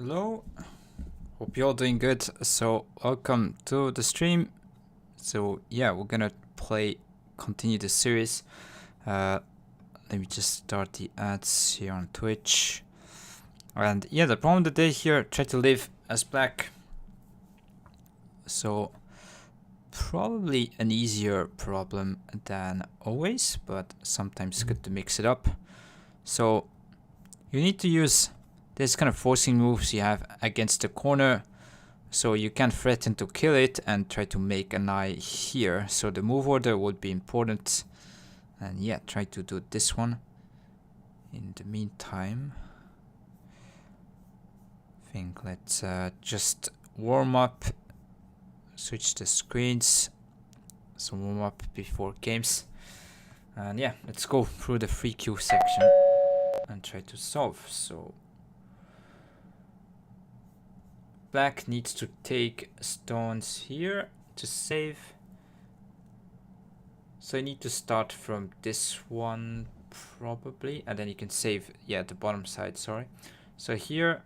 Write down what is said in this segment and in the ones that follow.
Hello, hope you're all doing good. So welcome to the stream. So yeah, we're gonna continue the series. Let me just start the ads here on Twitch. And yeah, the problem today here, try to live as black. So probably an easier problem than always, but sometimes good to mix it up. So you need to use this kind of forcing moves you have against the corner, so you can threaten to kill it and try to make an eye here. So the move order would be important, and yeah, try to do this one. In the meantime, I think let's just warm up, switch the screens, so warm up before games, and yeah, let's go through the free Q section and try to solve. So black needs to take stones here to save. So you need to start from this one probably, and then you can save, yeah, the bottom side, sorry. So here,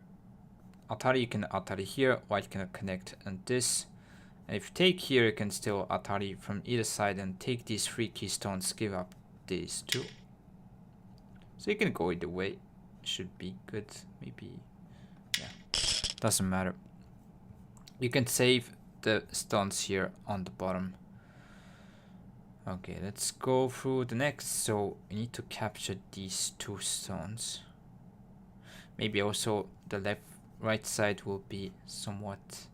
Atari, you can Atari here, white can connect and this. And if you take here, you can still Atari from either side and take these 3 keystones, give up these 2. So you can go either way, should be good, maybe, yeah, doesn't matter. You can save the stones here on the bottom. Okay, let's go through the next. So we need to capture these 2 stones. Maybe also the right side will be somewhat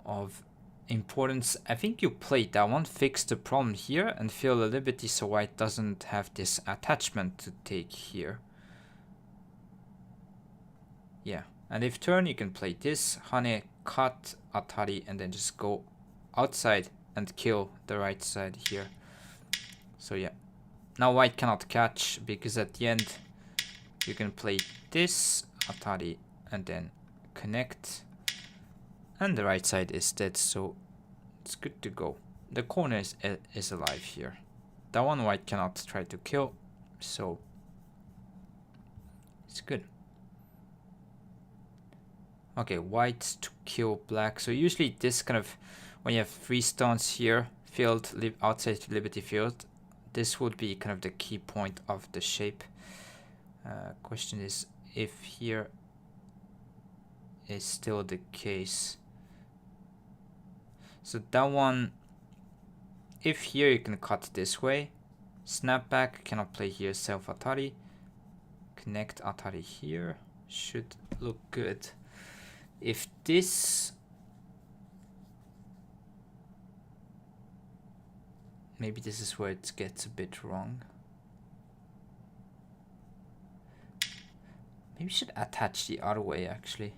of importance. I think you play that one, fix the problem here, and fill the liberty so white doesn't have this attachment to take here. Yeah, and if turn, you can play this, Hane, cut, Atari, and then just go outside and kill the right side here. So yeah, now white cannot catch because at the end you can play this, Atari, and then connect, and the right side is dead, so it's good to go. The corner is alive here. That one white cannot try to kill, so it's good. Okay, white to kill black. So usually this kind of, when you have 3 stones here, field, outside liberty field, this would be kind of the key point of the shape. Question is if here is still the case. So that one, if here you can cut this way, snap back, cannot play here, self Atari, connect Atari here, should look good. If this, maybe this is where it gets a bit wrong. Maybe we should attach the other way actually.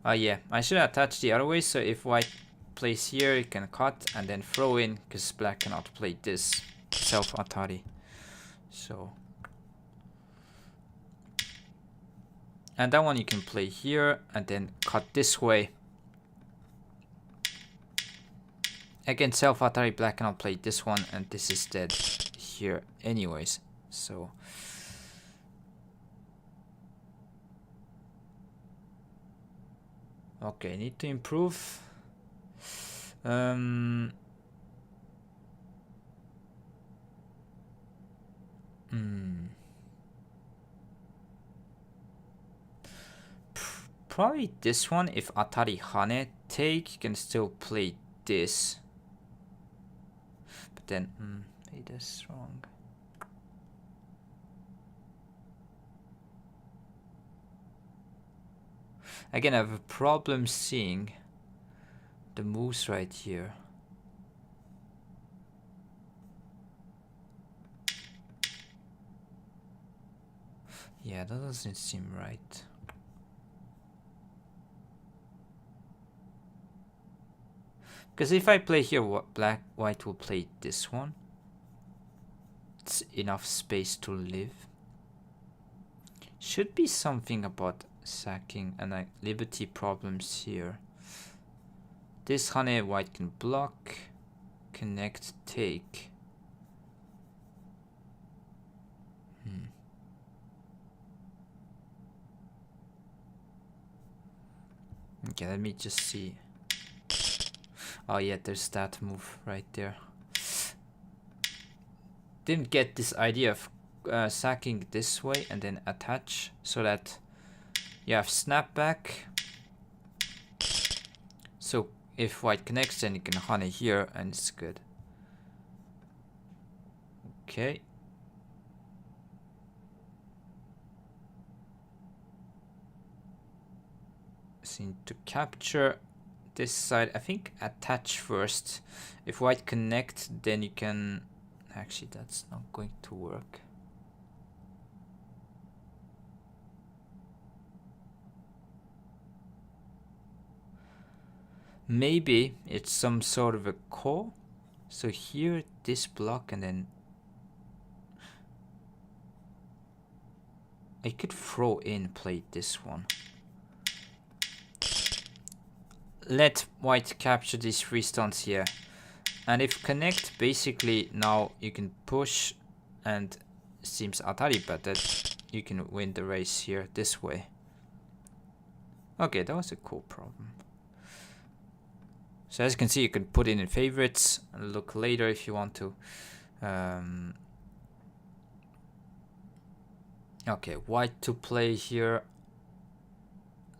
Yeah, I should attach the other way, so if white plays here, you can cut and then throw in, because black cannot play this self Atari. So, and that one you can play here and then cut this way. Again, self Atari, black cannot play this one, and this is dead here anyways. So okay, need to improve. Probably this one. If Atari Hane take, you can still play this. But then, maybe that's wrong. Again, I have a problem seeing the moves right here. Yeah, that doesn't seem right. Because if I play here, white will play this one. It's enough space to live. Should be something about sacking and liberty problems here. This Hane white can block, connect, take. Okay, let me just see. Oh yeah, there's that move right there. Didn't get this idea of sacking this way and then attach so that you have snapback. So if white connects, then you can honey here and it's good. Okay. So need to capture this side. I think attach first. If white connect, then you can... Actually, that's not going to work. Maybe it's some sort of a core. So here, this block, and then I could throw in, play this one. Let white capture these 3 stones here. And if connect, basically now you can push and seems atari, but that you can win the race here this way. Okay, that was a cool problem. So as you can see, you can put it in favorites and look later if you want to. Okay, white to play here.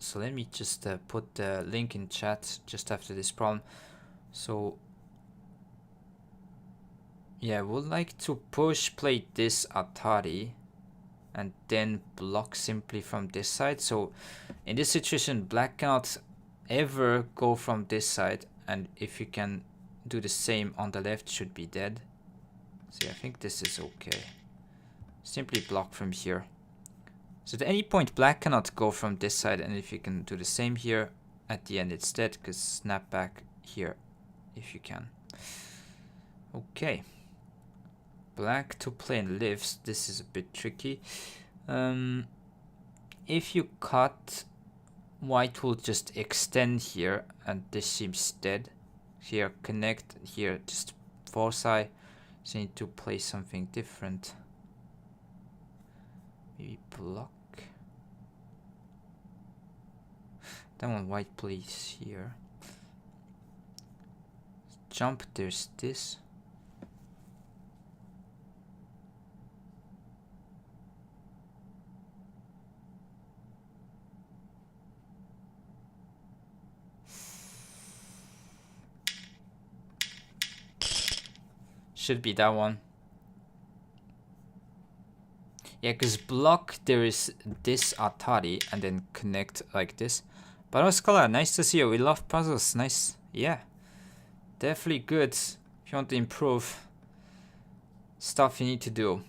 So let me just put the link in chat just after this problem. So yeah, would like to push, play this atari, and then block simply from this side. So in this situation, black cannot ever go from this side, and if you can do the same on the left, should be dead. See, I think this is okay. Simply block from here. So at any point, black cannot go from this side, and if you can do the same here, at the end it's dead, because snap back here if you can. Okay. Black to play and lives. This is a bit tricky. If you cut, white will just extend here, and this seems dead. Here, connect. Here, just force eye. So you need to play something different. Maybe block. Then when white plays here. Jump, there's this. Should be that one. Yeah, because block, there is this atari and then connect like this. But Oscala, nice to see you. We love puzzles. Nice. Yeah. Definitely good. If you want to improve stuff you need to do.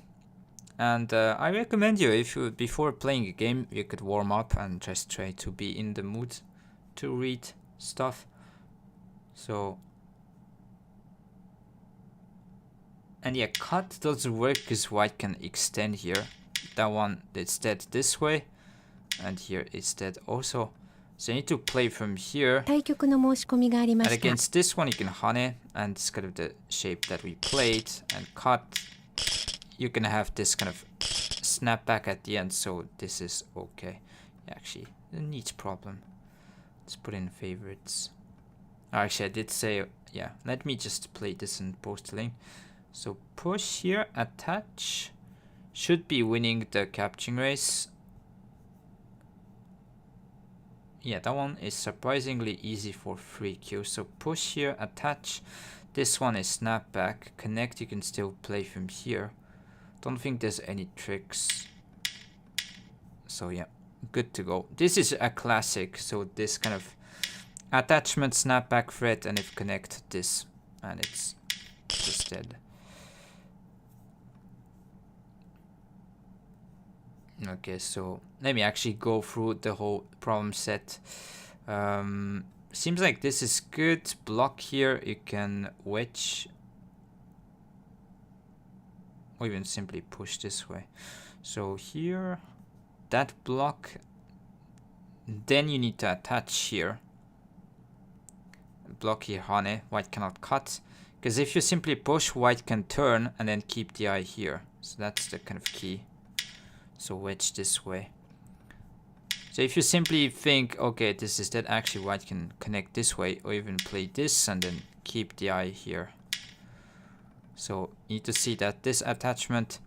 And I recommend you, if you before playing a game, you could warm up and just try to be in the mood to read stuff. So... And yeah, cut doesn't work because white can extend here. That one, it's dead this way. And here it's dead also. So you need to play from here. And against this one you can honey. And it's kind of the shape that we played. And cut. You can have this kind of snap back at the end. So this is okay. Actually, a neat problem. Let's put in favorites. Actually, I did say, yeah, let me just play this and post a link. So push here, attach, should be winning the capturing race. Yeah, that one is surprisingly easy for 3Q. So push here, attach, this one is snap back, connect, you can still play from here. Don't think there's any tricks. So yeah, good to go. This is a classic, so this kind of attachment, snap back thread, and if connect this, and it's just dead. Okay, so let me actually go through the whole problem set. Seems like this is good. Block here, you can wedge. Or even simply push this way. So here, that block. Then you need to attach here. Block here, honey. White cannot cut. Because if you simply push, white can turn and then keep the eye here. So that's the kind of key. So wedge this way. So if you simply think, okay, this is dead, actually white can connect this way, or even play this and then keep the eye here. So you need to see that this attachment,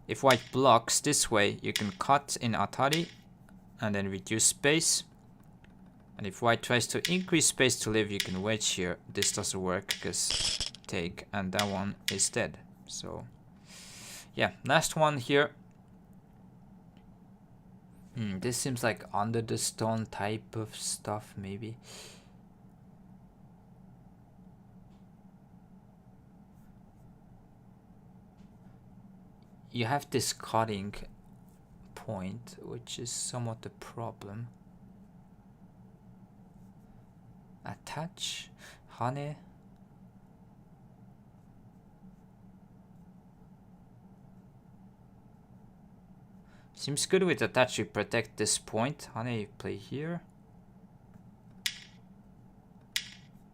if white blocks this way, you can cut in Atari and then reduce space. And if white tries to increase space to live, you can wedge here. This doesn't work because take, and that one is dead. So yeah, last one here. This seems like under the stone type of stuff, maybe. You have this cutting point, which is somewhat the problem. Attach, hane. Seems good with attach, you protect this point. Hane, you play here.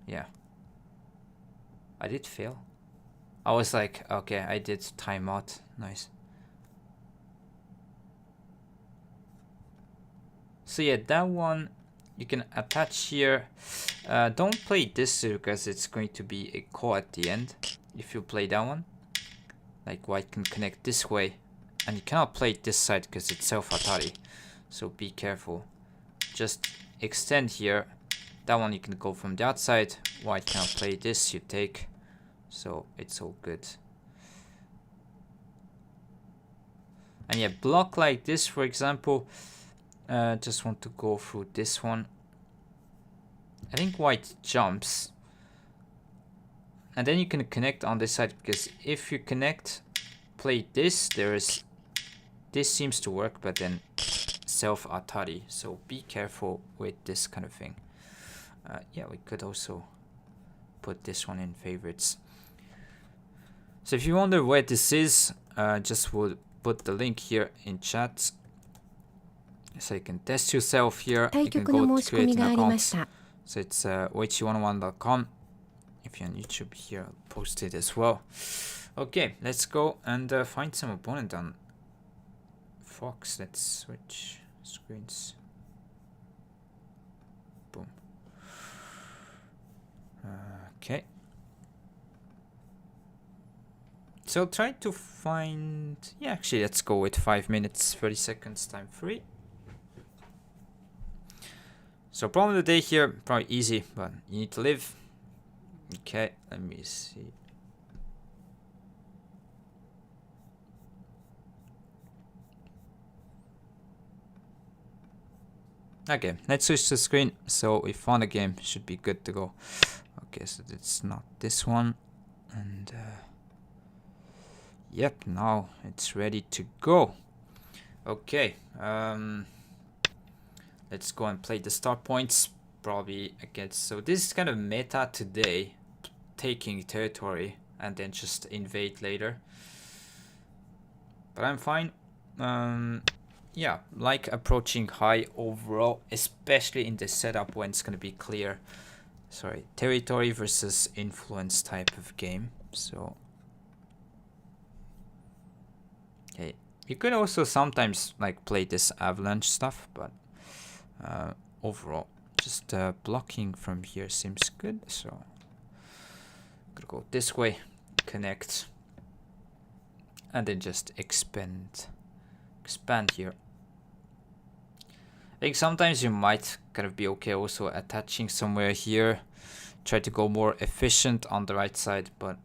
Yeah. I did fail. I was like, okay, I did timeout. Nice. So yeah, that one you can attach here. Don't play this because it's going to be a ko at the end. If you play that one, like white can connect this way, and you cannot play it this side because it's self-atari. So be careful. Just extend here. That one you can go from the outside. White cannot play this, you take. So it's all good. And yeah, block like this, for example. Just want to go through this one. I think white jumps. And then you can connect on this side, because if you connect, play this, this seems to work, but then self-atari. So be careful with this kind of thing. Yeah, we could also put this one in favorites. So if you wonder where this is, just will put the link here in chat. So you can test yourself here. You can go to create an account. So it's weiqi101.com. If you're on YouTube here, I'll post it as well. Okay, let's go and find some opponent on Fox. Let's switch screens. Boom. Okay. So try to find... Yeah, actually, let's go with 5 minutes, 30 seconds, time free. So problem of the day here, probably easy, but you need to live. Okay, let me see. Okay, let's switch the screen. So we found a game, should be good to go. Okay, so it's not this one. And yep, now it's ready to go. Okay, let's go and play the start points. Probably against, so this is kind of meta today, taking territory and then just invade later. But I'm fine. Yeah, like approaching high overall, especially in the setup when it's gonna be clear. Sorry, territory versus influence type of game. So, okay, you could also sometimes like play this avalanche stuff, but overall, just blocking from here seems good. So, I'm gonna go this way, connect, and then just expand here. I think sometimes you might kind of be okay also attaching somewhere here, try to go more efficient on the right side, but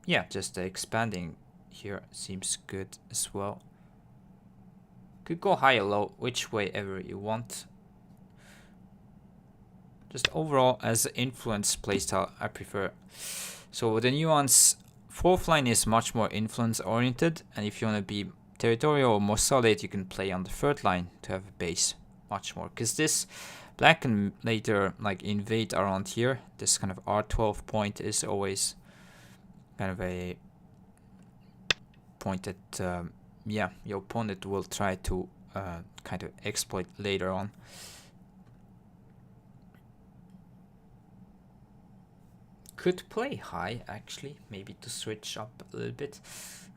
yeah, just expanding here seems good as well. Could go high or low, which way ever you want. Just overall, as influence playstyle, I prefer. So the nuance, fourth line is much more influence oriented, and if you want to be territorial or more solid, you can play on the third line to have a base much more. Because this black can later like invade around here. This kind of R12 point is always kind of a point that yeah, your opponent will try to kind of exploit later on. Could play high actually, maybe to switch up a little bit.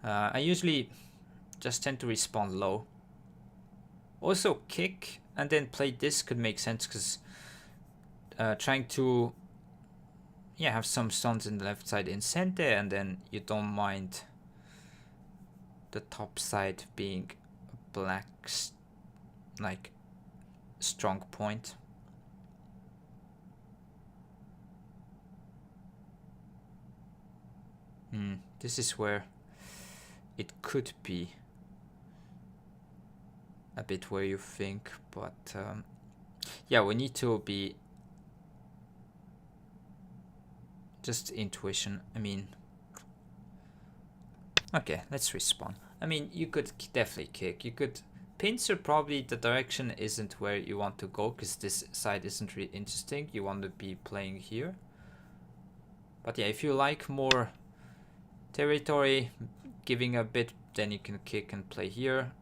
I usually just tend to respawn low. Also kick and then play this could make sense, because trying to have some stones in the left side in center, and then you don't mind the top side being black, like strong point. This is where it could be a bit where you think, but yeah, we need to be just intuition. I mean, okay, let's respawn. I mean, you could definitely kick. You could pincer, probably the direction isn't where you want to go, because this side isn't really interesting. You want to be playing here. But yeah, if you like more territory, giving a bit, then you can kick and play here.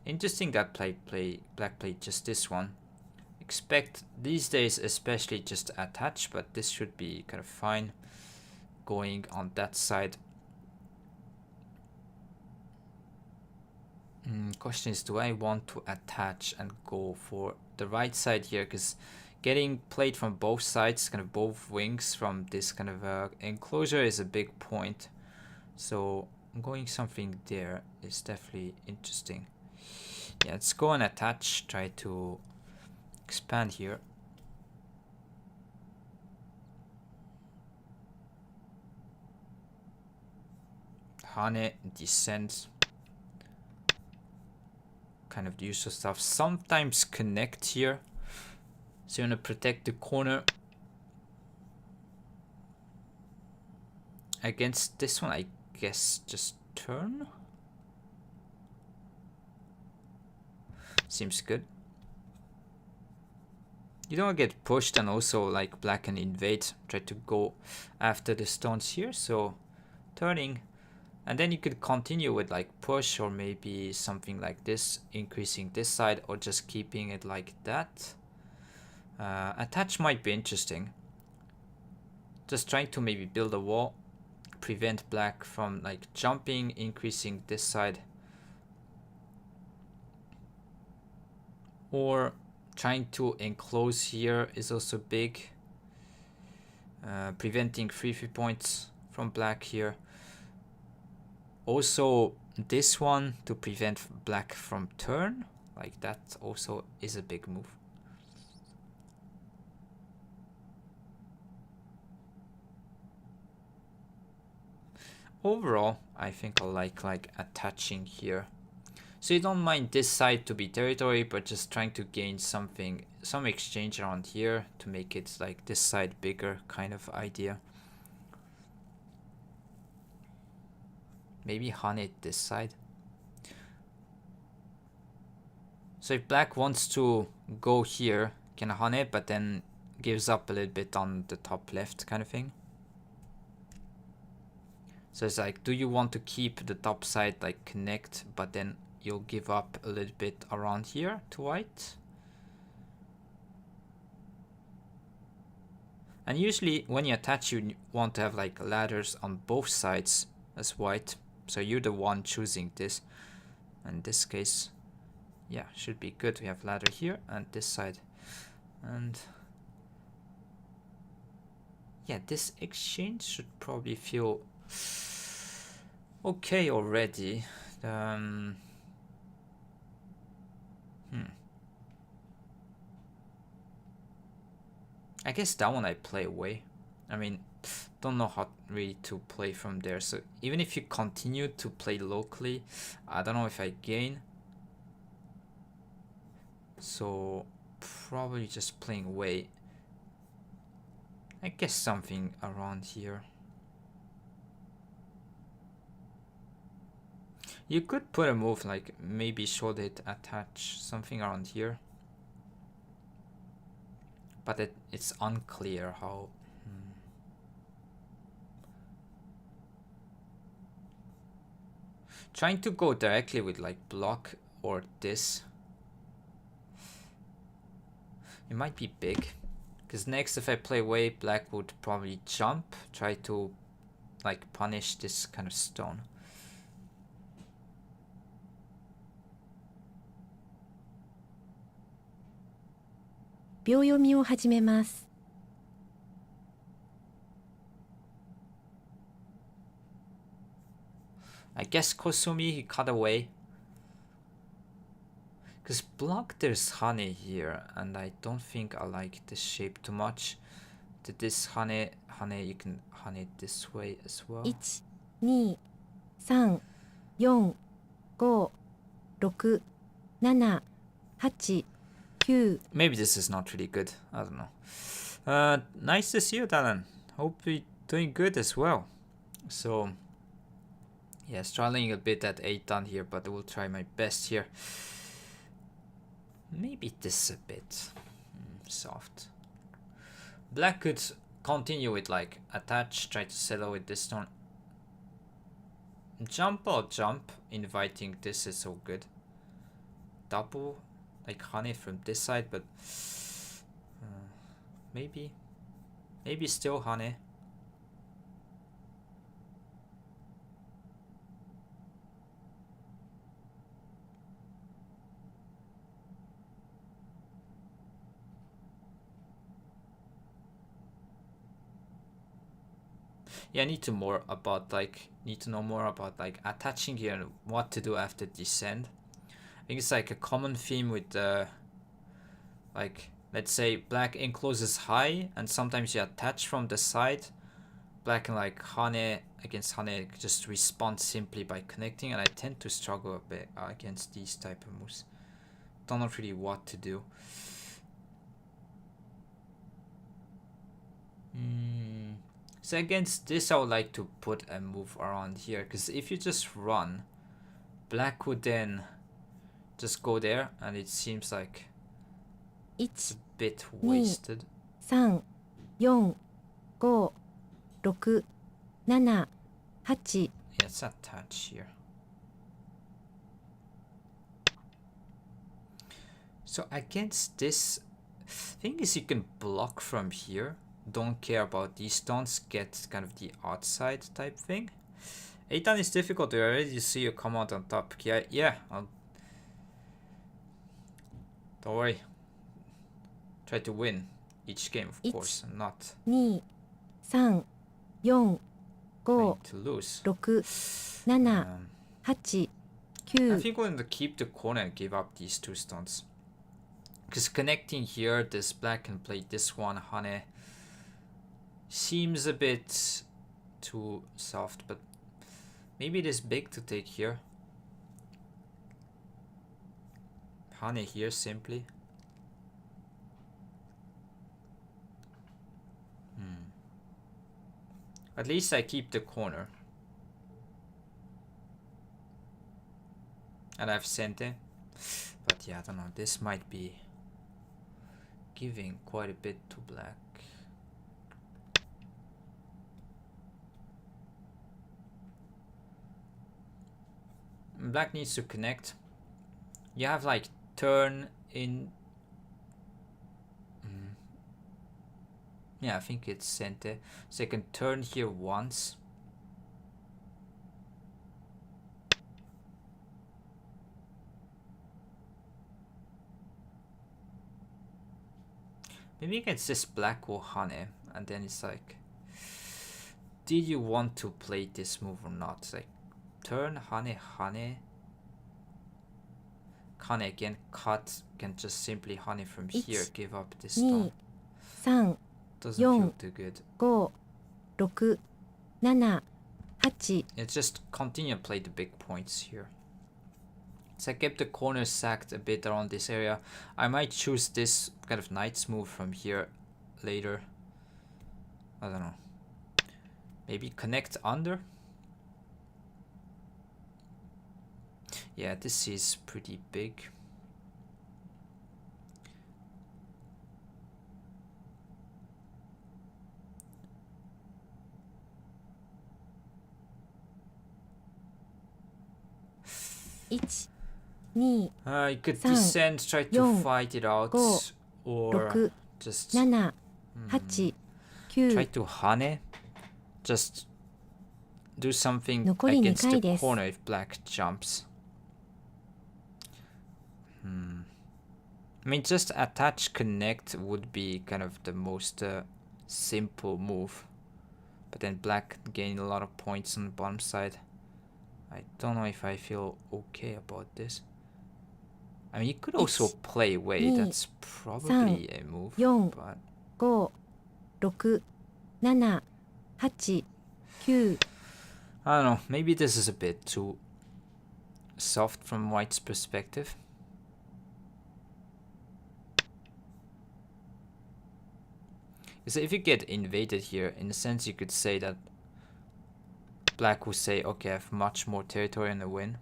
Interesting that black played just this one. Expect these days especially just attach, but this should be kind of fine going on that side. Question is, do I want to attach and go for the right side here? Because getting played from both sides, kind of both wings from this kind of enclosure is a big point. So going something there is definitely interesting. Yeah, let's go and attach, try to expand here. Hane, descend. Kind of the usual stuff. Sometimes connect here. So you want to protect the corner. Against this one, I guess just turn. Seems good. You don't get pushed, and also like black can invade, try to go after the stones here. So turning, and then you could continue with like push, or maybe something like this, increasing this side, or just keeping it like that. Attach might be interesting. Just trying to maybe build a wall, prevent black from like jumping, increasing this side. Or trying to enclose here is also big. Preventing free points from black here. Also this one to prevent black from turn. Like that also is a big move. Overall, I think I like attaching here. So you don't mind this side to be territory, but just trying to gain something, some exchange around here to make it like this side bigger kind of idea. Maybe hunt it this side. So if black wants to go here, can hunt it, but then gives up a little bit on the top left kind of thing. So it's like, do you want to keep the top side like connect, but then you'll give up a little bit around here to white? And usually when you attach, you want to have like ladders on both sides as white. So you're the one choosing this. In this case, yeah, should be good. We have ladder here and this side. And yeah, this exchange should probably feel okay already. I guess that one I play away. I mean, don't know how really to play from there. So even if you continue to play locally, I don't know if I gain. So probably just playing away. I guess something around here. You could put a move like maybe should it attach something around here. But it's unclear how. Trying to go directly with like block or this. It might be big. Because next if I play away, black would probably jump. Try to like punish this kind of stone. 秒読みを始めます。I guess Kosumi, he cut away. Because block, there's honey here, and I don't think I like this shape too much. To this honey, you can honey this way as well. 1、2、3、4、5、6、7、8、9。 Maybe this is not really good. I don't know. Nice to see you, Dylan. Hope you're doing good as well. So, yeah, struggling a bit at 8 down here, but I will try my best here. Maybe this a bit soft. Black could continue with like attach, try to settle with this stone. Jump or jump, inviting this is so good. Double, like honey from this side, but maybe still honey. Yeah, I need to know more about like attaching here and what to do after descend. I think it's like a common theme with like, let's say black encloses high and sometimes you attach from the side. Black and like Hane against Hane just respond simply by connecting, and I tend to struggle a bit against these type of moves. Don't know really what to do. So against this, I would like to put a move around here, because if you just run, black would then just go there, and it seems like it's a bit wasted. 3、4、5、6、7、8。 Let's attach here. So against this, thing is you can block from here. Don't care about these stones, get kind of the outside type thing. 8 down is difficult. We already see you come out on top. Yeah, don't worry. Try to win each game, of course. I'm not 2、3、4、5、 to lose. 6、7、8、9。 I think we're going to keep the corner and give up these 2 stones. Because connecting here, this black can play this one, Hane. Seems a bit too soft, but maybe it is big to take here. Hane here simply. At least I keep the corner. And I've sent it. But yeah, I don't know. This might be giving quite a bit to black. Black needs to connect. You have like turn in. Yeah, I think it's center. So I can turn here once. Maybe against this black or Hane, and then it's like, did you want to play this move or not? It's like turn Hane, Hane. Hane again, cut, can just simply Hane from here, give up this stone. 3、 Doesn't feel too good. 5、6、7、8。 Let's just continue to play the big points here. So I kept the corners sacked a bit around this area. I might choose this kind of knight's move from here later. I don't know. Maybe connect under? Yeah, this is pretty big. You could descend, try to fight it out, or just try to Hane. Just do something against the corner if black jumps. I mean, just attach connect would be kind of the most simple move. But then black gained a lot of points on the bottom side. I don't know if I feel okay about this. I mean, you could also play away. That's probably a move. But 5、6、7、8、9。 I don't know. Maybe this is a bit too soft from white's perspective. So if you get invaded here, in a sense you could say that black will say, okay, I have much more territory and I win.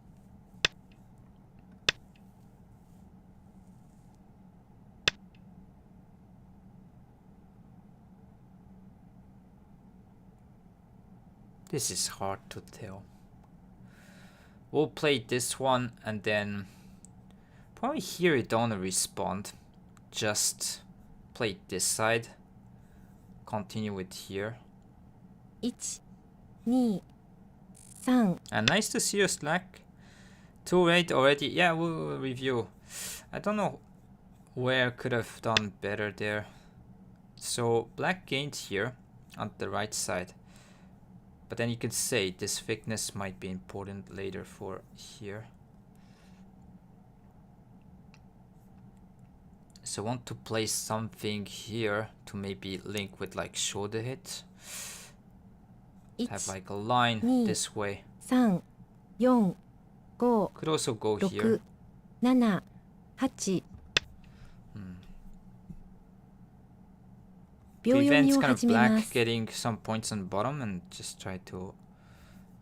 This is hard to tell. We'll play this one and then probably here you don't want to respond. Just play this side. Continue with here. 1、2、3。 And nice to see you, Slack. Too late already. Yeah, we'll review. I don't know where could have done better there. So black gained here on the right side. But then you could say this thickness might be important later for here. So I want to place something here to maybe link with like shoulder hit. Have like a line this way. 3、4、5、 Could also go 6、 here. 7、8。 秒読み Prevents を kind of 始めま black す。 getting some points on bottom and just try to,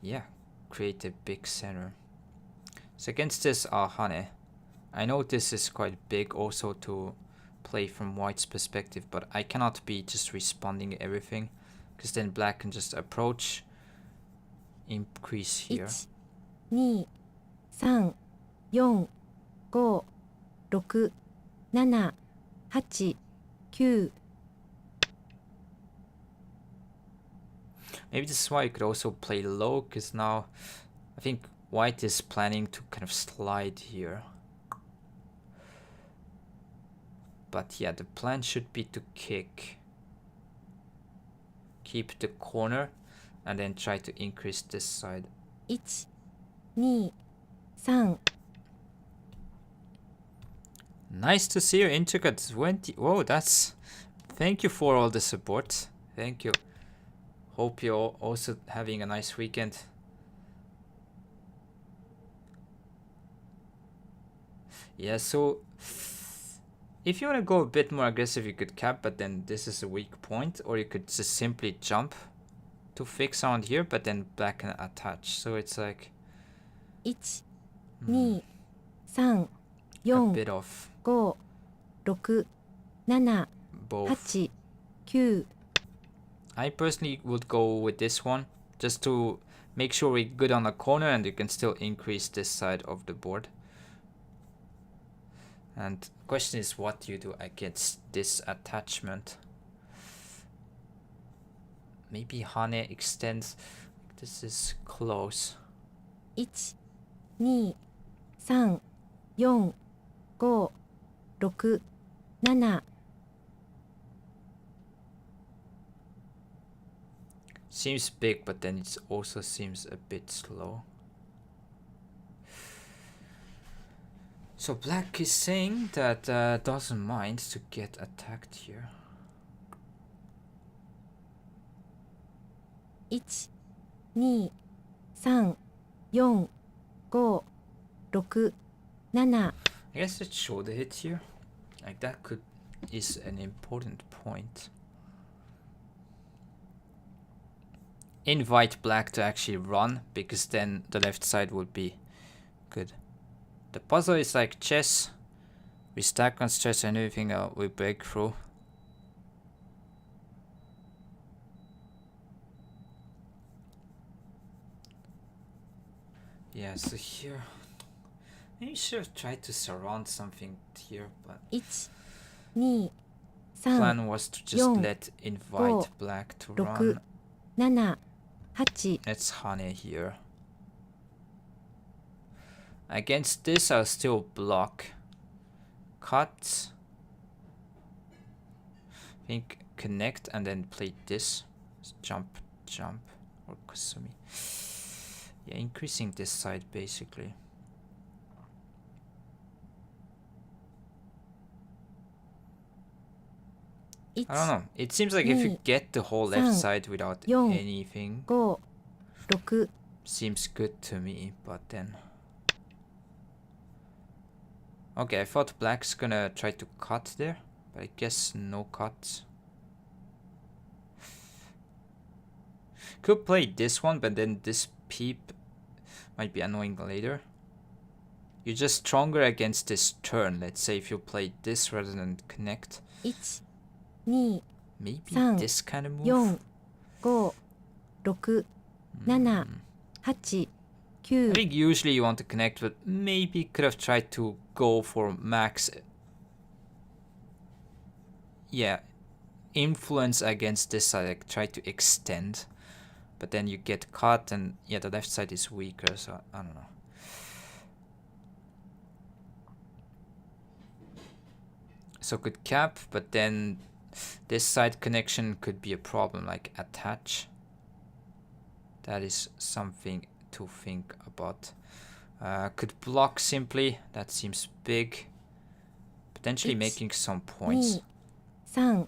yeah, create a big center. So against this Ahane, I know this is quite big also to play from white's perspective, but I cannot be just responding everything because then black can just approach, increase here. 1、2、3、4、5、6、7、8、9。 Maybe this is why you could also play low, because now I think white is planning to kind of slide here. But yeah, the plan should be to kick. Keep the corner and then try to increase this side. 1、2、3。 Nice to see you, Intricate 20. Whoa, that's... Thank you for all the support. Thank you. Hope you're also having a nice weekend. Yeah, so if you want to go a bit more aggressive, you could cap, but then this is a weak point, or you could just simply jump to fix around here, but then black can attach. So it's like 1、2、3、a 4、 bit of 5、6、7、 both. 8、9。 I personally would go with this one, just to make sure we're good on the corner and you can still increase this side of the board. And the question is, what do you do against this attachment? Maybe Hane extends. This is close. 1、2、3、4、5、6、7。 Seems big, but then it also seems a bit slow. So black is saying that doesn't mind to get attacked here. 1、2、3、4、5、6、7。 I guess it shoulder hit here. Like that is an important point. Invite black to actually run, because then the left side would be good. The puzzle is like chess. We stack on stress and everything we break through. Yeah, so here maybe should have tried to surround something here, but 1、2、3、 plan was to just 4 let invite black to run. 7、8。 Let's Hane here. Against this, I'll still block cut. I think connect and then play this. Jump, jump, or Kusumi. Yeah, increasing this side basically. I don't know. It seems like if you get the whole left side without anything, seems good to me, but then... Okay, I thought black's gonna try to cut there, but I guess no cuts. Could play this one, but then this peep might be annoying later. You're just stronger against this turn. Let's say if you play this rather than connect. Maybe this kind of move. I think usually you want to connect, but maybe could have tried to go for max. Yeah, influence against this side, like try to extend. But then you get caught and yeah, the left side is weaker, so I don't know. So could cap, but then this side connection could be a problem, like attach. That is something to think about. Could block simply, that seems big. Potentially making some points. Yeah,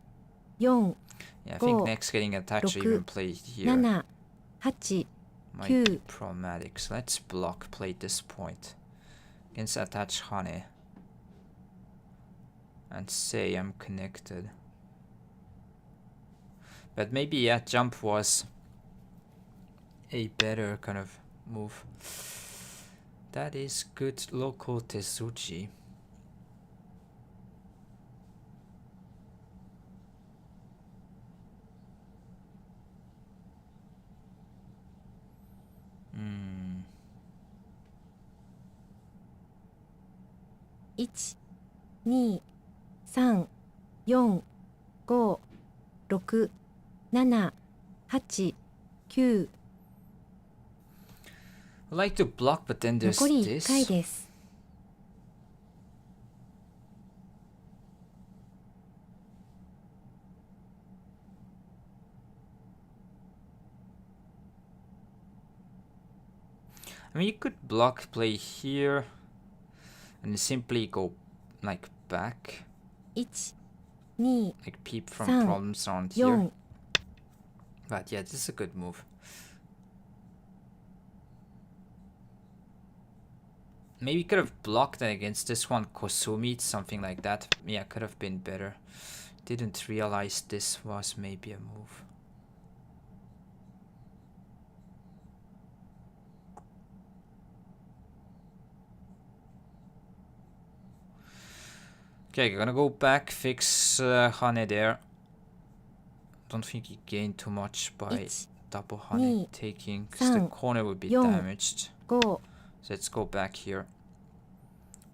I think next getting attached or even play here might be problematic. So let's block, play this point against attach Hane and say I'm connected. But maybe yeah, jump was a better kind of move. That is good local Tezuchi. Hmm. 1、2、3、4、5、6、7、8、9。 I like to block, but then there's 残り1 this. 回です。I mean, you could block, play here, and simply go like back. 1、2、 Like peep from 3、 problems around here. 4。 But yeah, this is a good move. Maybe could have blocked against this one, Kosumi, something like that. Yeah, could have been better. Didn't realize this was maybe a move. Okay, gonna go back, fix Hane there. Don't think he gained too much by double Hane taking, because the corner would be damaged. 5、 So let's go back here.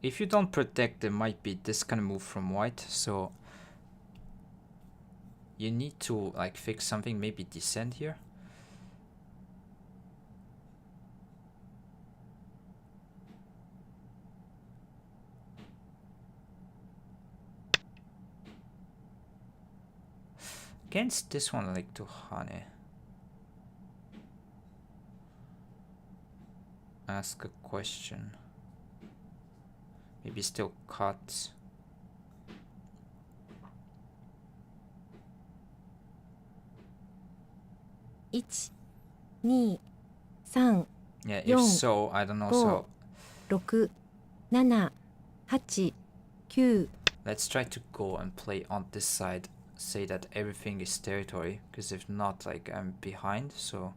If you don't protect, there might be this kind of move from white, so you need to like fix something, maybe descend here. Against this one, I like to Hane. Ask a question. Maybe still cut.1、2、3、 Yeah, if so, I don't know. So 6、7、8、9。 let's try to go and play on this side. Say that everything is territory, because if not, like I'm behind. So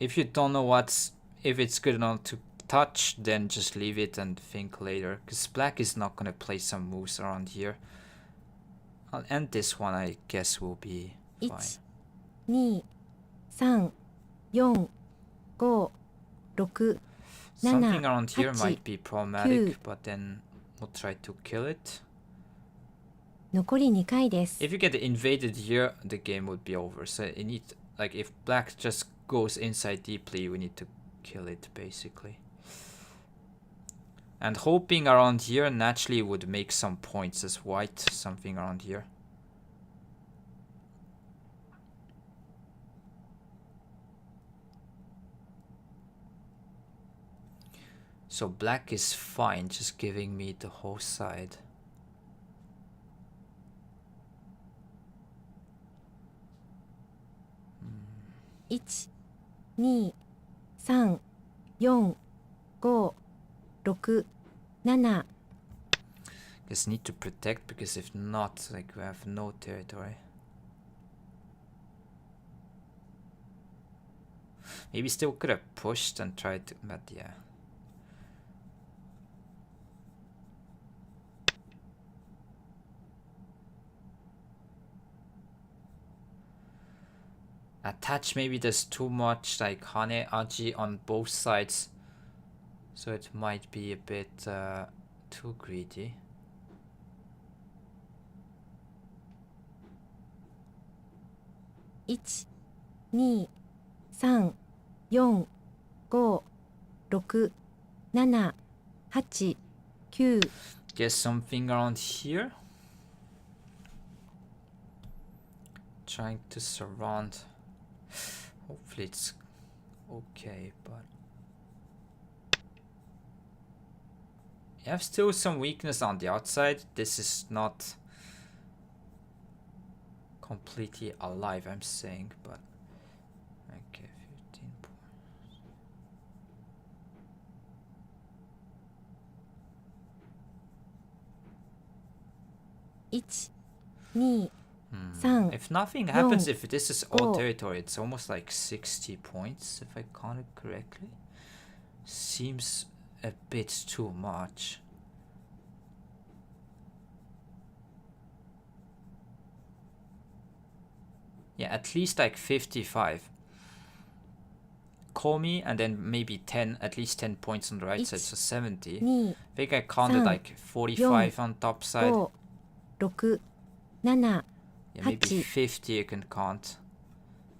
if you don't know if it's good enough to touch, then just leave it and think later, because black is not gonna play some moves around here. I'll end this one, I guess will be fine. 1、2、3、4、5、6、Something 7、 around here 8、 might be problematic, but then we'll try to kill it. 残り2回です。 If you get invaded here, the game would be over. So you need, like, if black just goes inside deeply, we need to kill it basically. And hoping around here naturally would make some points as white, something around here. So black is fine, just giving me the whole side. One, 2, 3, 4, 5, 6, 7. Just need to protect, because if not, like, we have no territory. Maybe still could have pushed and tried to, but yeah. Attach, maybe there's too much like hane aji on both sides, so it might be a bit too greedy. One, 2, 3, 4, 5, 6, 7, 8, 9. Guess something around here. Trying to surround. Hopefully it's okay, but you have still some weakness on the outside. This is not completely alive, I'm saying, but okay, 15 points. One, 2, 3. If nothing happens, if this is all territory, it's almost like 60 points, if I count it correctly. Seems a bit too much. Yeah, at least like 55. Call me, and then maybe 10, at least 10 points on the right side, so 70. I think I counted like 45 on top side. 6, 7. Yeah, maybe 50 you can count.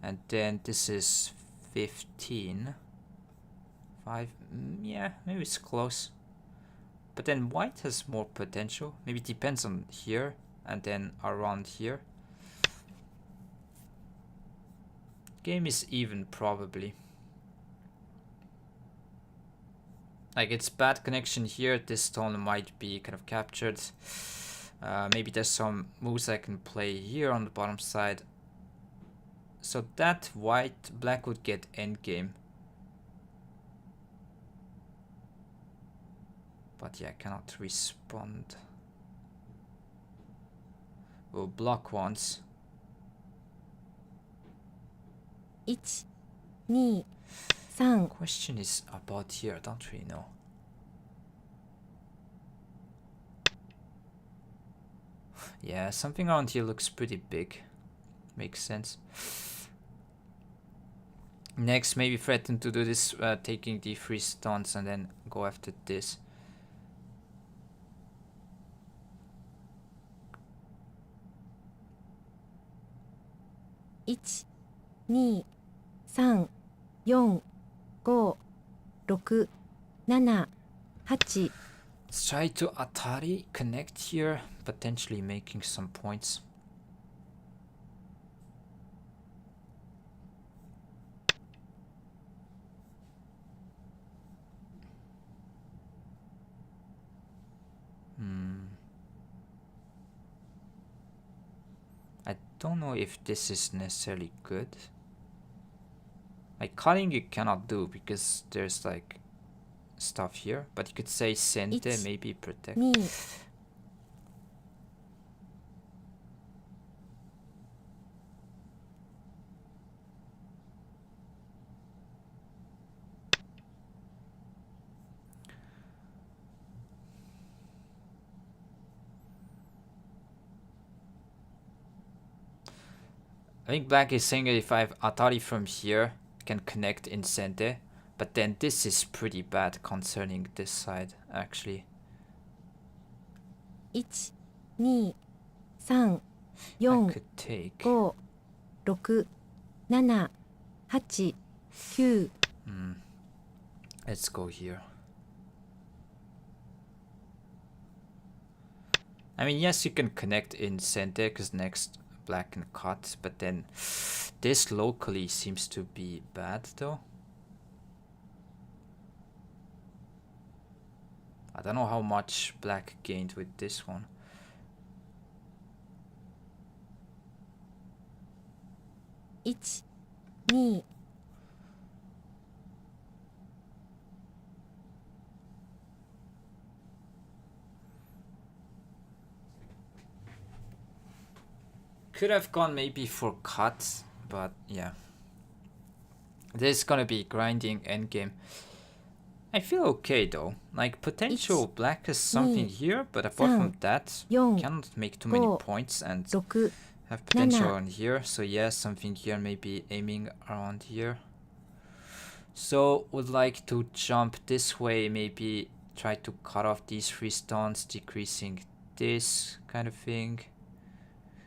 And then this is 15. 5, yeah, maybe it's close. But then white has more potential. Maybe it depends on here and then around here. Game is even, probably. Like, it's bad connection here. This stone might be kind of captured. Maybe there's some moves I can play here on the bottom side. So that black would get endgame. But yeah, I cannot respond. We'll block once. 1, 2, 3. Question is about here, I don't really know. Yeah, something around here looks pretty big. Makes sense. Next, maybe threaten to do this, taking the 3 stones and then go after this. One, 2, 3, 4, 5, 6, 7, 8. Let's try to Atari connect here, potentially making some points. I don't know if this is necessarily good. Like, cutting you cannot do because there's like stuff here, but you could say sente, maybe protect. 2. I think black is saying that if I have Atari from here, I can connect in sente, but then this is pretty bad concerning this side, actually. 1, 2, 3, I 4, could take. 5, 6, 7, 8, 9. Let's go here. I mean, yes, you can connect in center because next black can cut, but then this locally seems to be bad though. I don't know how much black gained with this one. One, 2 Could have gone maybe for cut, but yeah. This is gonna be grinding endgame. I feel okay though. Like potential black is something here, but apart from that, cannot make too many points and have potential on here. So yeah, something here, maybe aiming around here. So would like to jump this way, maybe try to cut off these 3 stones, decreasing this kind of thing.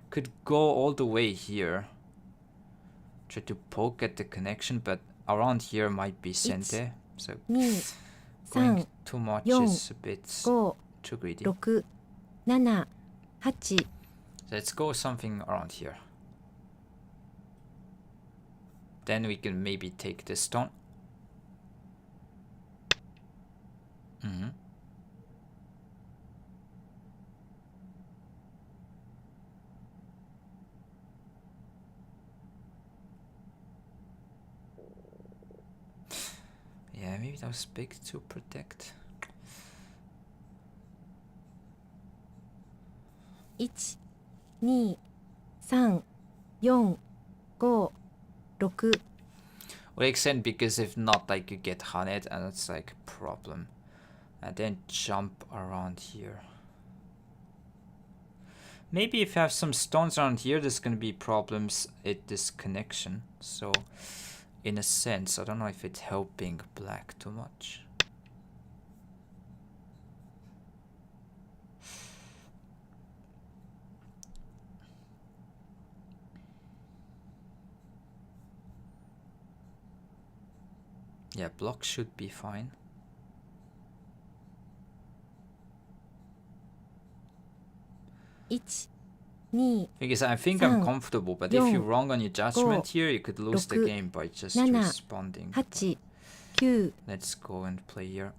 Could go all the way here. Try to poke at the connection, but around here might be center. So going too much is a bit too greedy. 6 7 8 Let's go something around here. Then we can maybe take this stone. Yeah, maybe that was big to protect. 1 2 3 4 5 6 Will extend because if not, like you get hunted and it's like a problem. And then jump around here. Maybe if you have some stones around here, there's gonna be problems at this connection. So in a sense, I don't know if it's helping black too much. Yeah, block should be fine. Because I think I'm comfortable, but if you're wrong on your judgment here, you could lose the game by just responding. 8 9 Let's go and play here.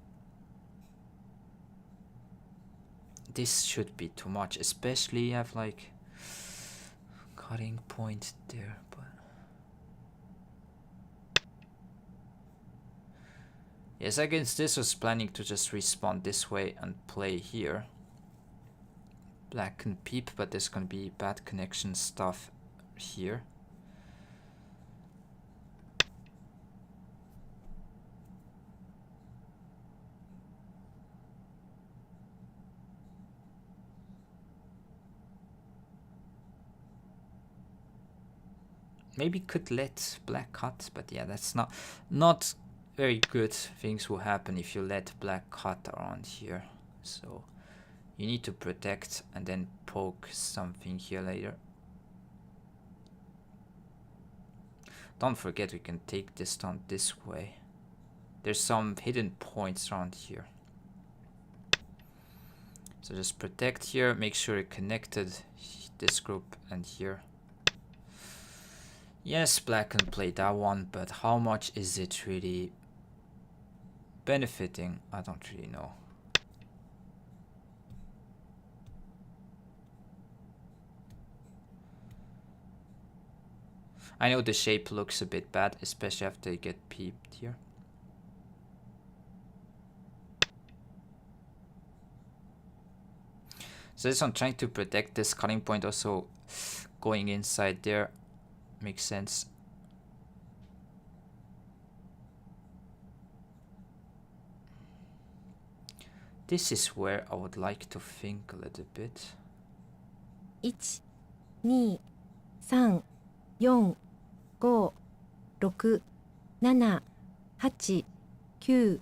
This should be too much, especially you have like cutting point there, but yes, against this was planning to just respawn this way and play here. Black can peep, but there's gonna be bad connection stuff here. Maybe could let black cut, but yeah, that's not very good things will happen if you let black cut around here. So you need to protect and then poke something here later. Don't forget we can take this down this way. There's some hidden points around here. So just protect here, make sure you're connected this group and here. Yes, black can play that one, but how much is it really benefiting? I don't really know. I know the shape looks a bit bad, especially after you get peeped here. So this one trying to protect this cutting point, also going inside there makes sense. This is where I would like to think a little bit. 1 2 3 4 5 6 7 8 9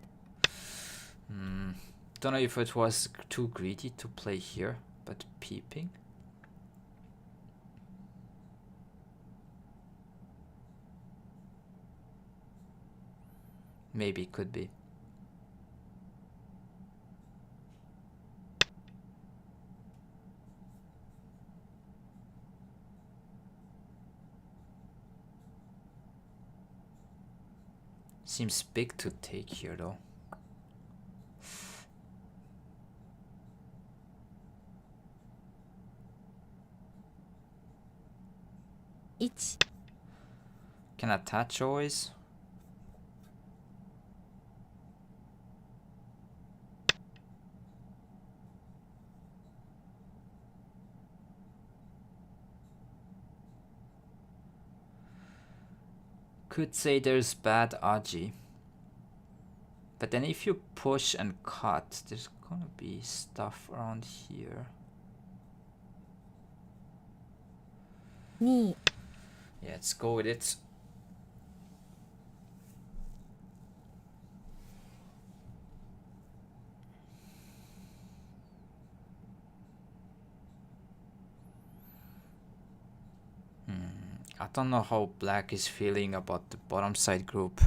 Don't know if it was too greedy to play here, but peeping. Maybe it could be. Seems big to take here though. Can attach always? Could say there's bad aji. But then if you push and cut, there's gonna be stuff around here. Yeah, let's go with it. I don't know how black is feeling about the bottom side group.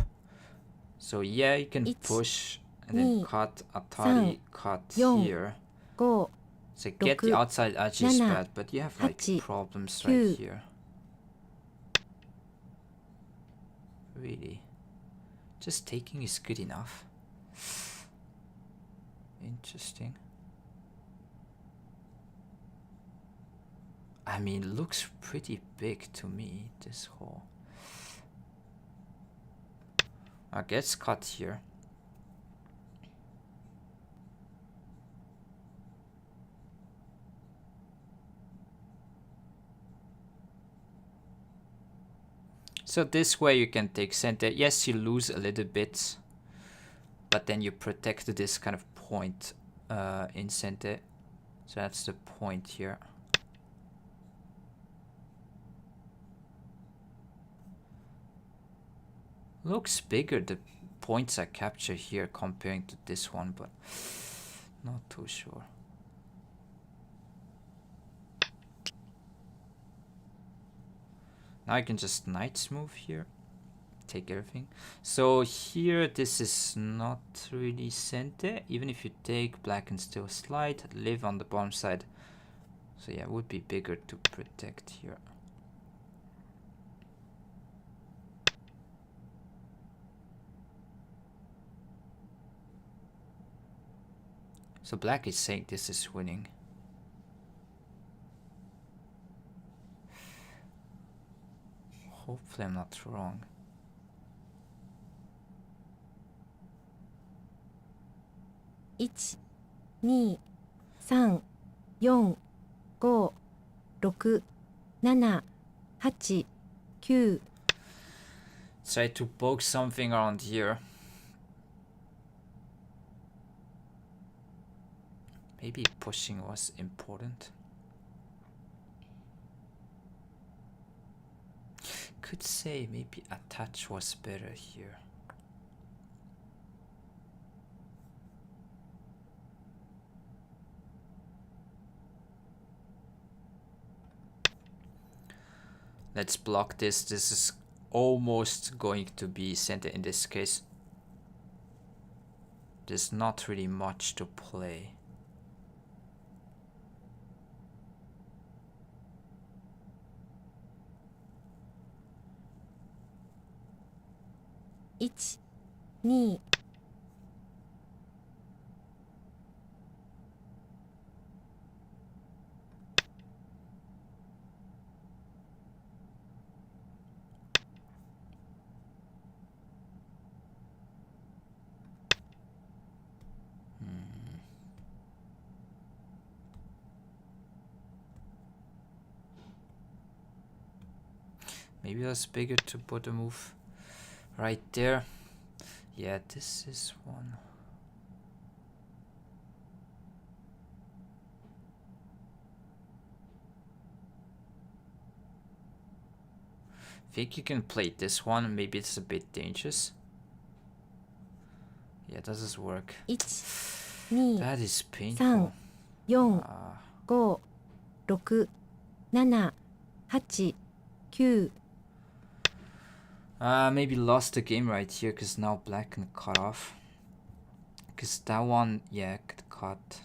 So yeah, you can push and then cut, atari, cut here. So get the outside edge is bad, but you have like problems right here. Really? Just taking is good enough. Interesting. I mean, looks pretty big to me, this hole. I guess cut here. So this way you can take center. Yes, you lose a little bit, but then you protect this kind of point in center. So that's the point here. Looks bigger, the points I capture here comparing to this one, but not too sure. Now I can just knights move here, take everything. So here this is not really center. Even if you take, black can still slide, live on the bottom side. So yeah, it would be bigger to protect here. So black is saying this is winning. Hopefully I'm not wrong. One, 2, 3, 4, 5, 6, 7, 8, 9. Try to poke something around here. Maybe pushing was important. Could say maybe attach was better here. Let's block this. This is almost going to be center in this case. There's not really much to play. One, 2. Maybe that's bigger to put a move right there. Yeah, this is one. I think you can play this one. Maybe it's a bit dangerous. Yeah, does this work? 1, 2, That is 3, painful. 4, 5, 6, 7, 8, 9. Maybe lost the game right here because now black can cut off. Because that one, yeah, could cut.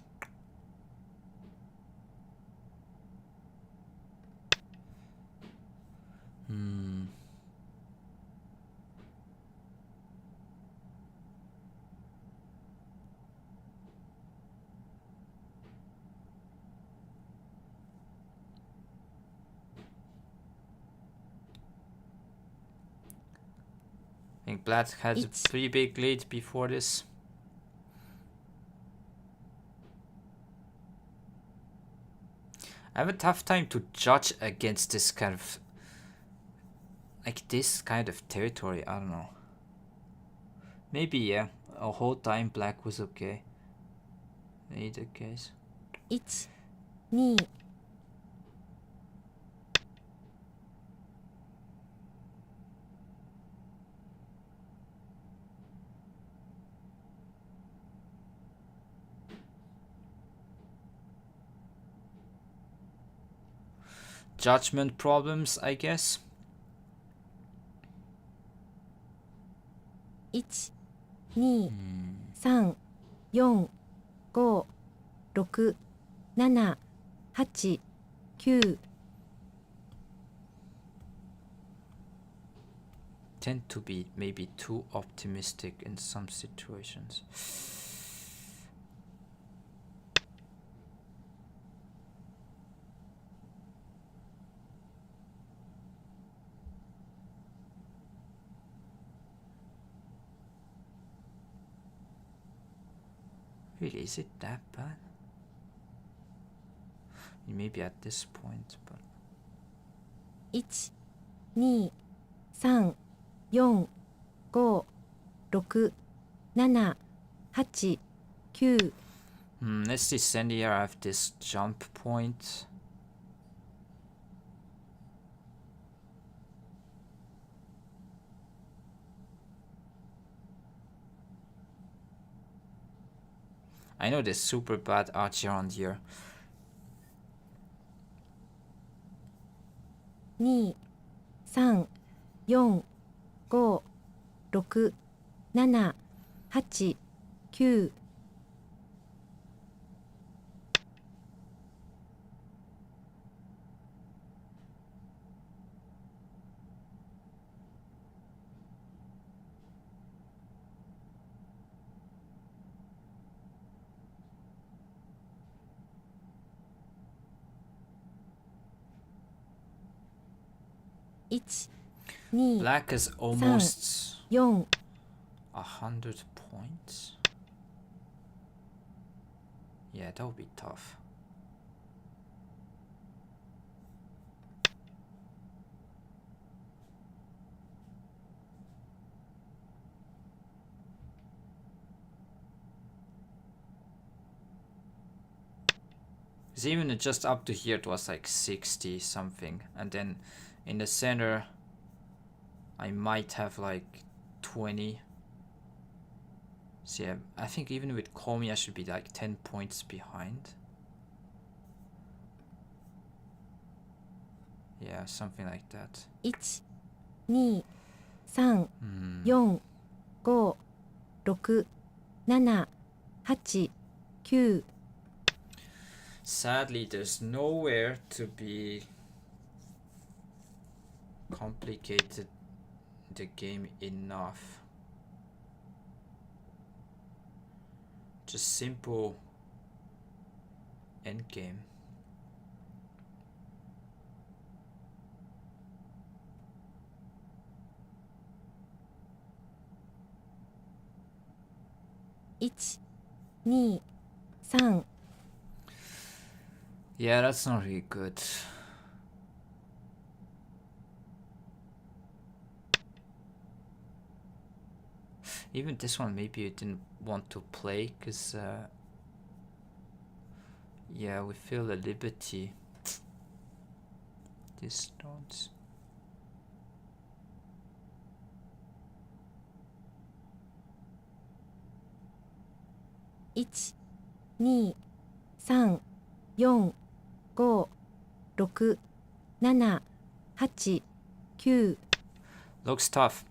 think black had a pretty big lead before this. I have a tough time to judge against this kind of, like this kind of territory. I don't know. Maybe, yeah, a whole time black was okay. In either case. 1、2、Judgment problems, I guess. 1、2、3、4、5、6、7、8、9。 Tend to be maybe too optimistic in some situations. Really, is it that bad? Maybe at this point, but 1、2、3、4、5、6、7、8、9。 let's descend here. I have this jump point. I know there's super bad archer on here. 2、3、4、5、6、7、8、9。 1、2、 Black is almost 4。 100 points. Yeah, that would be tough. Because even just up to here it was like 60 something, and then in the center I might have like 20. So yeah, I think even with Komi I should be like 10 points behind. Yeah, something like that. 1、2、3、4、5、6、7、8、9。 Sadly, there's nowhere to be complicated the game enough. Just simple endgame.1、2、3。 Yeah, that's not really good. Even this one maybe I didn't want to play because yeah, we feel a liberty. These stones.1、2、3、4、5、6、7、8、9。 Looks tough.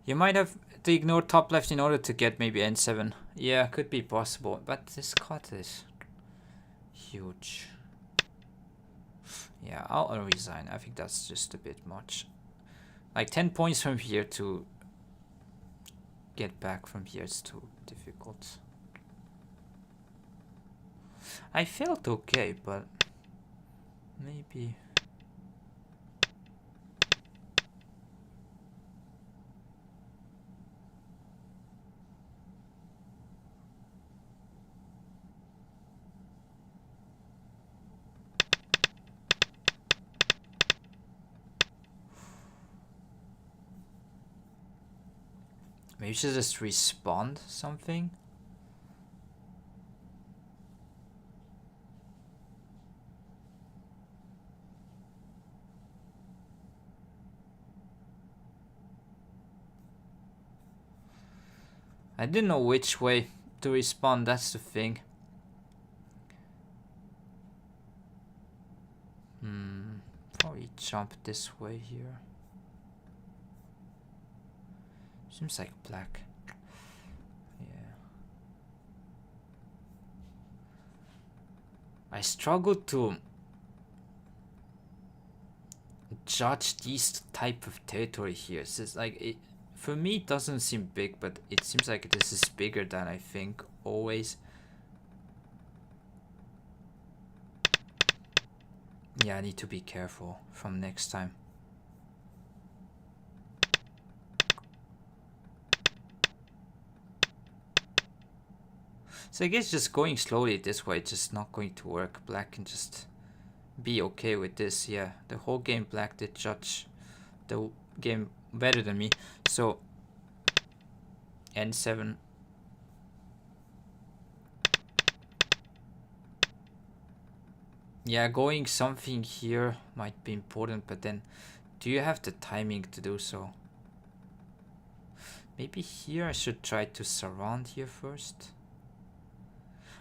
You might have to ignore top left in order to get maybe N7. Yeah, could be possible, but this cut is huge. Yeah, I'll resign. I think that's just a bit much. Like 10 points from here to get back from here is too difficult. I felt okay, but maybe... Maybe you should just respawn something. I didn't know which way to respawn, that's the thing. Probably jump this way here. Seems like black. Yeah. I struggle to judge these type of territory here. It's just like it, for me it doesn't seem big, but it seems like this is bigger than I think always. Yeah, I need to be careful from next time. So I guess just going slowly this way, just not going to work. Black can just be okay with this. Yeah, the whole game black did judge the game better than me. So N7. Yeah, going something here might be important, but then do you have the timing to do so? Maybe here I should try to surround here first.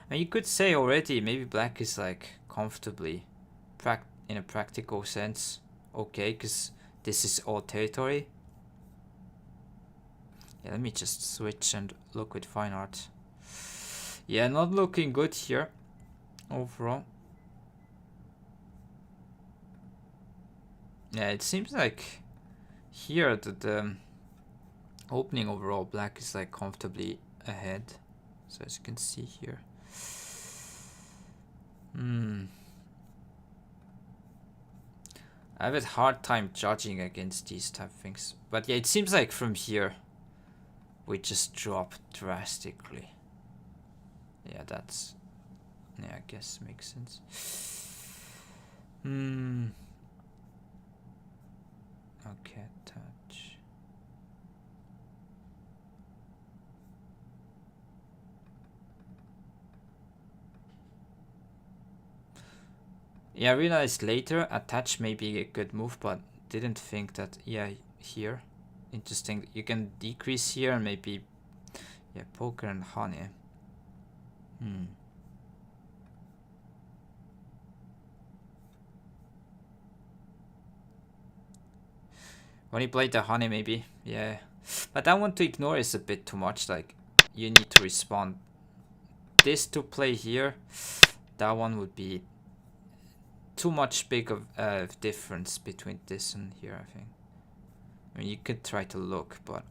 And you could say already maybe black is like comfortably in a practical sense okay, because this is all territory. Yeah, let me just switch and look with fine art. Yeah, not looking good here overall. Yeah, it seems like here the opening overall black is like comfortably ahead. So as you can see here. I have a hard time judging against these type of things. But yeah, it seems like from here we just drop drastically. Yeah, that's... yeah, I guess makes sense. Okay, touch. Yeah, I realized later attach may be a good move, but didn't think that. Yeah, here. Interesting. You can decrease here and maybe, yeah, poker and honey. When you play the honey, maybe, yeah. But that one to ignore is a bit too much. Like, you need to respond. This to play here, that one would be too much big of a difference between this and here, I think. I mean, you could try to look, but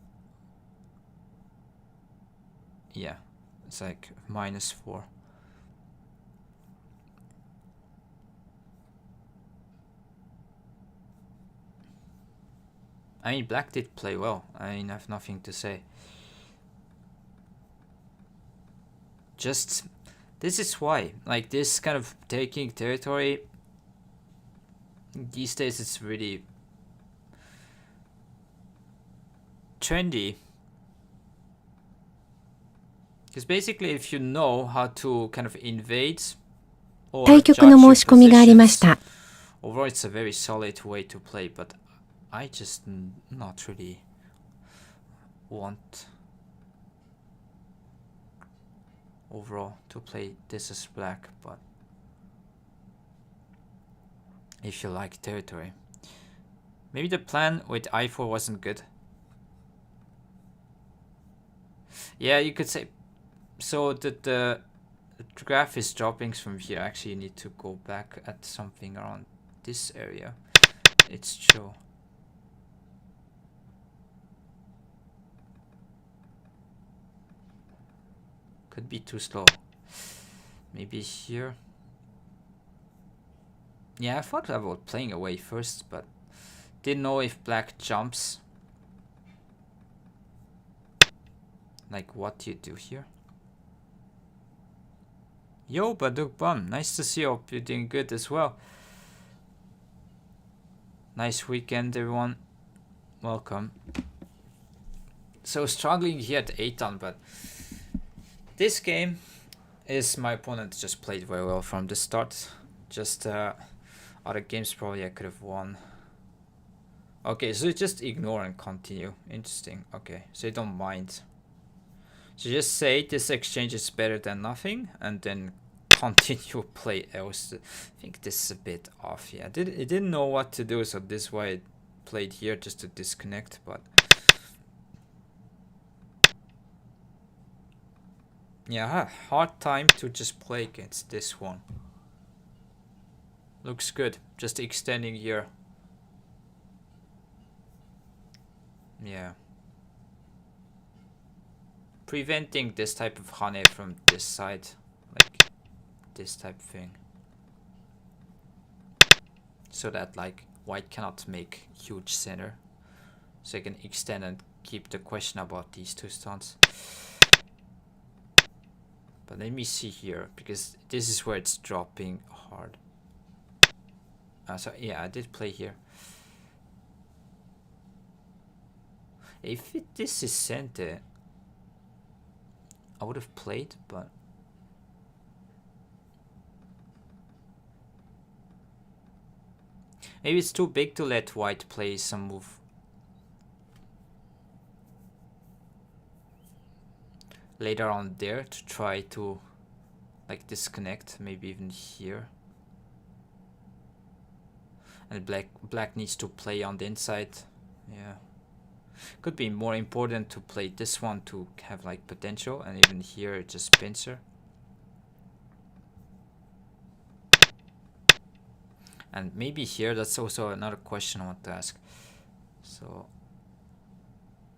yeah, it's like -4. I mean, black did play well. I mean, I have nothing to say. Just, this is why, like, this kind of taking territory, these days it's really trendy. Because basically, if you know how to kind of invade or 対局の申し込みがありました。 overall, it's a very solid way to play, but I just not really want overall to play this as black, but if you like territory. Maybe the plan with I4 wasn't good. Yeah, you could say. So the graph is dropping from here. Actually, you need to go back at something around this area. It's true. Could be too slow. Maybe here. Yeah, I thought about playing away first, but didn't know if black jumps. Like what you do here. Yo, Baduk Bum, nice to see you. Hope you're doing good as well. Nice weekend, everyone. Welcome. So struggling here at 8 on, but this game is my opponent just played very well from the start. Just other games probably I could have won. Okay, so just ignore and continue. Interesting. Okay, so you don't mind. So just say this exchange is better than nothing, and then continue play else. I think this is a bit off. Yeah, it didn't know what to do, so this is why I played here just to disconnect. But yeah, I had a hard time to just play against this one. Looks good. Just extending here. Yeah. Preventing this type of honey from this side. Like this type thing. So that like white cannot make huge center. So I can extend and keep the question about these two stones. But let me see here, because this is where it's dropping hard. So yeah, I did play here. If this is center, I would have played, but maybe it's too big to let white play some move. Later on there to try to like disconnect, maybe even here. And black needs to play on the inside. Yeah. Could be more important to play this one to have like potential, and even here just pincer. And maybe here, that's also another question I want to ask. So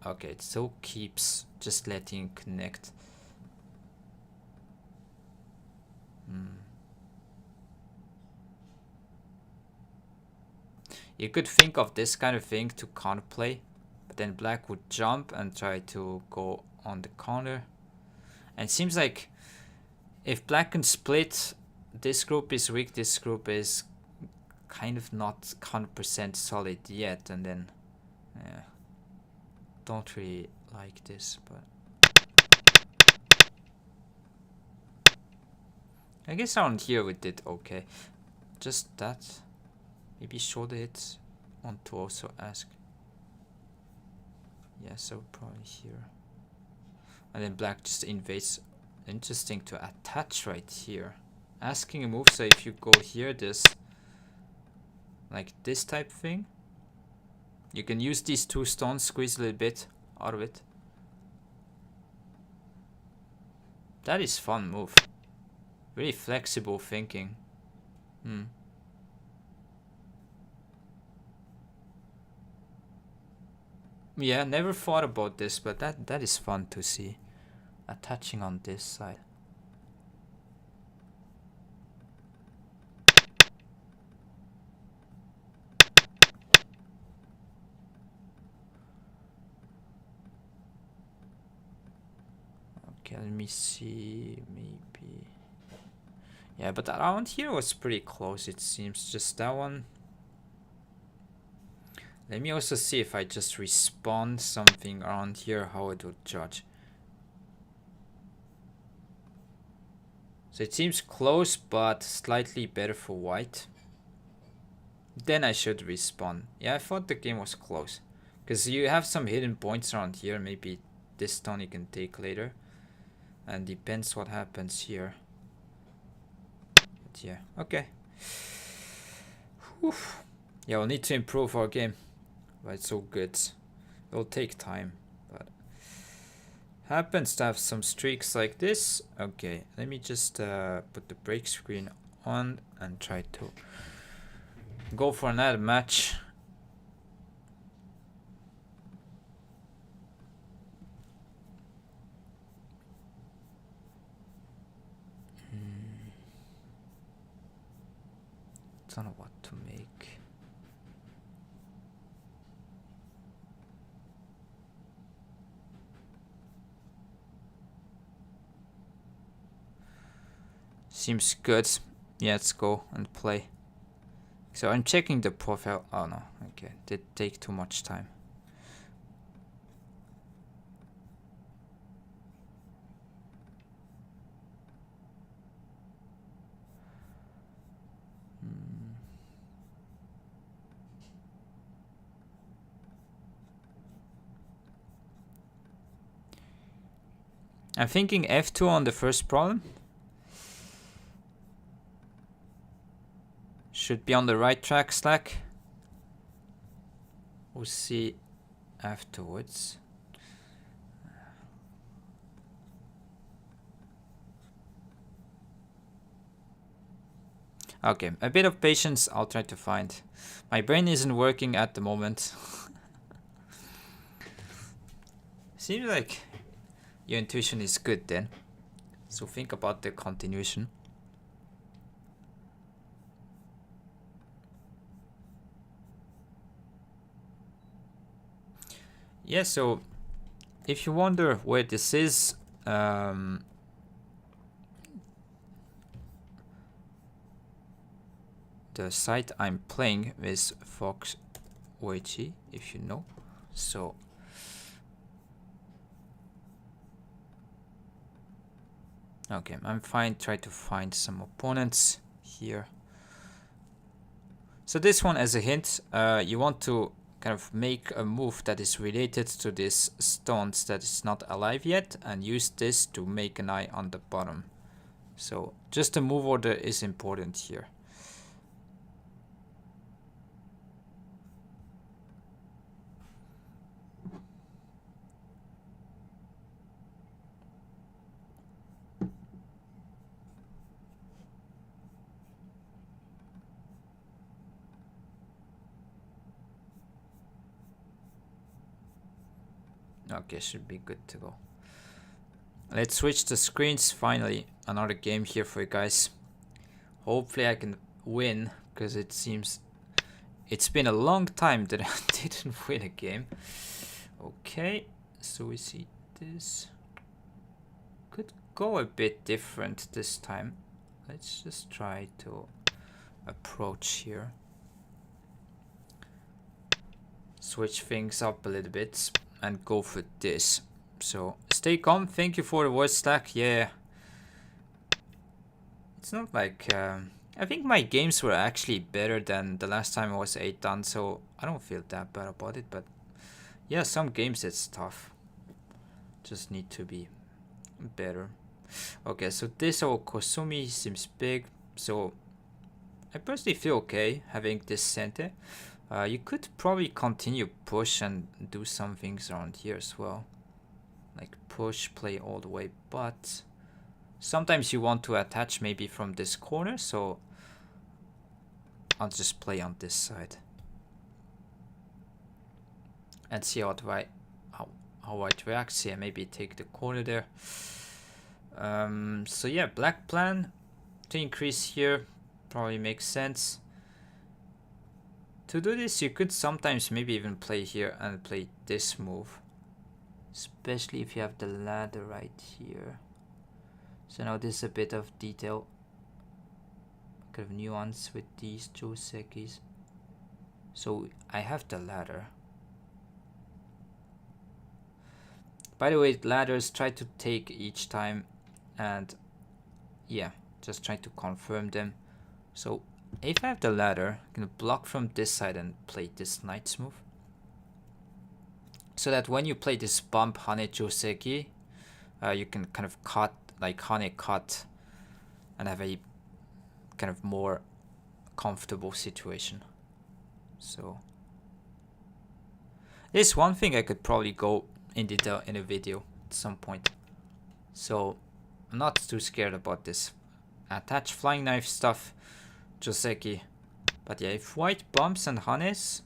okay, it still keeps just letting connect. You could think of this kind of thing to counterplay, but then black would jump and try to go on the counter. And it seems like if black can split, this group is weak, this group is kind of not 100% solid yet, and then yeah, don't really like this, but I guess around here we did okay. Just that. Maybe shoulder hits. Want to also ask. Yeah, so probably here. And then black just invades. Interesting to attach right here. Asking a move, so if you go here, this like this type thing, you can use these two stones, squeeze a little bit out of it. That is fun move. Really flexible thinking. Yeah, never thought about this, but that is fun to see. Attaching on this side. Okay, let me see, maybe. Yeah, but around here was pretty close, it seems. Just that one. Let me also see if I just respawn something around here, how it would judge. So it seems close, but slightly better for white. Then I should respawn. Yeah, I thought the game was close. Because you have some hidden points around here. Maybe this stone you can take later. And depends what happens here. But yeah, okay. Whew. Yeah, we'll need to improve our game. But it's so good. It'll take time. But happens to have some streaks like this. Okay, let me just put the break screen on and try to go for another match. Don't know what to make. Seems good. Yeah, let's go and play. So I'm checking the profile. Oh no, okay, did take too much time. I'm thinking F2 on the first problem. Should be on the right track, Slack. We'll see afterwards. Okay, a bit of patience. I'll try to find. My brain isn't working at the moment. Seems like your intuition is good then. So think about the continuation. Yeah, so if you wonder where this is, the site I'm playing is Fox weiqi, if you know. So okay, I'm fine. Try to find some opponents here. So this one, as a hint, you want to kind of make a move that is related to this stones that is not alive yet, and use this to make an eye on the bottom. So just the move order is important here. Okay, should be good to go. Let's switch the screens. Finally, another game here for you guys. Hopefully I can win, because it seems it's been a long time that I didn't win a game. Okay, so we see this. Could go a bit different this time. Let's just try to approach here. Switch things up a little bit and go for this. So stay calm. Thank you for the voice, Slack. Yeah, it's not like I think my games were actually better than the last time I was 8 done, so I don't feel that bad about it. But yeah, some games it's tough. Just need to be better. Okay, so this old Kosumi seems big, so I personally feel okay having this center. You could probably continue push and do some things around here as well. Like push, play all the way, but sometimes you want to attach maybe from this corner, so I'll just play on this side. And see how white reacts. Yeah, maybe take the corner there. So yeah, black plan to increase here probably makes sense. To do this, you could sometimes maybe even play here and play this move, especially if you have the ladder right here. So now this is a bit of detail, kind of nuance with these josekis. So I have the ladder. By the way, ladders try to take each time, and yeah, just try to confirm them. So if I have the ladder, I'm gonna block from this side and play this knight's move, so that when you play this bump Hane Joseki, you can kind of cut, like Hane cut, and have a kind of more comfortable situation. So this one thing I could probably go in detail in a video at some point. So I'm not too scared about this attach flying knife stuff, Joseki. But yeah, if white bumps and Hanes,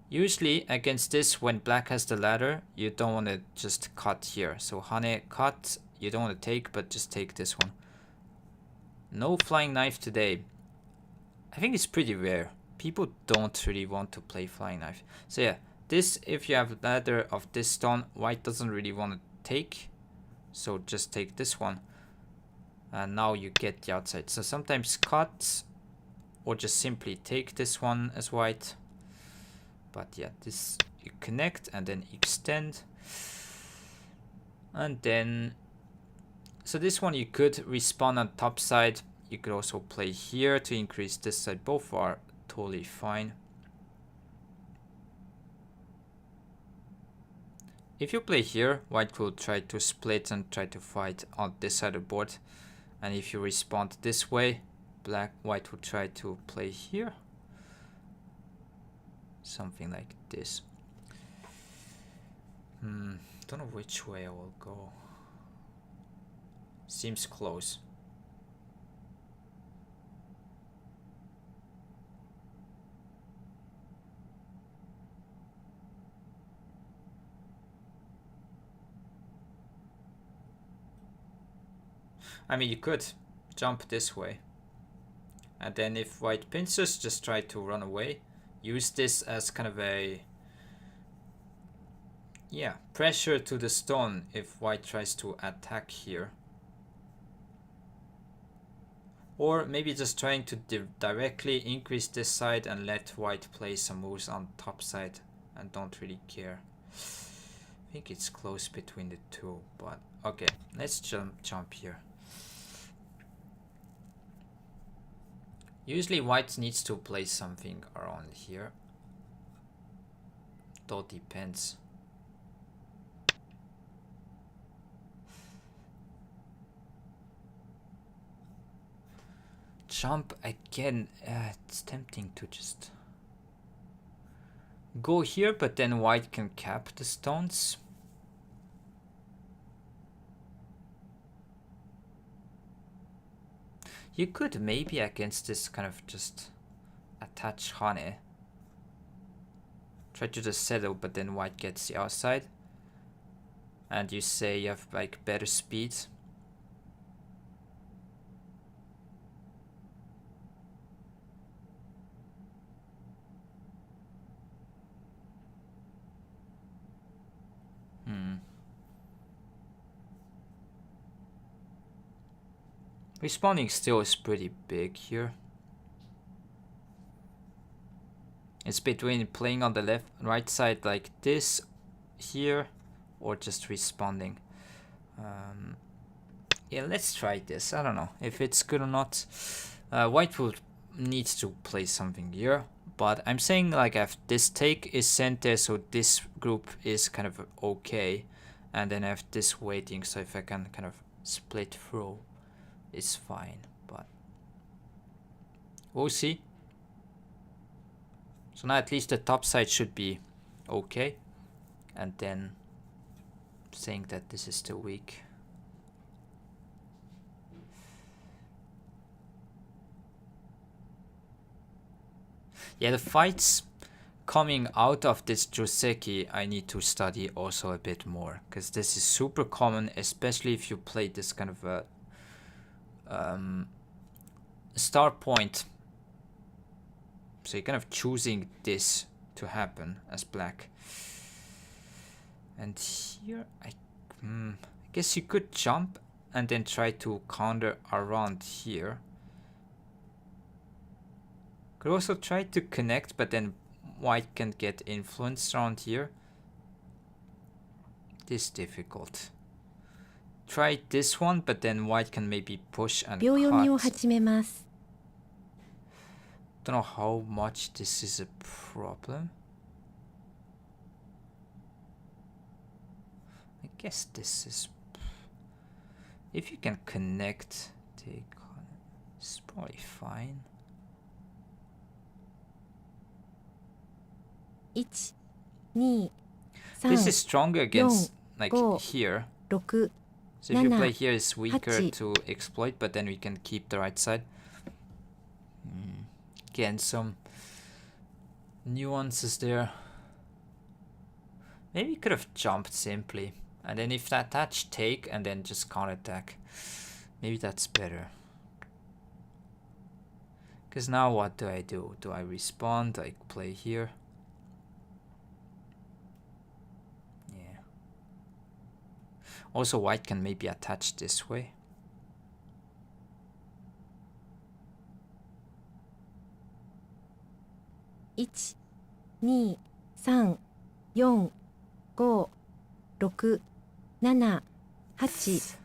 usually against this, when black has the ladder, you don't want to just cut here. So Hane cut, you don't want to take, but just take this one. No flying knife today. I think it's pretty rare. People don't really want to play flying knife. So yeah, this, if you have ladder of this stone, white doesn't really want to take. So just take this one. And now you get the outside. So sometimes cut, or just simply take this one as white. But yeah, this you connect and then extend. And then, so this one you could respawn on top side. You could also play here to increase this side. Both are totally fine. if you play here, white will try to split and try to fight on this side of the board. And if you respond this way, white will try to play here. Something like this. Don't know which way I will go. Seems close. I mean, you could jump this way. And then if white pinces, just try to run away. Use this as kind of a... yeah, pressure to the stone if white tries to attack here. Or maybe just trying to directly increase this side and let white play some moves on top side and don't really care. I think it's close between the two, but okay, let's jump here. Usually white needs to play something around here. Though depends. Jump again. It's tempting to just go here, but then white can cap the stones. You could maybe against this kind of just attach Hane. Try to just settle, but then white gets the outside. And you say you have like better speed. Responding still is pretty big here. It's between playing on the right side like this here or just responding. Yeah, let's try this. I don't know if it's good or not. White will need to play something here, but I'm saying like if this take is sent there, so this group is kind of okay, and then I have this waiting, so if I can kind of split through, it's fine, but we'll see. So now at least the top side should be okay, and then saying that this is still weak. Yeah, the fights coming out of this Joseki I need to study also a bit more, because this is super common, especially if you play this kind of a star point. So you're kind of choosing this to happen as black. And here I guess you could jump and then try to counter around here. Could also try to connect, but then white can get influence around here. This is difficult. Try this one, but then white can maybe push and cut. Don't know how much this is a problem. I guess this is... if you can connect, take on, it's probably fine. 1、2、3、 This is stronger against like 5、 here. 6、 So if you 7、 play here, it's weaker 8。 to exploit, but then we can keep the right side. Again, some nuances there. Maybe we could have jumped simply, and then if that attach take and then just counterattack. Maybe that's better. Because now what do I do? Do I respond? I play here. Yeah. Also, white can maybe attach this way. One, two, three, four, five, six, 7, 8.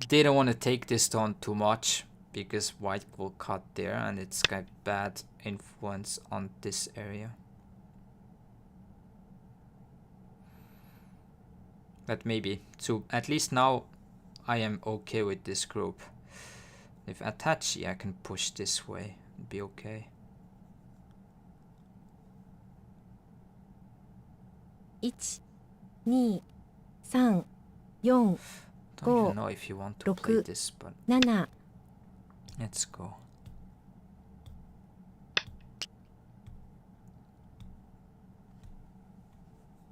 Didn't want to take this down too much because white will cut there and it's got bad influence on this area. But maybe. So at least now I am okay with this group. If attach, yeah, I can push this way. It'd be okay. 1、2、3、4、 Don't even know if you want to play this, but 7、 let's go.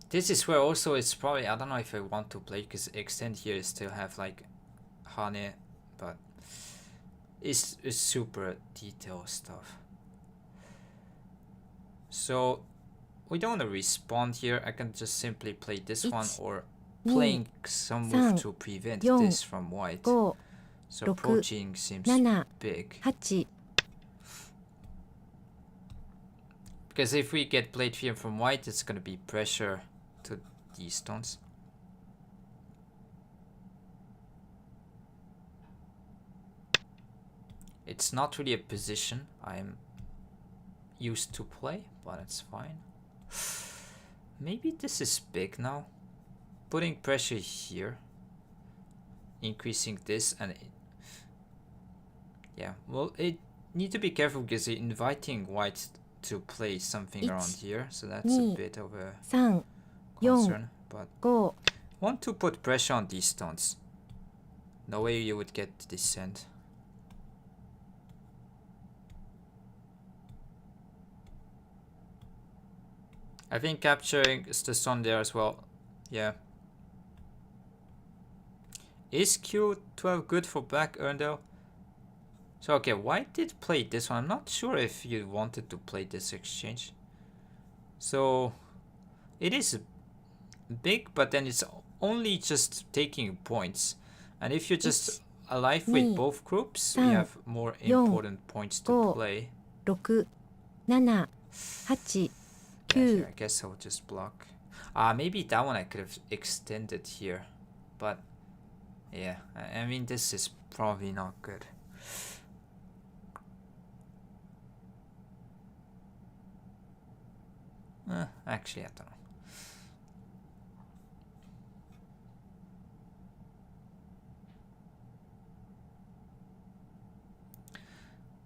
This is where also it's probably, I don't know if I want to play, because extend here still have like honey, but it's super detailed stuff. So we don't want to respond here. I can just simply play this one, or playing some move to prevent this from white. 5、 So approaching seems 7、 big. 8、 Because if we get played here from white, it's going to be pressure to these stones. It's not really a position I'm used to play, but it's fine. Maybe this is big now. Putting pressure here. Increasing this and... yeah, well, it need to be careful because you're inviting white to play something around here. So that's a bit of a concern. But 5、 want to put pressure on these stones. No way you would get descent. I think capturing the stone there as well. Yeah. Is Q12 good for black, Erndel? So okay, white did play this one. I'm not sure if you wanted to play this exchange. So it is big, but then it's only just taking points. And if you're just alive with both groups, we have more important points to play. 6、7、8、 Yeah, I guess I'll just block. Maybe that one I could have extended here. But yeah, I mean, this is probably not good. Actually, I don't know.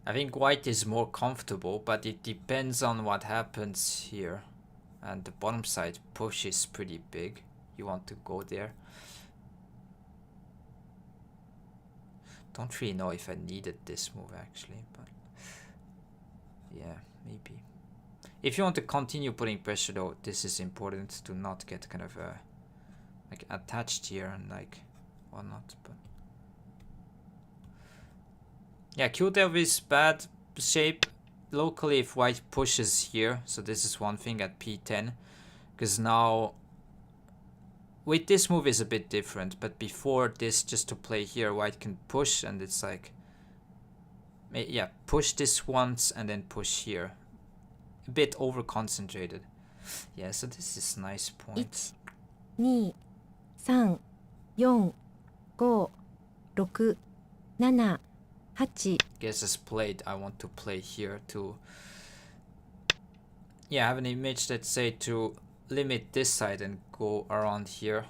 I think white is more comfortable, but it depends on what happens here. And the bottom side push is pretty big. You want to go there. Don't really know if I needed this move actually, but yeah, maybe. If you want to continue putting pressure though, this is important to not get kind of like attached here and like whatnot. But yeah, Q-Dev is bad shape locally if white pushes here. So this is one thing at P10. Because now with this move is a bit different. But before this, just to play here, white can push and it's like, yeah, push this once and then push here. A bit over concentrated. Yeah, so this is nice point. 1、2、3、4、5、6、7、8。 Guess as played, I want to play here to, yeah, have an image, let's say, to limit this side and go around here.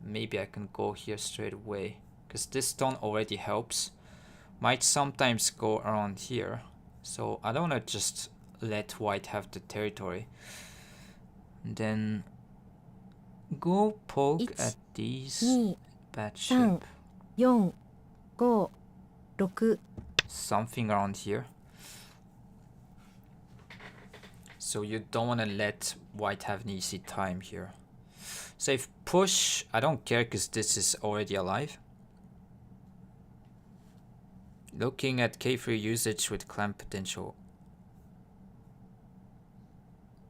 Maybe I can go here straight away because this stone already helps. Might sometimes go around here, so I don't want to just let white have the territory. And then go poke at these bad shape. 4、5、6 something around here. So you don't want to let white have an easy time here. So if push, I don't care because this is already alive. Looking at K3 usage with clamp potential.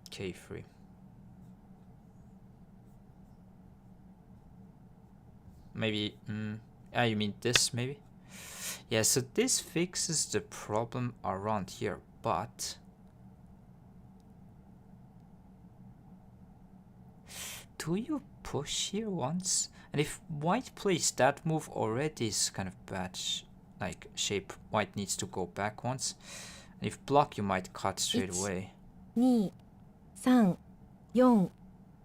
K3. Maybe, you mean this maybe? Yeah, so this fixes the problem around here, but do you push here once? And if white plays that move already is kind of bad, like shape, white needs to go back once. And if block, you might cut straight away. 2、3、4、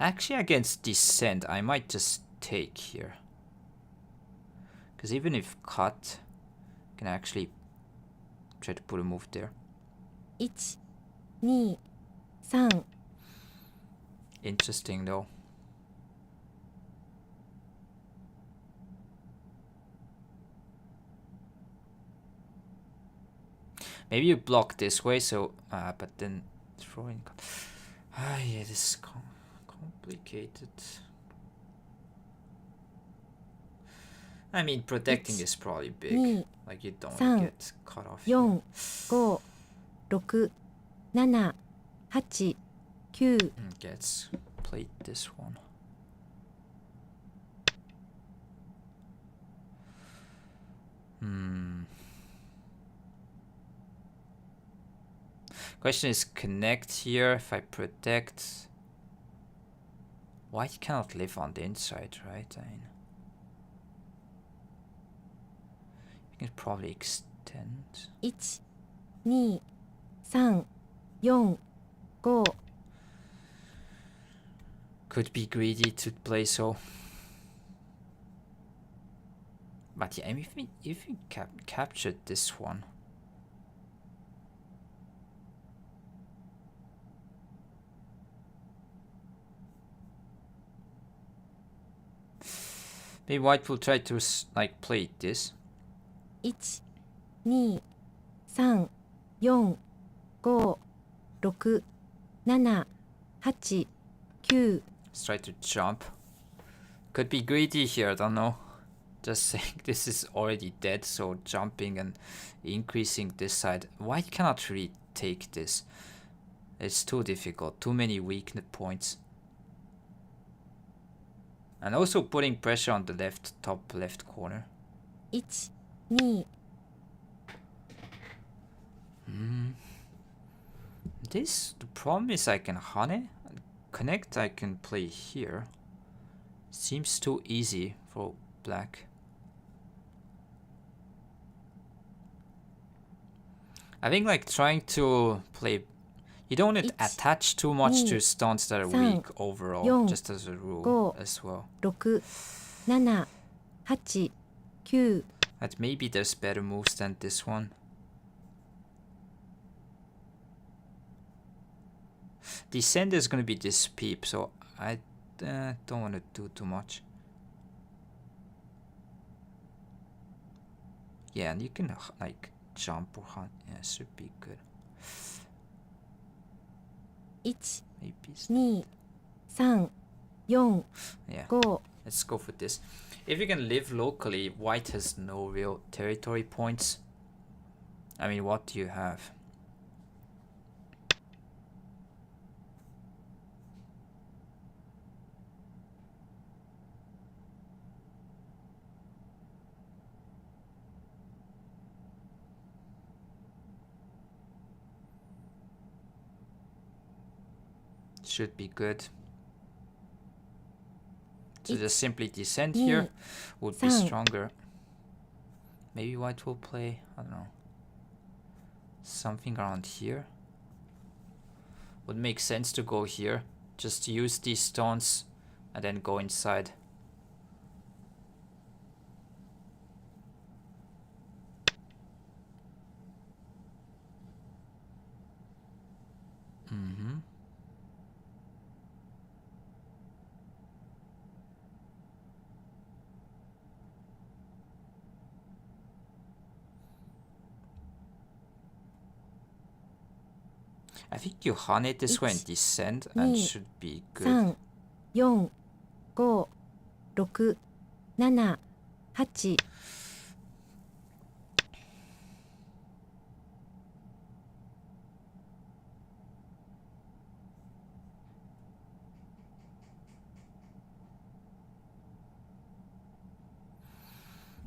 Actually, against descent, I might just take here. Because even if cut, I can actually try to put a move there. 1、2、3、 Interesting though. Maybe you block this way, so but then throwing. Yeah, this is complicated. I mean, protecting is probably big. Like, you don't want to get cut off. 4、5、6、7、8、9。 Let's play this one. Question is connect here. If I protect, white cannot live on the inside, right? I mean, you can probably extend. 1、2、3、4、5。 Could be greedy to play so. But yeah, if we captured this one. Maybe white will try to like play this. 1、2、3、4、5、6、7、8、9。 Let's try to jump. Could be greedy here, I don't know. Just saying this is already dead, so jumping and increasing this side. White cannot really take this. It's too difficult, too many weak points. And also putting pressure on the top left corner. 1、2。 The problem is I can hane. Connect I can play here. Seems too easy for black. I think like trying to play, you don't want to attach too much to stones that are weak overall, just as a rule as well. 6、7、8、9。 But maybe there's better moves than this one. Descent is going to be this peep, so I don't want to do too much. Yeah, and you can like jump or hunt. Yeah, should be good. 1、 Maybe. 2、3、4、 Yeah. 5。 Let's go for this. If you can live locally, white has no real territory points. I mean, what do you have? Should be good. So just simply descend here would be stronger. Maybe white will play, I don't know, something around here. Would make sense to go here. Just use these stones and then go inside. I think you hane it this way and descend and should be good. 3、4、5、6、7、8。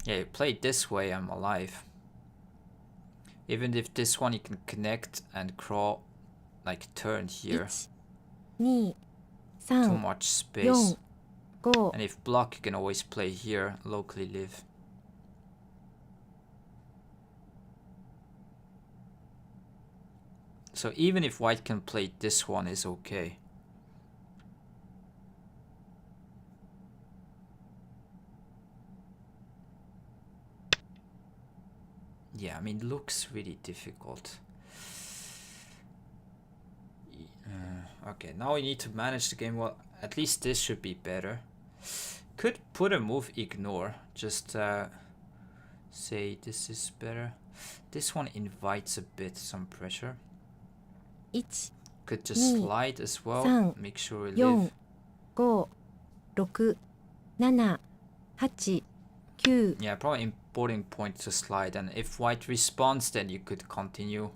Yeah, you play it this way, I'm alive. Even if this one you can connect and crawl, like turn here. 1、2、3、 Too much space. 4、5。 And if block, you can always play here, locally live. So even if white can play this one is okay. Yeah, I mean, looks really difficult. Okay, now we need to manage the game well. At least this should be better. Could put a move ignore. Just say this is better. This one invites a bit some pressure. 1、 Could just slide as well. 3、 Make sure we 4、 live. 5、6、7、8、9。 Yeah, probably important point to slide. And if white responds, then you could continue.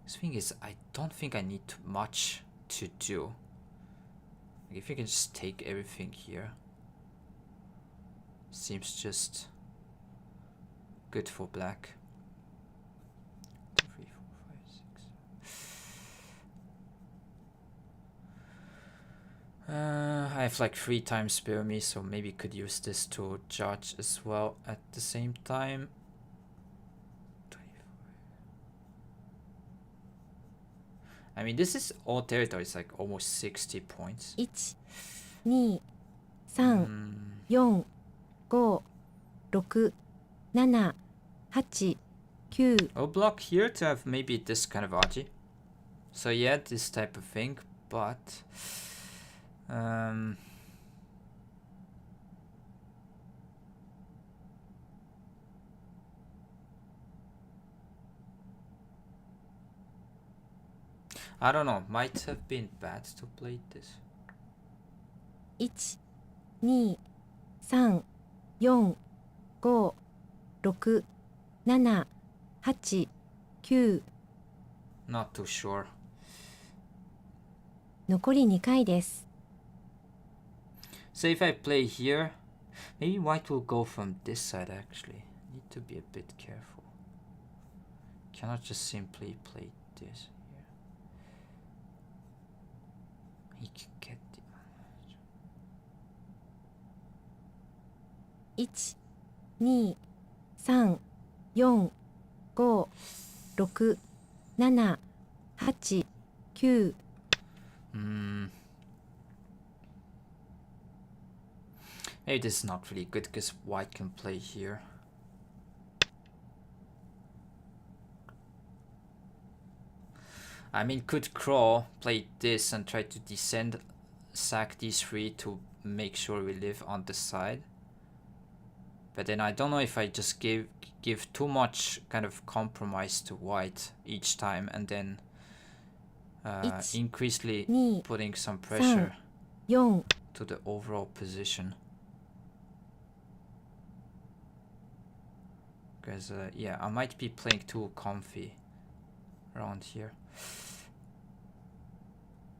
The thing is, I don't think I need much to do. Like if you can just take everything here. Seems just good for black. 2, 3, 4, 5, 6. I have like 3 times spare me, so maybe could use this to judge as well at the same time. 24. I mean, this is all territories, like almost 60 points. 1、2、3、4、5、6、7、8、9。 I'll block here to have maybe this kind of Aji. So yeah, this type of thing, but I don't know, might have been bad to play this. 1、2、3、4、5、6、7、8、9。 Not too sure. 残り2回です。 So if I play here, maybe white will go from this side actually. Need to be a bit careful. Cannot just simply play this here. He can get the 1、2、3、4、5、6、7、8、9。 Maybe this is not really good because white can play here. I mean, could crawl, play this and try to descend, sack these 3 to make sure we live on the side. But then I don't know if I just give too much kind of compromise to white each time and then increasingly putting some pressure 4、 to the overall position. Because yeah, I might be playing too comfy around here.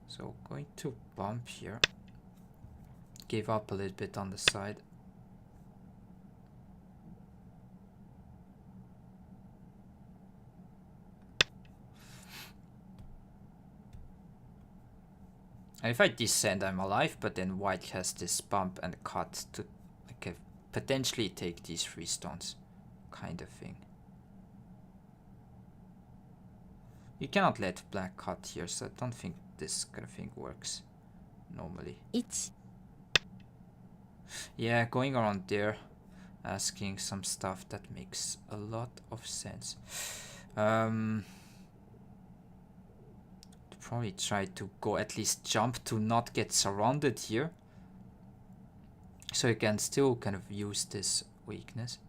So going to bump here. Give up a little bit on the side. And if I descend, I'm alive, but then white has this bump and cut to like, potentially take these 3 stones, kind of thing. You cannot let black cut here, so I don't think this kind of thing works normally. 1、 Yeah, going around there, asking some stuff that makes a lot of sense. Probably try to go at least jump to not get surrounded here. So you can still kind of use this weakness.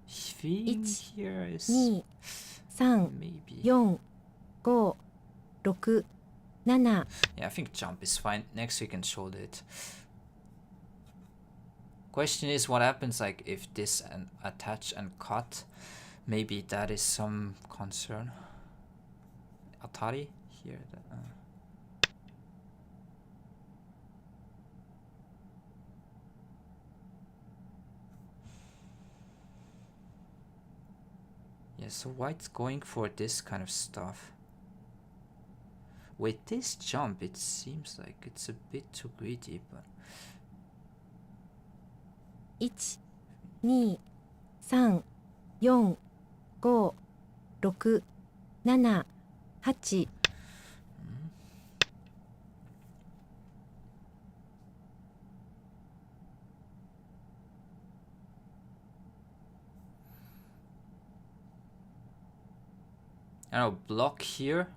Thing here is 2、3、 maybe. 4、5、6、7。 Yeah, I think jump is fine. Next we can shoulder it. Question is what happens like if this and attach and cut. Maybe that is some concern. Atari here. Yeah, so white's going for this kind of stuff. With this jump, it seems like it's a bit too greedy, but 1、2、3、4、5、6、7、8。 I I don't know, block here.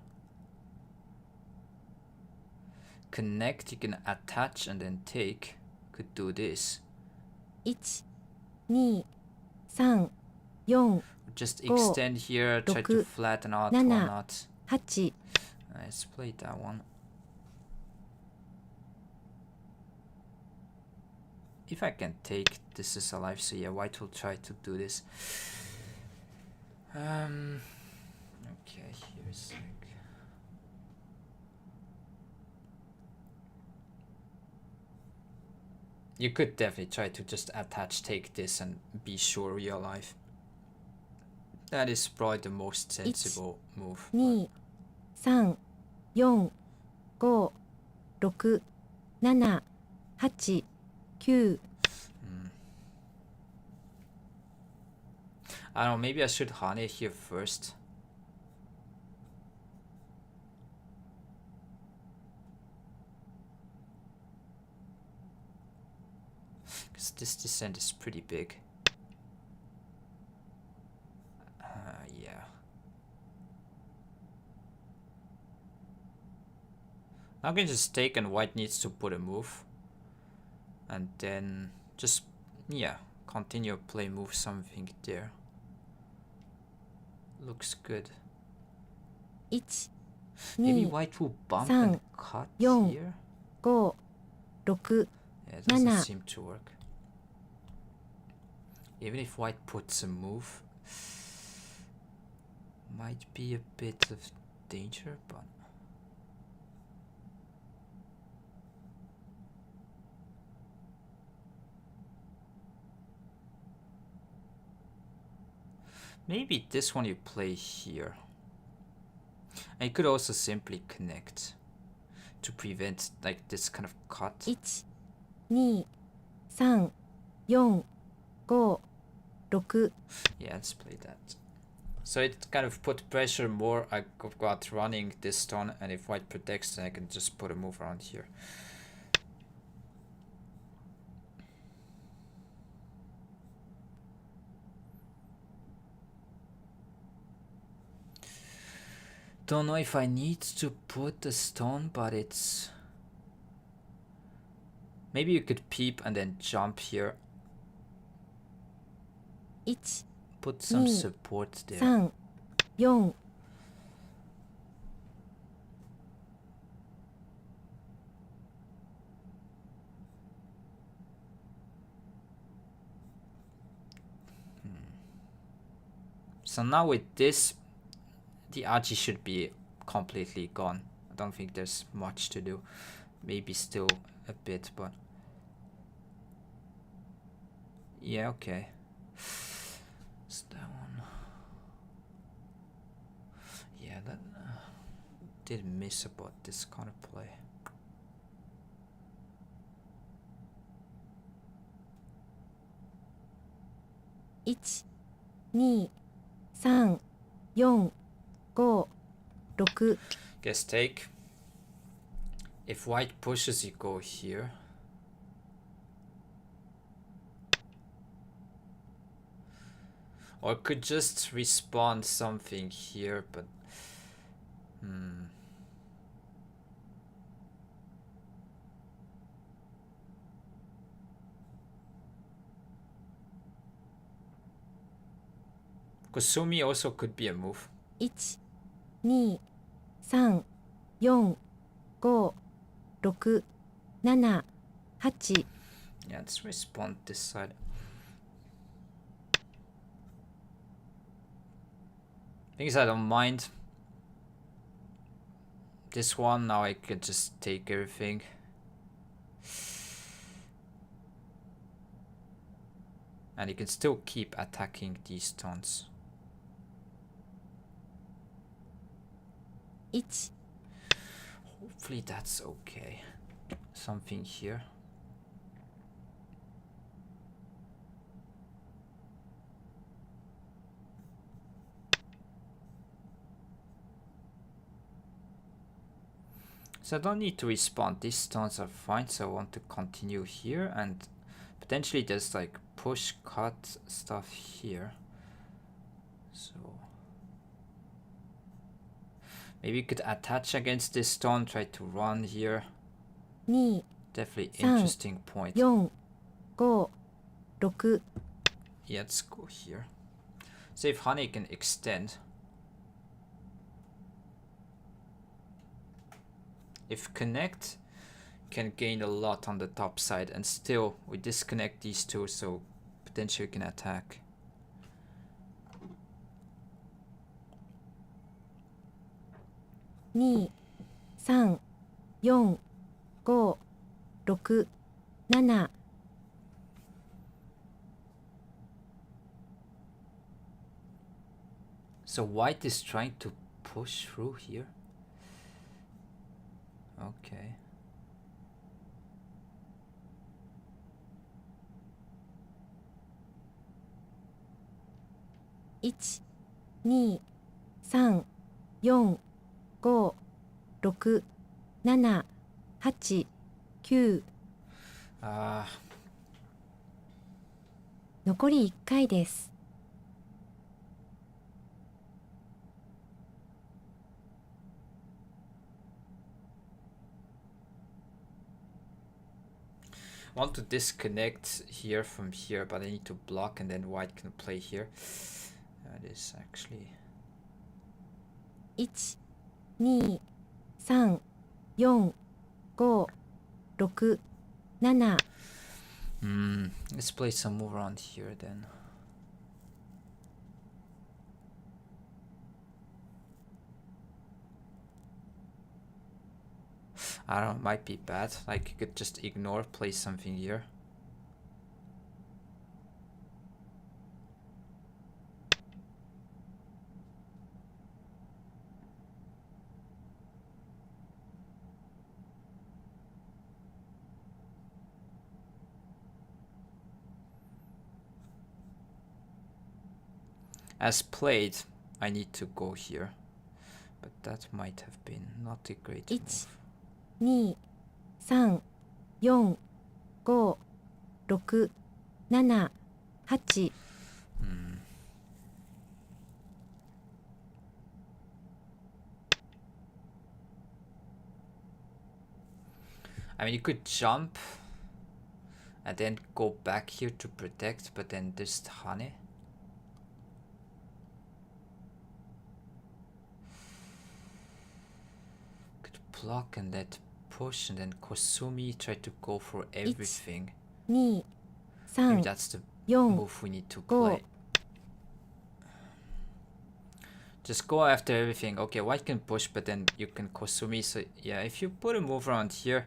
Connect, you can attach and then take. Could do this. 1、2、3、4、Just 5、 extend here, try to 6、 flatten out 7、 or not. 8、 Let's play that one. If I can take this is alive, so yeah, white will try to do this. Okay, here's like you could definitely try to just attach, take this, and be sure you're alive. That is probably the most sensible move. 2、3、4、5、6、7、8、9。 I don't know, maybe I should honey here first. Because this descent is pretty big. Yeah. Now I can just take and white needs to put a move. And then just, yeah, continue play move something there. Looks good. 1、Maybe 2、 white will bump 3、 and cut 4、 here. 5、6、 Yeah, it doesn't 7。 seem to work. Even if white puts a move, might be a bit of danger, but maybe this one you play here. And you could also simply connect to prevent like this kind of cut. 1、2、3、4、5、6。 Yeah, let's play that. So it kind of put pressure more. I got running this stone, and if white protects, then I can just put a move around here. Don't know if I need to put the stone, but it's... Maybe you could peep and then jump here. 1、 Put some 2、 support there. 3、4。 So now with this, the Aji should be completely gone. I don't think there's much to do. Maybe still a bit, but... Yeah, okay. It's that one. Yeah, that did miss about this kind of play. One, 2、3、4、5、6。 Guess take. If white pushes, you go here. Or could just respawn something here, but... Kusumi also could be a move. 1、2、3、4、5、6、7、8。 Yeah, let's respawn this side. Thing is, I don't mind this one. Now I can just take everything. And you can still keep attacking these stones. 1、 Hopefully that's okay. Something here. So I don't need to respawn. These stones are fine, so I want to continue here, and potentially there's like push cut stuff here. So Maybe you could attach against this stone, try to run here. 2、 Definitely 3、 interesting point. 4、5、6、 Yeah, let's go here. See if honey can extend. If connect, can gain a lot on the top side, and still we disconnect these two, so potentially we can attack. two, 3、4、5、6、7、 So white is trying to push through here. Okay. one, two, 3、4、5、6、7、8、9。残り1回です。Want to disconnect here from here, but I need to block, and then white can play here. That is actually 1、2、3、4、5、6、7。let's play some more around here then. I don't know, it might be bad. Like you could just ignore, play something here. As played, I need to go here, but that might have been not a great move. 1、2、3、4、5、6、7、8。I mean, you could jump and then go back here to protect, but then there's honey. Could block and then push, and then Kosumi try to go for everything. 2、3、 Maybe that's the 4、 move we need to play. Just go after everything. Okay, white can push, but then you can Kosumi. So yeah, if you put a move around here,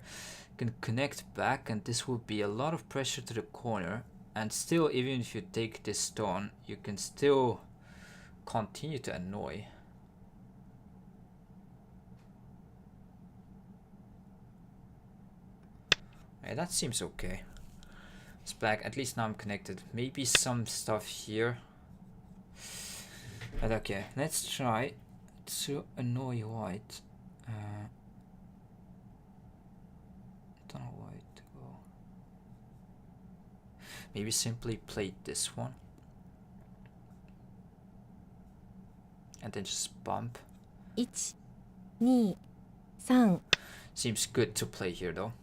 you can connect back, and this will be a lot of pressure to the corner. And still, even if you take this stone, you can still continue to annoy. Yeah, that seems okay. It's black. At least now I'm connected. Maybe some stuff here. But okay, let's try to annoy white. Don't know where to go. Maybe simply play this one. And then just bump. 1、2、3。 Seems good to play here though.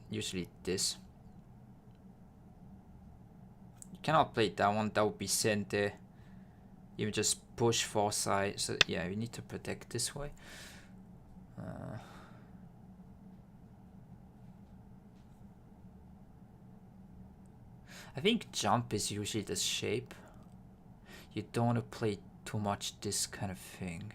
Usually this. You cannot play that one, that would be sente. Even just push foresight. So yeah, we need to protect this way. I think jump is usually the shape. You don't want to play too much this kind of thing.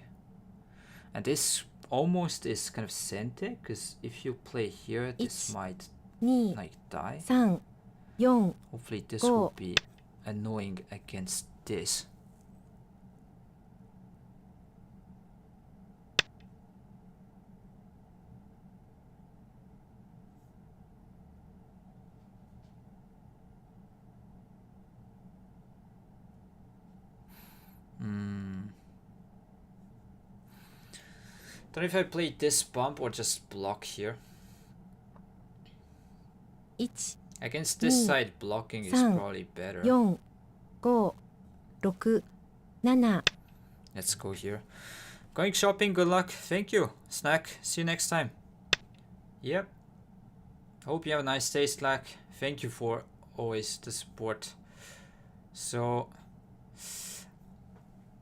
And this almost is kind of sente, because if you play here, this might like die. 3、4。 Hopefully this will be annoying against this. Don't know if I play this bump or just block here. 1、 Against this side, blocking is probably better. 4、5、6、7。Let's go here. Going shopping, good luck. Thank you, Snack. See you next time. Yep. Hope you have a nice day, Slack. Thank you for always the support. So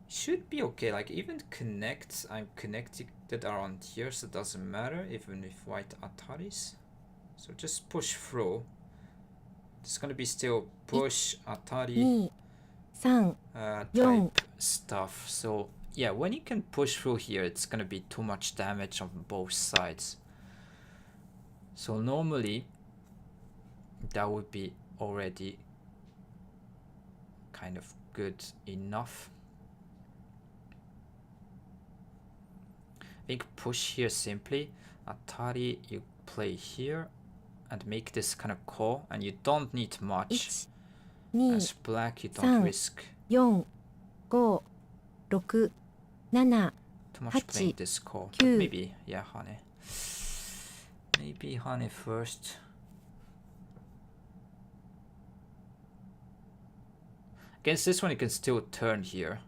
should be okay. Like even connect, I'm connected around here, so it doesn't matter even with white Ataris. So just push through. It's gonna be still push Atari type stuff. So yeah, when you can push through here, it's gonna be too much damage on both sides. So normally that would be already kind of good enough. I think push here simply. Atari, you play here and make this kind of call, and you don't need much. As black, you don't risk 4、5、6、7、 too much playing this call. But maybe, yeah, Hane. Maybe Hane first. Against this one, you can still turn here.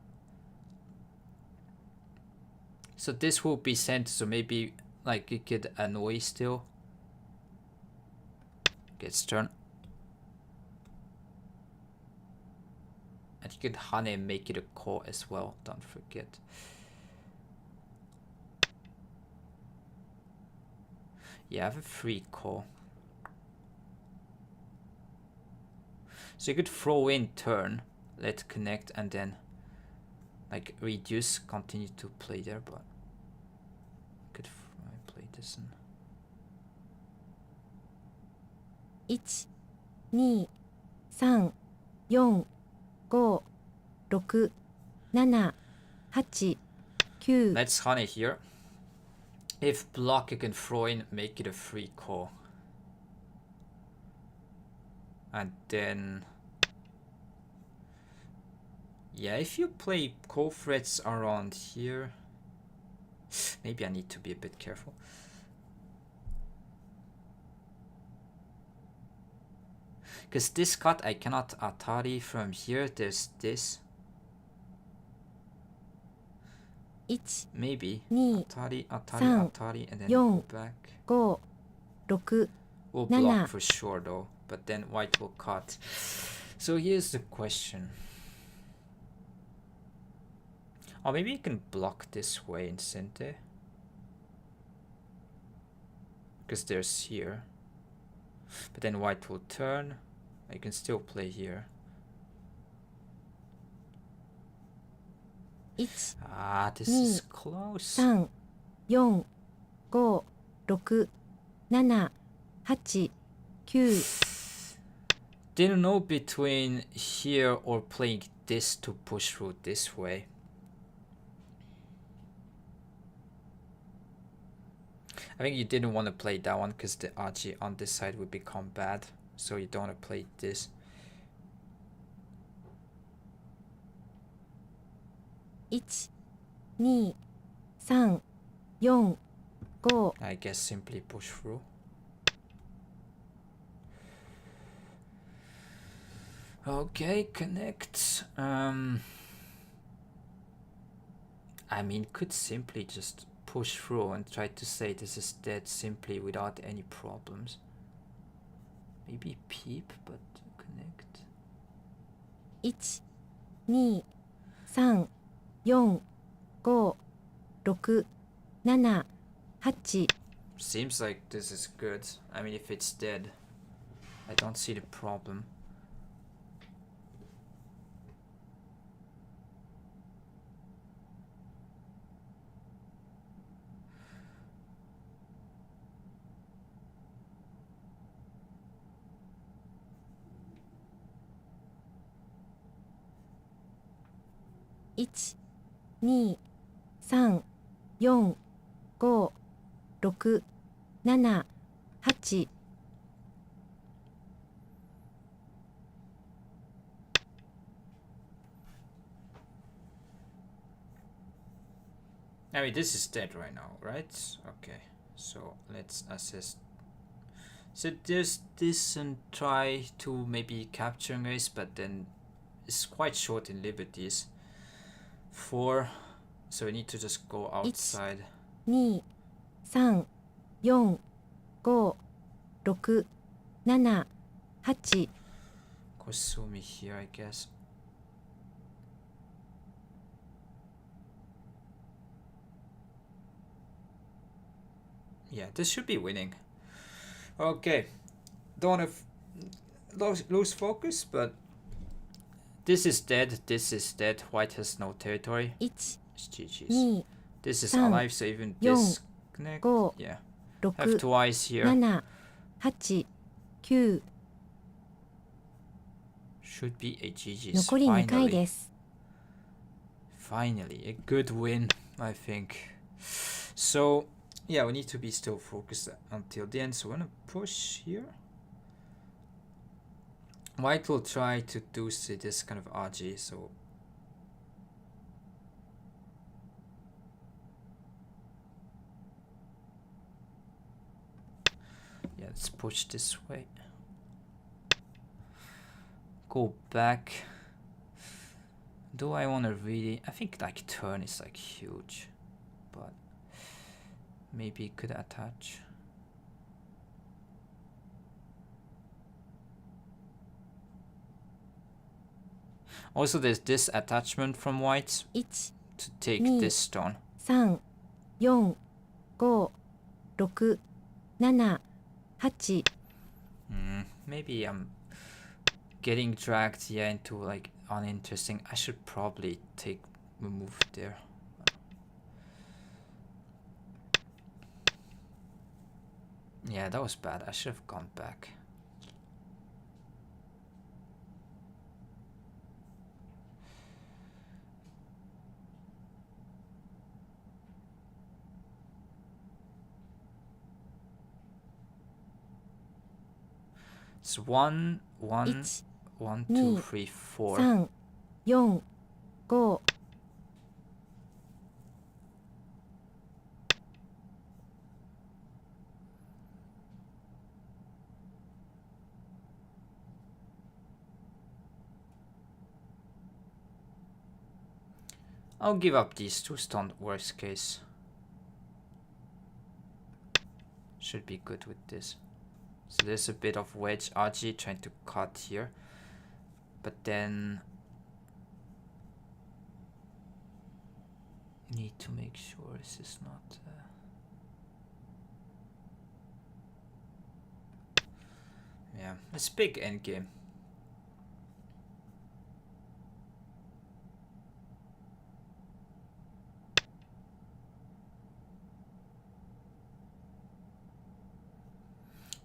So this will be sent, so maybe like you could annoy still. Gets turn. And you could Hane make it a call as well, don't forget. Yeah, I have a free call. So you could throw in turn, let connect, and then like reduce, continue to play there, but could play this in. 1、2、3、4、5、6、7、8、9。 Let's Hane here. If block, you can throw in, make it a free call. And then yeah, if you play call threats around here, maybe I need to be a bit careful. Because this cut, I cannot Atari from here. There's this. 1、 Maybe 2、 Atari, Atari, 3、 Atari, and then 4、 go back. 5、6、 We'll 7。 block for sure though, but then white will cut. So here's the question. Or maybe you can block this way in center. Because there's here. But then white will turn. You can still play here. 1、 Ah, this is close. 3、4、5、6、7、8、9。 Didn't know between here or playing this to push through this way. I think you didn't want to play that one because the RG on this side would become bad. So you don't want to play this. 1、2、3、4、5。 I guess simply push through. Okay, connect. I mean, could simply just push through and try to say this is dead simply without any problems. Maybe peep, but connect. 1、2、3、4、5、6、7、8。 Seems like this is good. I mean, if it's dead, I don't see the problem.1、2、3、4、5、6、7、8。 I mean, this is dead right now, right? Okay, so let's assess. So there's this and try to maybe capture race, but then it's quite short in liberties. 4, So we need to just go outside. 2、3、4、5、6、7、8、 Kosumi here, I guess. Yeah, this should be winning. Okay, don't have lose focus, but this is dead. This is dead. White has no territory. 1、 It's GG's. 2、 This is 3、 alive, so even 4、 this connect. 5、 Yeah, have 6、 twice here. 7、8、9、 Should be a GG's. 残り2回 Finally, です。 finally, a good win, I think. So yeah, we need to be still focused until the end. So we're gonna push here. White will try to do this kind of RG, so yeah, let's push this way. Go back. Do I want to really? I think like turn is like huge, but maybe could attach. Also, there's this attachment from white 1、 to take this stone. 3、4、5、6、7、8、 Maybe I'm getting dragged here into like uninteresting. I should probably take a move there. Yeah, that was bad. I should have gone back. It's 1, 1, 1, 2, 3, 4. 3、4、5、 I'll give up these two stone, worst case. Should be good with this. So there's a bit of wedge RG trying to cut here. But then need to make sure this is not yeah, it's big endgame.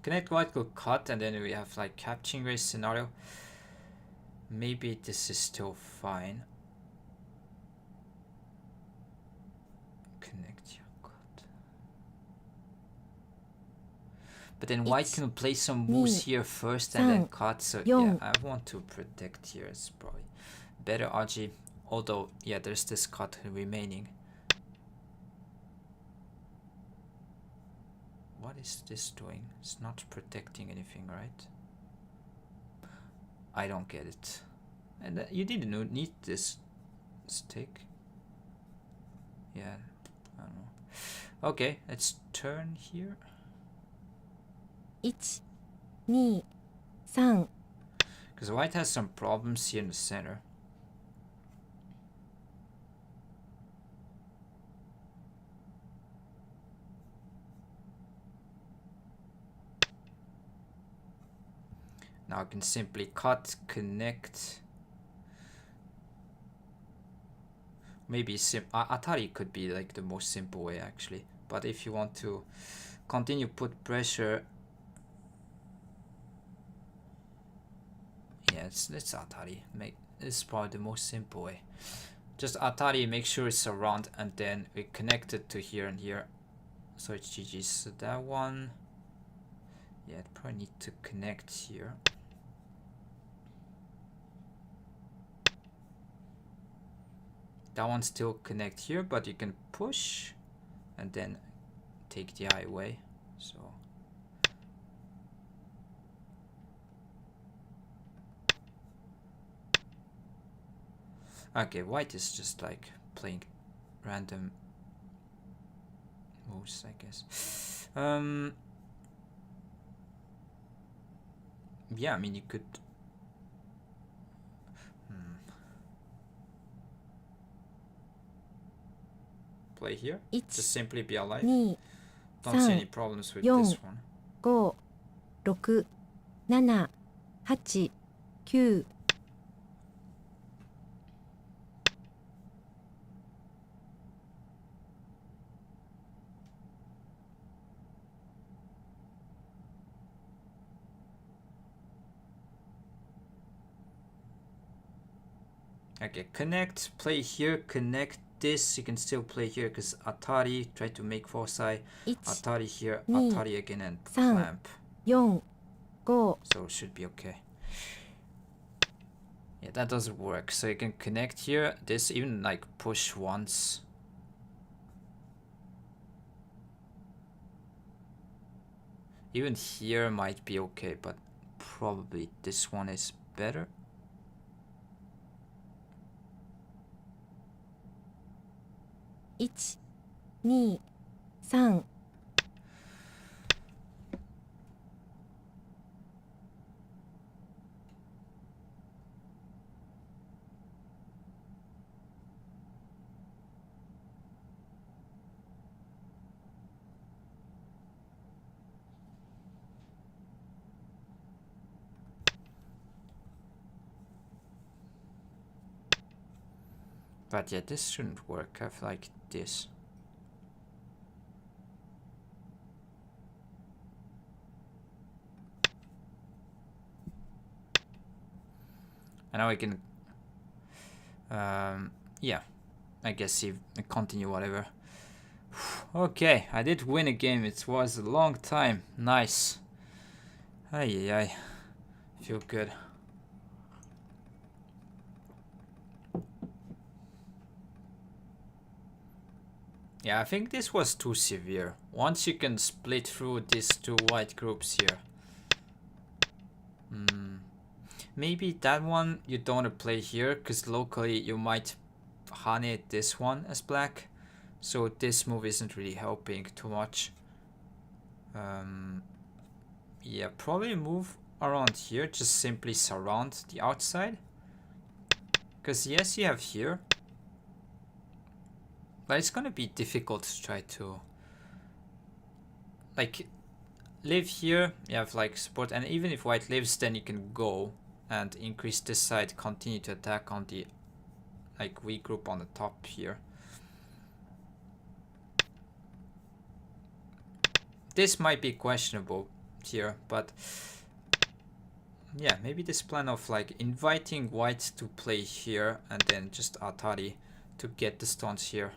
Connect white will cut, and then we have like capturing race scenario. Maybe this is still fine. Connect your cut. But then white can play some moves here first and then cut. So yeah, I want to protect here. It's probably better RG. Although yeah, there's this cut remaining. What is this doing? It's not protecting anything, right? I don't get it. And you didn't need this stick. Yeah, I don't know. Okay, let's turn here. 1、2、3、 Because white has some problems here in the center. Now I can simply cut, connect. Maybe Atari could be like the most simple way actually. But if you want to continue put pressure, yeah, it's Atari. It's probably the most simple way. Just Atari, make sure it's around, and then we connect it to here and here. So it's GG. So that one, yeah, it probably need to connect here. That one still connect here, but you can push and then take the eye away. So okay, white is just like playing random moves, I guess. Yeah, I mean, you could... play here. Just simply be alive. Don't see any problems with this one. 5、6、7、8、9。Okay, connect, play here, connect this. You can still play here because Atari, try to make Foresight. Atari here, Atari again, and clamp. 4、5。 So it should be okay. Yeah, that doesn't work. So you can connect here, this, even like push once. Even here might be okay, but probably this one is better. 1、2、3。 But yeah, this shouldn't work. I feel like this. And now we can, yeah, I guess you continue whatever. Okay, I did win a game. It was a long time. Nice. Ay. Feel good. Yeah, I think this was too severe. Once you can split through these two white groups here. Maybe that one you don't want to play here, because locally you might honey this one as black. So this move isn't really helping too much. Yeah, probably move around here, just simply surround the outside. Because yes, you have here. But it's gonna be difficult to try to... like, live here, you have like support, and even if white lives, then you can go and increase this side, continue to attack on the like weak group on the top here. This might be questionable here, but yeah, maybe this plan of like inviting white to play here and then just Atari to get the stones here,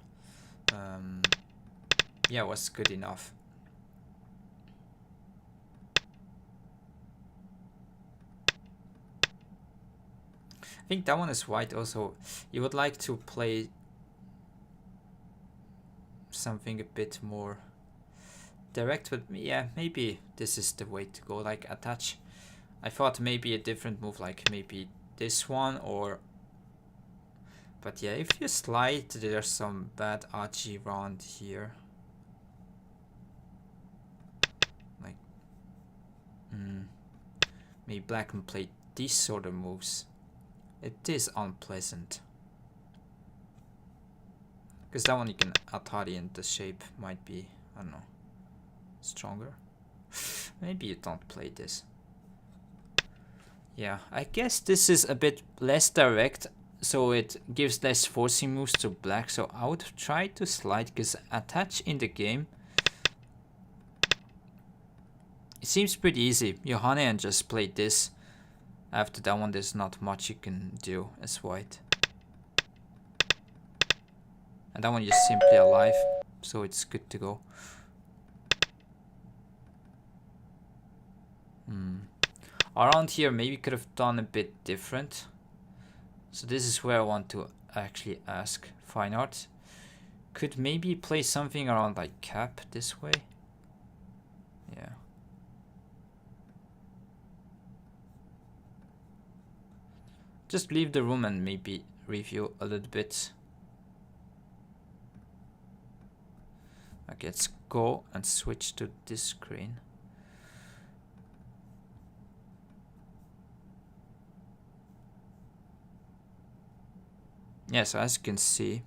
yeah, was good enough. I think that one is white also. You would like to play something a bit more direct, but yeah, maybe this is the way to go, like attach. I thought maybe a different move, like maybe this one, or... but yeah, if you slide, there's some bad archie around here. Like, maybe black can play these sort of moves. It is unpleasant. Because that one you can Atari and the shape might be, I don't know, stronger. Maybe you don't play this. Yeah, I guess this is a bit less direct, so it gives less forcing moves to black. So I would try to slide, because attach in the game, it seems pretty easy. You honey and just play this. After that one, there's not much you can do as white. And that one you're simply alive, so it's good to go. Around here, maybe could have done a bit different. So this is where I want to actually ask Fine Art. Could maybe play something around like cap this way? Yeah. Just leave the room and maybe review a little bit. Okay, let's go and switch to this screen. Yeah, so as you can see,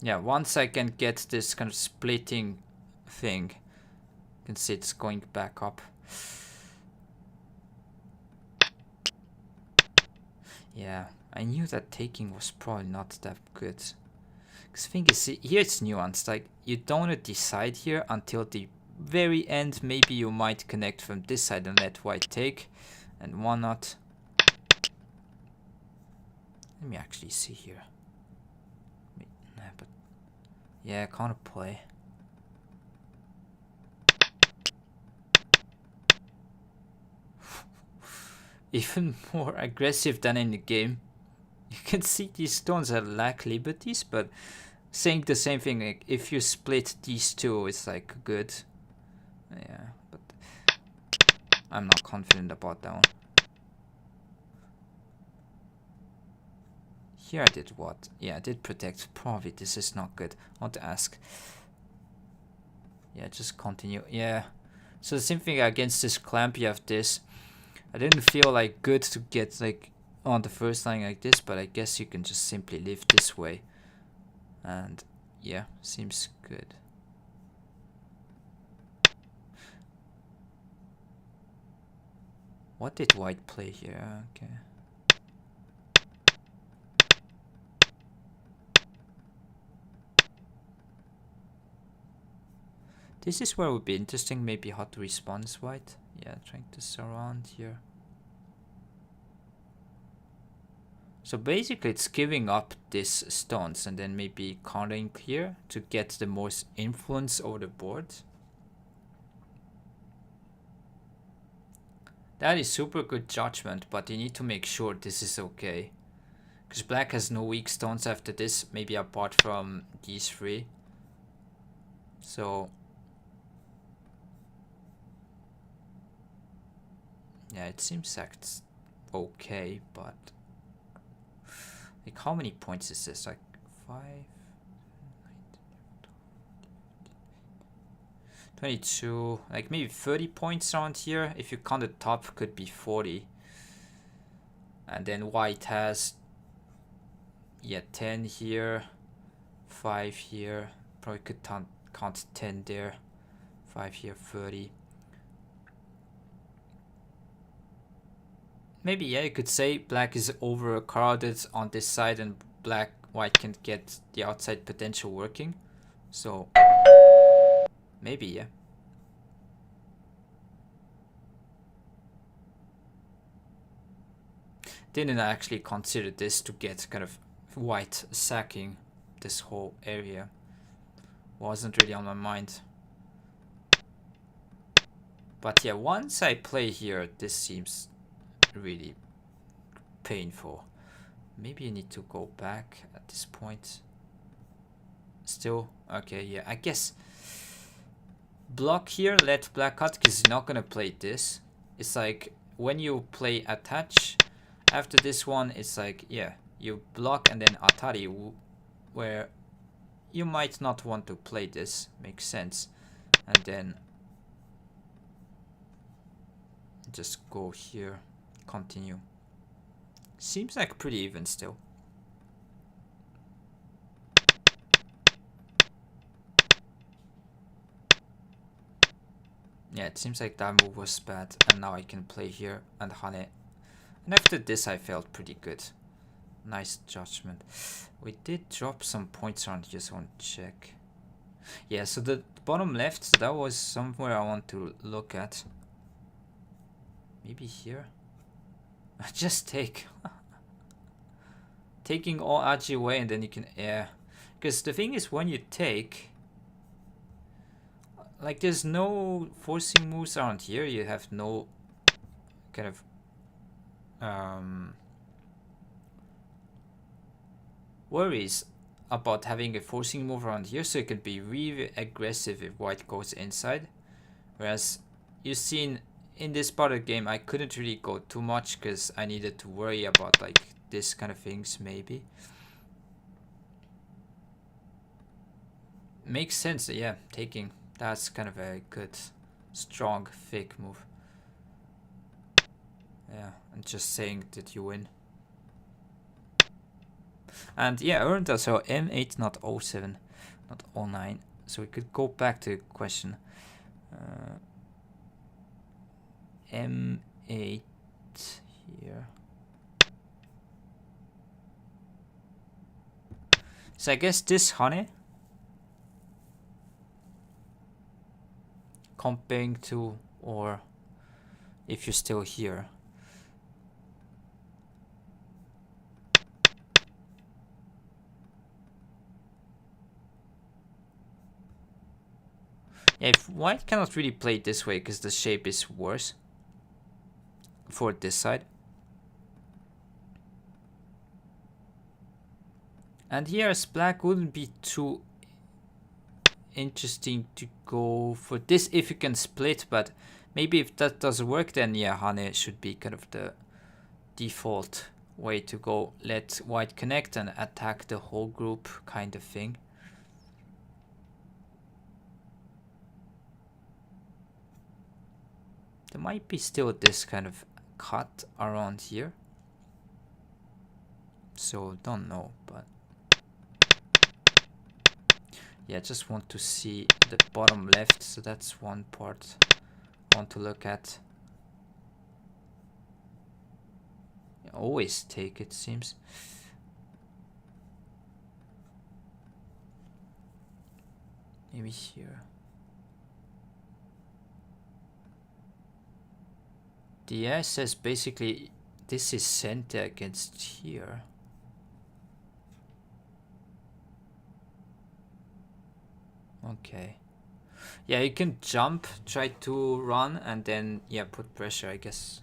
yeah, once I can get this kind of splitting thing, you can see it's going back up. Yeah, I knew that taking was probably not that good. Because the thing is, here it's nuanced. Like, you don't want to decide here until the very end. Maybe you might connect from this side and let white take. And why not? Let me actually see here. But yeah, counterplay. Even more aggressive than in the game. You can see these stones are lack liberties, but saying the same thing, like if you split these two, it's like good. Yeah, but I'm not confident about that one. Here I did what? Yeah, I did protect. Probably this is not good. I want to ask. Yeah, just continue. Yeah. So the same thing against this clamp, you have this. I didn't feel like good to get like on the first line like this, but I guess you can just simply live this way. And yeah, seems good. What did white play here? Okay. This is where it would be interesting, maybe how to respond as white. Yeah, trying to surround here. So basically it's giving up these stones and then maybe countering here to get the most influence over the board. That is super good judgment, but you need to make sure this is okay. Because black has no weak stones after this, maybe apart from these three. So yeah, it seems like it's okay, but like how many points is this? Like 5, 22, like maybe 30 points around here. If you count the top, could be 40. And then white has, yeah, 10 here, 5 here. Probably could count 10 there, 5 here, 30. Maybe, yeah, you could say black is overcrowded on this side and white can get the outside potential working. So maybe, yeah. Didn't actually consider this to get kind of white sacking this whole area. Wasn't really on my mind. But yeah, once I play here, this seems really painful. Maybe you need to go back at this point. Still, okay, yeah, I guess block here, let black cut, because he's not gonna play this. It's like when you play attach after this one, it's like, yeah, you block and then atari, where you might not want to play this. Makes sense. And then just go here, continue. Seems like pretty even still. Yeah, it seems like that move was bad, and now I can play here and hane. And after this I felt pretty good. Nice judgment. We did drop some points around here, so I want to check. Yeah, so the bottom left, that was somewhere I want to look at. Maybe here? Just take. Taking all aji away and then you can air. Because the thing is, when you take, like, there's no forcing moves around here. You have no kind of worries about having a forcing move around here, so you can be really aggressive if white goes inside. Whereas you've seen in this part of the game, I couldn't really go too much because I needed to worry about like this kind of things maybe. Makes sense, yeah, taking. That's kind of a good, strong, fake move. Yeah, and just saying that you win. And yeah, earned us so M8, not 07, not 09. So we could go back to the question. M8 here. So I guess this honey, comparing to, or if you're still here. Yeah, if white cannot really play it this way because the shape is worse for this side. And here as black wouldn't be too interesting to go for this if you can split, but maybe if that doesn't work, then yeah, Hane should be kind of the default way to go. Let white connect and attack the whole group kind of thing. There might be still this kind of cut around here, so don't know, but yeah, just want to see the bottom left, so that's one part I want to look at. I always take it seems. Maybe here. The AI says basically this is center against here. Okay. Yeah, you can jump, try to run, and then, yeah, put pressure, I guess.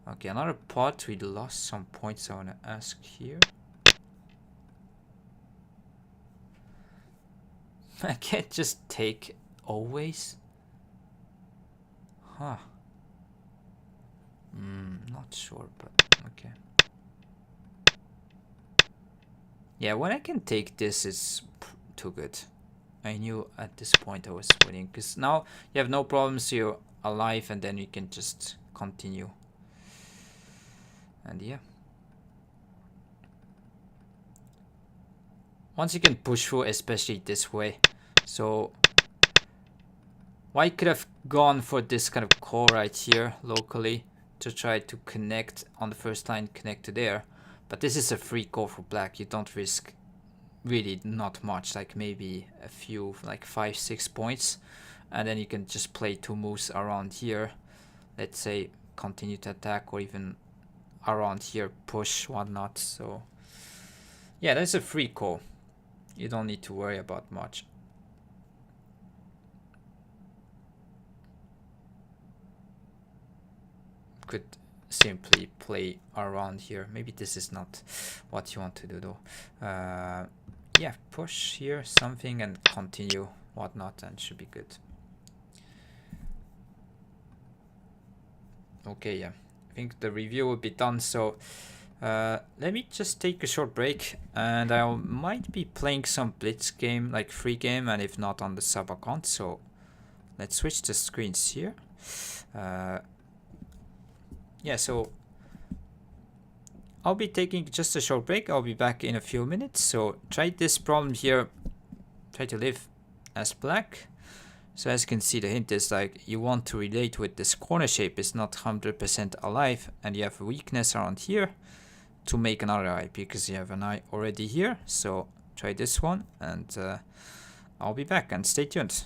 Okay, another part, we lost some points I want to ask here. I can't just take always. Huh. Not sure, but okay. Yeah, when I can take this, it's too good. I knew at this point I was winning, because now you have no problems, you're alive, and then you can just continue. And yeah. Once you can push through, especially this way. So white could have gone for this kind of core right here locally to try to connect on the first line, connect to there. But this is a free core for black. You don't risk really not much, like maybe a few, like 5-6 points. And then you can just play 2 moves around here. Let's say continue to attack, or even around here push, whatnot. So yeah, that's a free core. You don't need to worry about much. Could simply play around here. Maybe this is not what you want to do though. Yeah, push here something and continue whatnot, and should be good. Okay, yeah, I think the review will be done. So let me just take a short break, and I might be playing some blitz game, like free game, and if not on the sub account. So let's switch the screens here. Yeah, so I'll be taking just a short break. I'll be back in a few minutes. So try this problem here. Try to live as black. So as you can see, the hint is like you want to relate with this corner shape. It's not 100% alive, and you have a weakness around here to make another eye, because you have an eye already here. So try this one, and I'll be back, and stay tuned.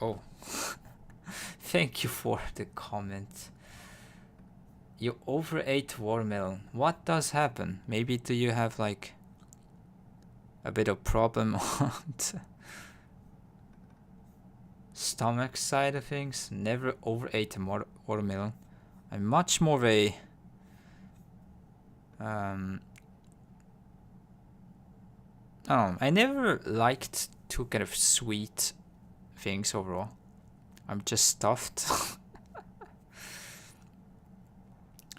Oh. Thank you for the comment. You overate watermelon. What does happen? Maybe do you have like a bit of problem on the stomach side of things? Never overate a watermelon. I'm much more of a I never liked too kind of sweet things overall. I'm just stuffed.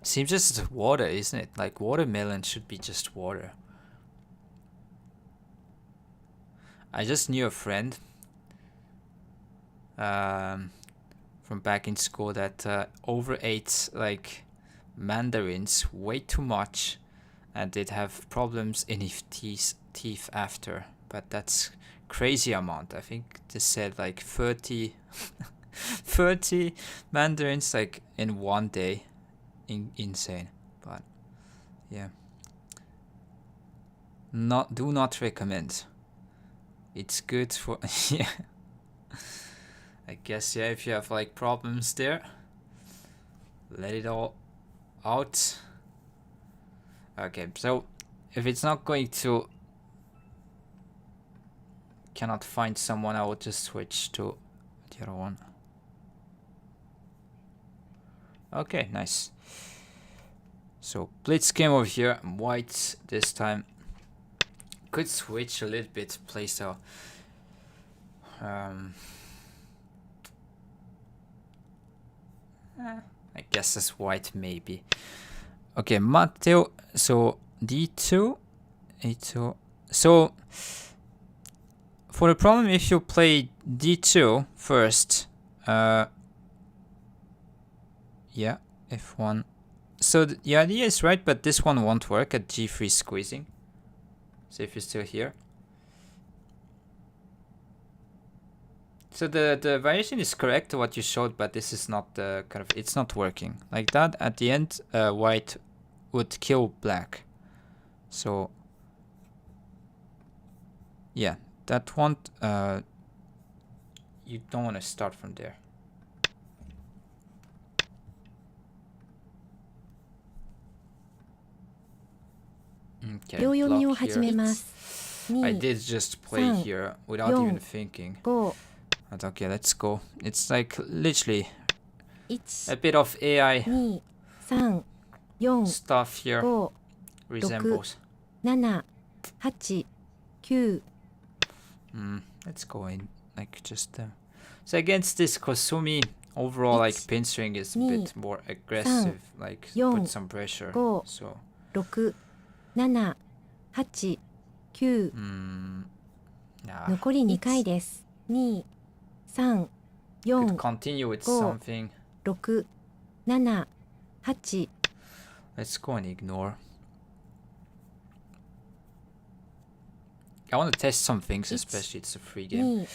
Seems just water, isn't it? Like watermelon should be just water. I just knew a friend from back in school that overate like mandarins way too much, and did have problems in his teeth after. But that's crazy amount. I think they said like 30 30 mandarins like in one day. Insane. But yeah, do not recommend. It's good for yeah, I guess. Yeah, if you have like problems there, let it all out. Okay, so if it's not going to, cannot find someone, I will just switch to the other one. Okay, nice. So blitz came over here, white this time. Could switch a little bit playstyle. I guess that's white maybe. Okay, Matteo. So d2, a2. So for the problem, if you play d2 first, yeah, f1. So the idea is right, but this one won't work at g3 squeezing. So if you're still here. So the variation is correct to what you showed, but this is not the kind of, it's not working. Like that, at the end, white would kill black. So yeah, that one, you don't want to start from there. Okay, block here. I did just play here without even thinking. But okay, let's go. It's like literally a bit of AI stuff here. Resembles. Let's go in like just so against this Kosumi, overall like pin string is a bit more aggressive, like put some pressure. So nah. 残り2回です。2、3、 Could 4、continue with 5、 something. 6、7、8。 Let's go and ignore. I want to test some things, especially it's a free game.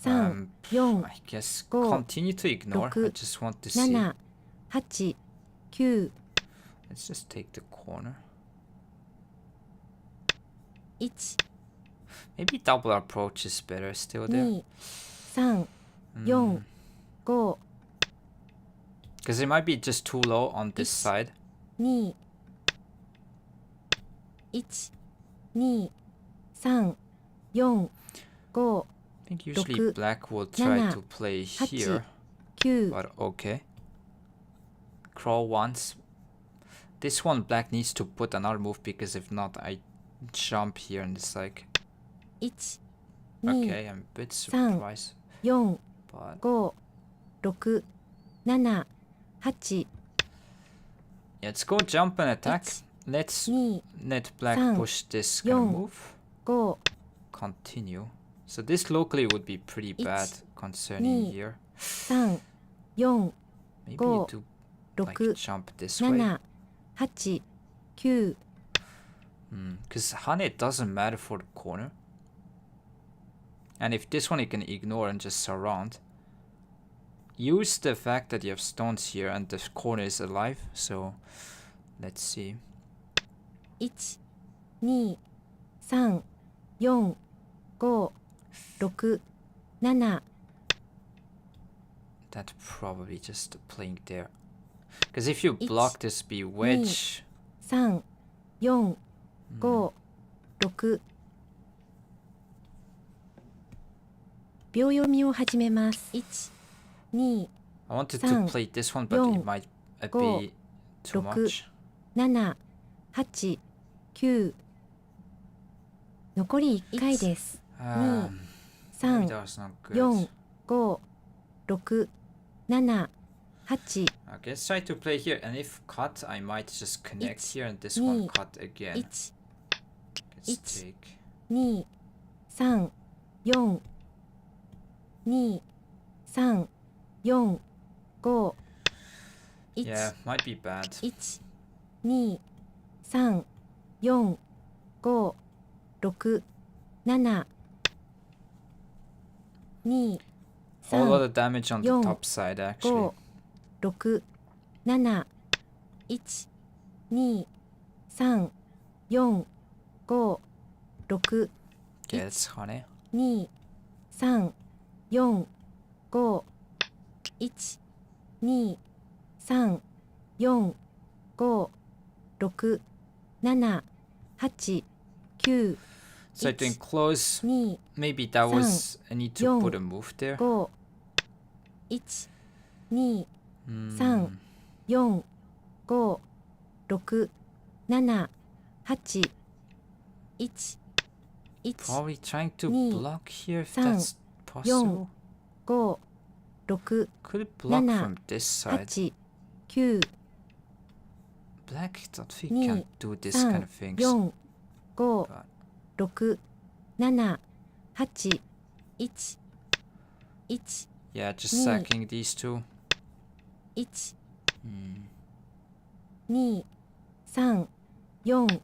2、3、4、 I guess 5、 continue to ignore. I 6、 just want to see. 7、8、9。 Let's just take the corner. 1、 Maybe double approach is better still there. 2、3、4、5。 Because it might be just too low on this side. 2、1、2、3、4、5、 I think usually 6、 black will try 7、 to play 8、 here. 9。 But okay. Crawl once. This one black needs to put another move, because if not I jump here and it's like 1、2、 okay, I'm a bit surprised. 4、 But 5、6、7、8。 yeah, let's go jump and attack. 1、 Let's 2、 let black 3、 push this kind of 4、 move. 5、 Continue. So this locally would be pretty bad concerning 2、 here. 3、4、 Maybe you do like 6、 jump this way. 7、8、9。 Because Hane doesn't matter for the corner. And if this one you can ignore and just surround. Use the fact that you have stones here and the corner is alive. So let's see. 1、2、3、4、5、6、7、that probably just playing there. Because if you block this be wedge. 3、4、5、6。秒読みを始めます。1、2、I wanted to play this one, but it might be too much. 7、8、9。残り1回です。2、3、4、5、6、7、8。Okay, let's try to play here, and if cut, I might just connect here, and this one cut again. 1、 Let's take. 2、3、4、2、3、4、5、Yeah, might be bad. 1、2、3、4、5、6、7、2、A lot 3、of damage on the top side, actually. 5、6、7、1、2、3、4、5、6、Okay, that's honey. 2、3、4、5、1、2、3、4、5、6、7、8、9、 So I think close. 2、 Maybe that was. I need to put a move there. 5、1、2、3、4、5、6、7、8、1、1、 Probably trying to block here if 3、 that's possible. 5、6、 Could it block 7、 from this side? 8、9、 Black thought he 2、 can't do this 3、 kind of things. 4、5、 But 6、7、8、1、1、 yeah, just sacking these two. 1、2、3、4、2、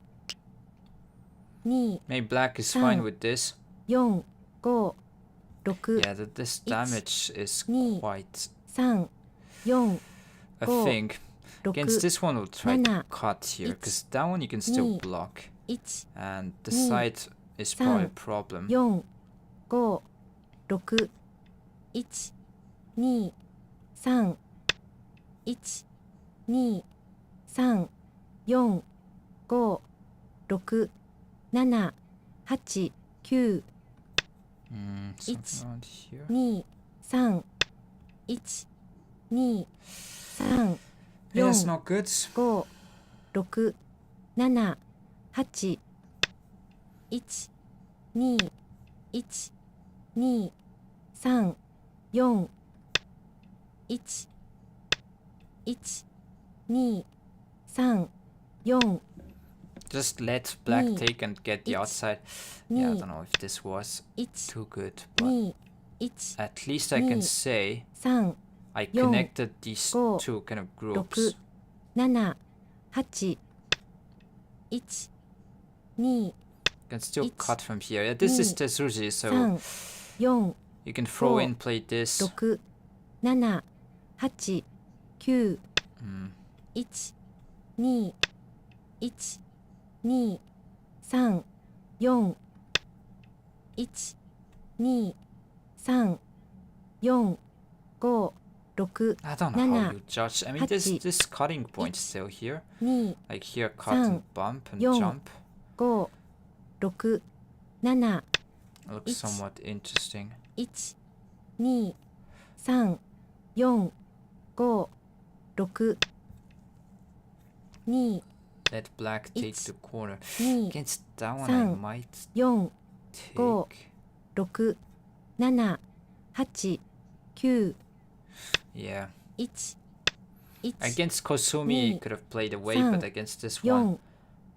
Maybe black is fine with this. 4、5、6、 Yeah, this damage is Ni. quite 3、4、 a Go. thing. 6、 Against this one, we'll try to Nana. cut here, Ich. because that one you can still Ni. block. 1、 And the Ni. side is probably a San. problem. 4、5、6、1、2、3、1、2、3、4、5、6、7、8、9、Something Ich. around here. 2、3、1、2、3、 Yeah, that's 4、 not good. 5、6、7、8、1、2、1、2、3、4、1、1、2、3、4、 Just let black Ni. take and get the Ich. outside. Yeah, I Ni. don't know if this was 1、 too good, but 2、1、 at least I can Ni. say 3、 I Yon. connected these Go. two kind of 6、 groups. 7、8、1、2、 Can still Ich. cut from here. Yeah, this is Ni. Tetsuji, so 3、4、 you can throw Go. in, play this. 6、7、8、9、 Mm. 1、2、1、2、3、4、1、2、3、4、5、6、 I don't know how Nana. you judge. I mean, this Hachi. cutting point Ich. still here. 2、 Like here, cut San. and bump and Yon. jump. 5、6、7、 Looks Ich. somewhat interesting. 1、2、3、4、5、6、2、 Let black take Ich. the corner. 2、 Against that one, I San. might 4、 Go. take. 6、7、8、9、 Yeah. 1、1、 Against Kosumi, Ni. you could have played away, San. but against this one,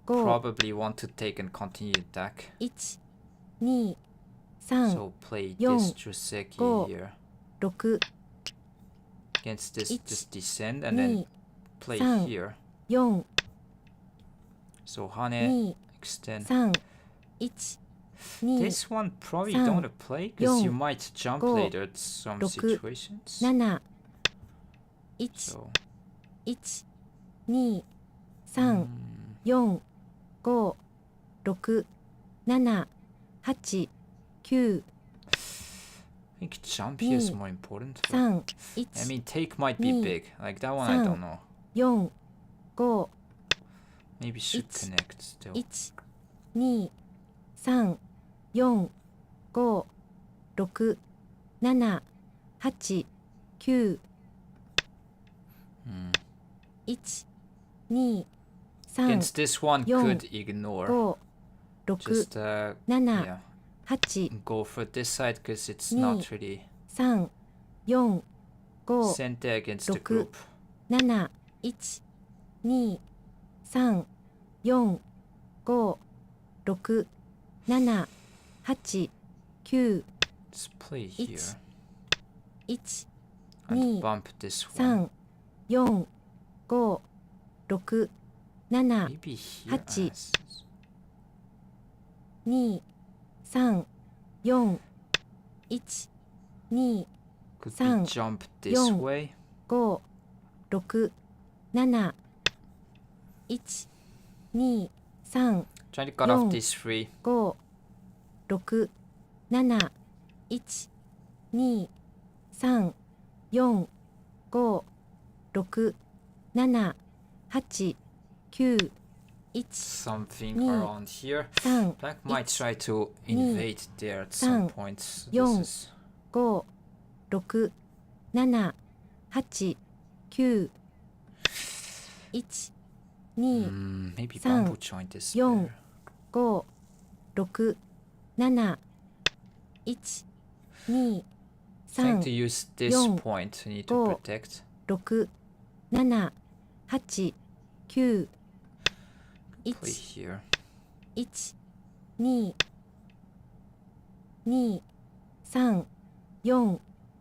4、5、 probably want to take and continue attack. 1、2、3、 So play Yon. this Joseki Go. here. 6、 Against this, Ich. just descend and then 2、 play San. here. 4、 So Hane, 2、 extend. 3、1、2、 This one probably San. don't want to play, because you Yon. might jump Go. later at some 6、 situations. 7、1、 So, 1、2、3、4、5、6、7、8、9、think jump here is more important. 3 I 1 mean, take might be Ni. big. Like that one, I don't know. 4 5 Maybe should Ich. connect still. 1 2 3 4 5 6 7 8 9 1 2 3 Against this one, Yon. could ignore. 5 6 Just 7 yeah, 8 go for this side because it's Ni. not really 3 4 5 center against the 6 group. 7 1 2 3 4 5 6 7 8 9 Let's play here 1 and 2 bump this one. 3 4 5 6 7 Maybe here. 8 as- 2 3 4 1 2 Could San. be jump this Yon. way. 5 6 7 1 2 3 Trying to cut Yon. off this three. 5 6 7 1 2 3 4 5 6 7 8 9 1 Something Ni. around here. 3 Black might Ich. try to Ni. invade there at some San. point. So Yon. this is 5 6 7 8 9 1 2 maybe San. bamboo joint is Yon. better. 5 6 7 1 2 Trying 3 to use this Yon. point. We need to Go. protect. 6 7 8 9 Play 1 here. 1 2 2 3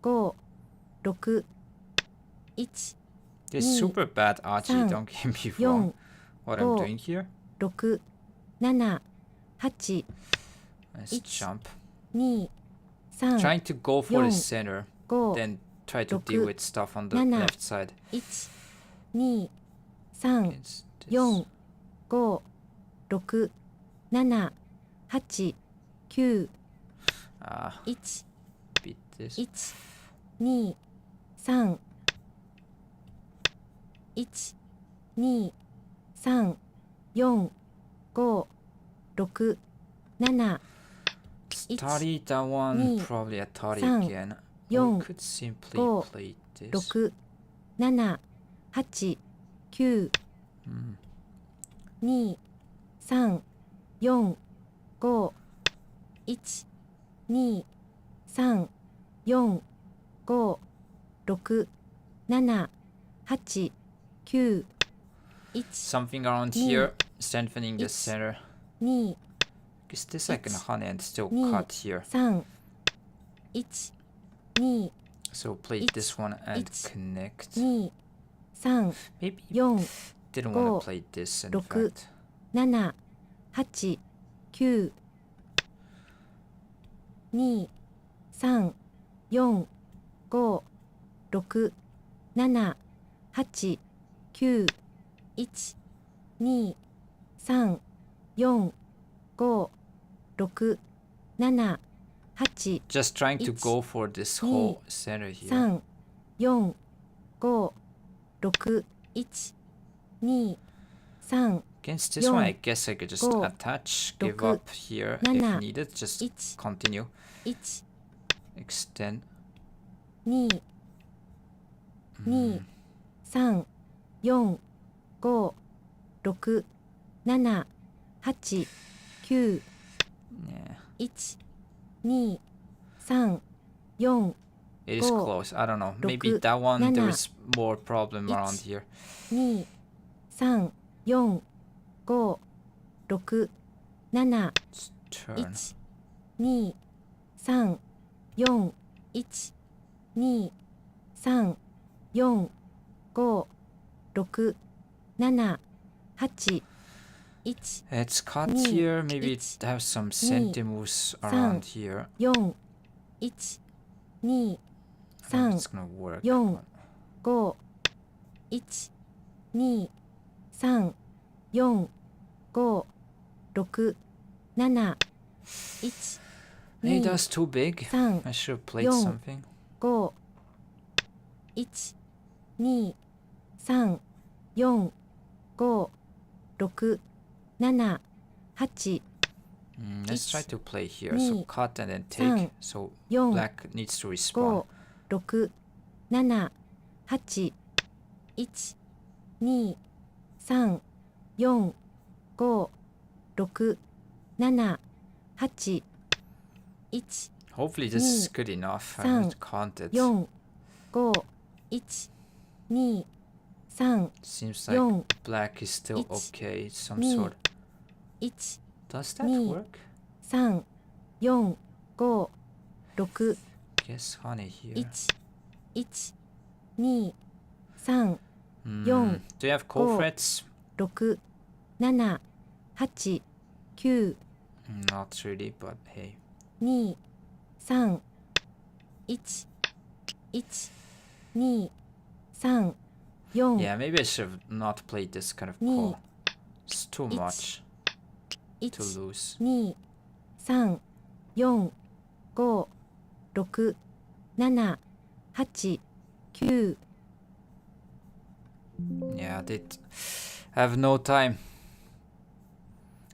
4 5 6 1 This Ni. super bad archery. San. Don't get me 4 wrong. What I'm Go. doing here. 6 7 8 Let's Ich. jump. 2 3 Trying to go for the Yon. center. 5 Then try to 6 deal with stuff on the 7 left side. 1 2 3 Against this. 4 5 6 7 8 9 Ah, 1 beat this. 1 2 3 1 2 3 4 5 6 7 Tari, that one. Ni. Probably a Tari San. again. Or Yon. we could simply Go. play this. 6 7 8 9 Hmm. 2 3 4 5 1 2 3 4 5 6 7 8 9 1 Something around Ni. here. Strengthening the Ich. center. 2 Because this I can Ich. honey and still Ni. cut here. 3 1 2 So play Ich. this one and Ich. connect. 2 3 Maybe 4 didn't Go. want to play this in 6 fact. 7 8 9 2 3 4 5 6 7 8 9 1 2 3 4 5 6 7 8 Just trying to Ich. go for this Ni. whole center here. 3 4 5 6 1 2 3 Against this Yon. one, I guess I could just Go. attach, give 6 up here if 7 needed. Just 1 continue, 1 extend. 2 2 3 4 5 6 7 8 9 Yeah, 1 2 3 4 it is Go. close. I don't know. Maybe 6 that one 7 there's more problem around Ich. here. 2 3 4 5 6 7 Let's turn. 1 2 3 4 1 2 3 4 5 6 7 8 1 Let's cut Ni. here. Maybe Ich. have some Ni. centimus San. around here. 4 1 2 I don't know if 3 it's gonna work. Yon. but 5 1 2 3 4 5 6 7 1 Hey, that's too big. 3 I should have played 4 something. 5 1 2 3 4 5 6 7 8 Let's try to play here. 2 So cut and then 3 take. So 4 black needs to respawn. 5 6 7 8 1 2 3 4 5 6 7 8 1 Hopefully this is good enough. I 3 haven't counted. 4 5 1 2 3 Seems 4 like black is still okay. Some 2 sort. 1 Does that 2 work? 3 4 5 6 Guess honey here. 1 1 2 3 Do you have cold frets? 6 7 8 9 Not really, but hey. 2 3 1 1 2 3 4 Yeah, maybe I should have not played this kind of call. It's too much to 1 lose. 2 3 4 5 6 7 8 9 Yeah, I did have no time.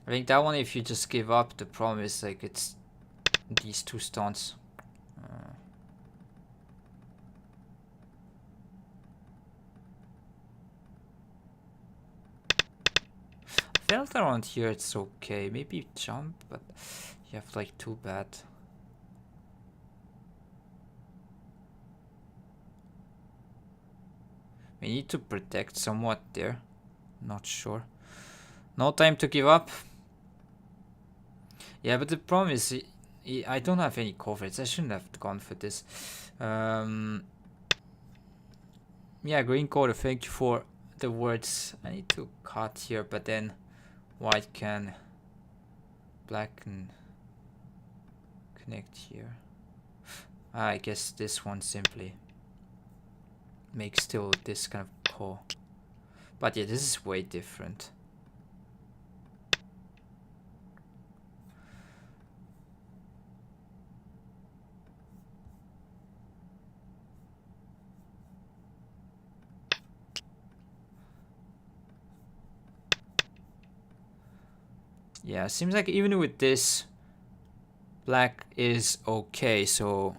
I think that one, if you just give up, the problem is like it's these two stones. Felt around here it's okay. Maybe jump, but you have like too bad. We need to protect somewhat there. Not sure. No time to give up. Yeah, but the problem is I don't have any coverage. I shouldn't have gone for this. Yeah, green color, thank you for the words. I need to cut here, but then white can black can connect here. I guess this one simply makes still this kind of call. But yeah, this is way different. Yeah, seems like even with this, black is okay, so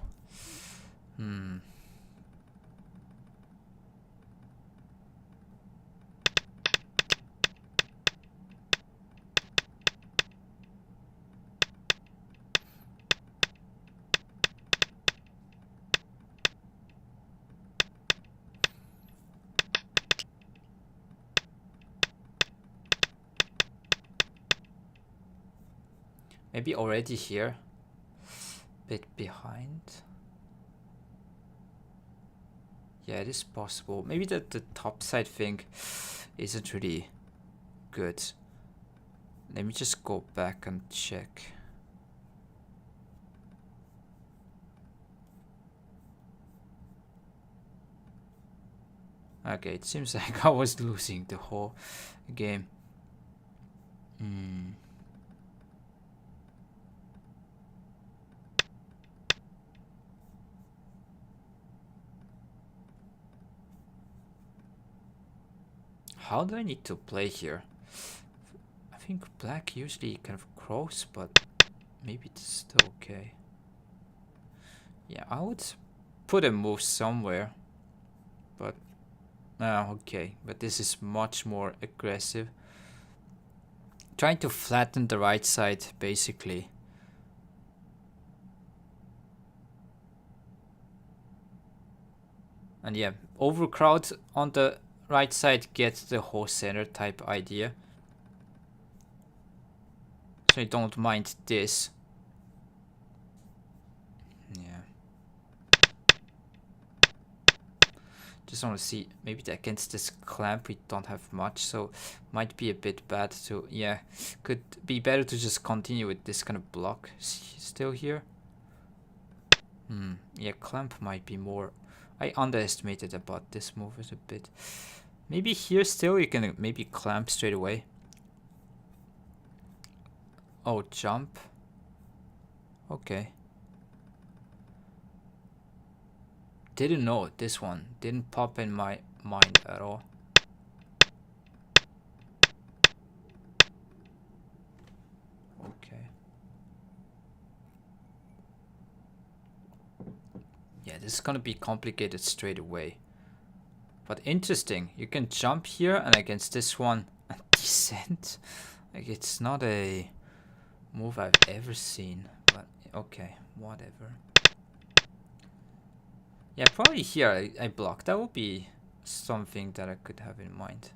maybe already here, bit behind. Yeah, it is possible. Maybe the top side thing isn't really good. Let me just go back and check. Okay, it seems like I was losing the whole game. How do I need to play here? I think black usually kind of cross, but maybe it's still okay. Yeah, I would put a move somewhere, but okay. But this is much more aggressive. Trying to flatten the right side, basically. And yeah, overcrowd on the right side gets the whole center type idea. So I don't mind this. Yeah. Just want to see, maybe against this clamp we don't have much, so might be a bit bad. So yeah, could be better to just continue with this kind of block still here. Yeah, clamp might be more. I underestimated about this move a bit. Maybe here still you can maybe clamp straight away. Oh, jump. Okay. didn't know this one. Didn't pop in my mind at all. Okay. Yeah, this is gonna be complicated straight away. But interesting. You can jump here and against this one and descend. Like, it's not a move I've ever seen. But okay, whatever. Yeah, probably here I block. That would be something that I could have in mind.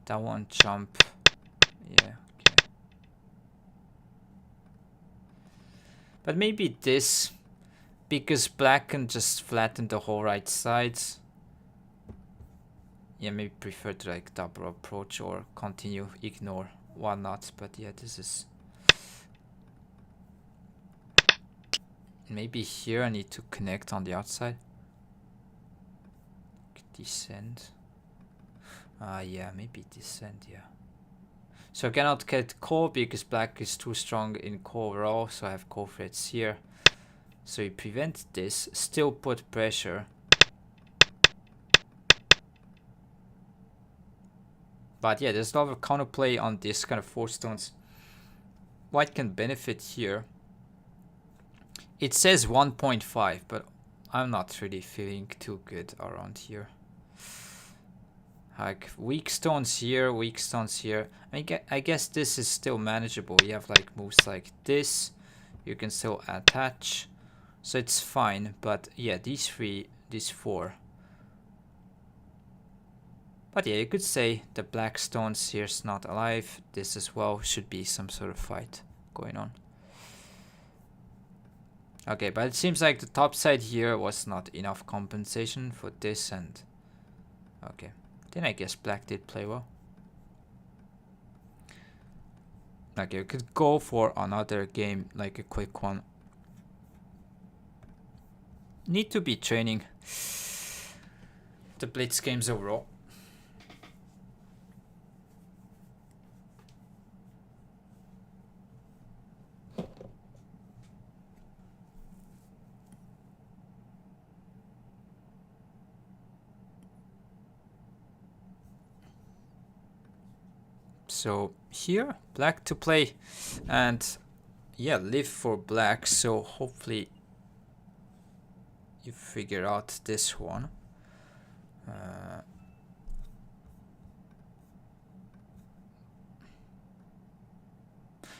That one jump. Yeah, okay. But maybe this, because black can just flatten the whole right side. Yeah, maybe prefer to like double approach or continue, ignore, whatnot. But yeah, this is... Maybe here I need to connect on the outside. Descend. Yeah, maybe descend, yeah. So I cannot get core because black is too strong in core overall, so I have core threats here. So you prevent this, still put pressure. But yeah, there's a lot of counterplay on this kind of 4 stones. White can benefit here. It says 1.5, but I'm not really feeling too good around here. Like weak stones here, weak stones here. I guess this is still manageable. You have like moves like this. You can still attach. So it's fine. But yeah, these 3, these 4. But yeah, you could say the black stones here is not alive. This as well should be some sort of fight going on. Okay, but it seems like the top side here was not enough compensation for this and... Okay, then I guess black did play well. Okay, we could go for another game, like a quick one. Need to be training the blitz games overall. So here, black to play, and yeah, live for black. So hopefully you figure out this one.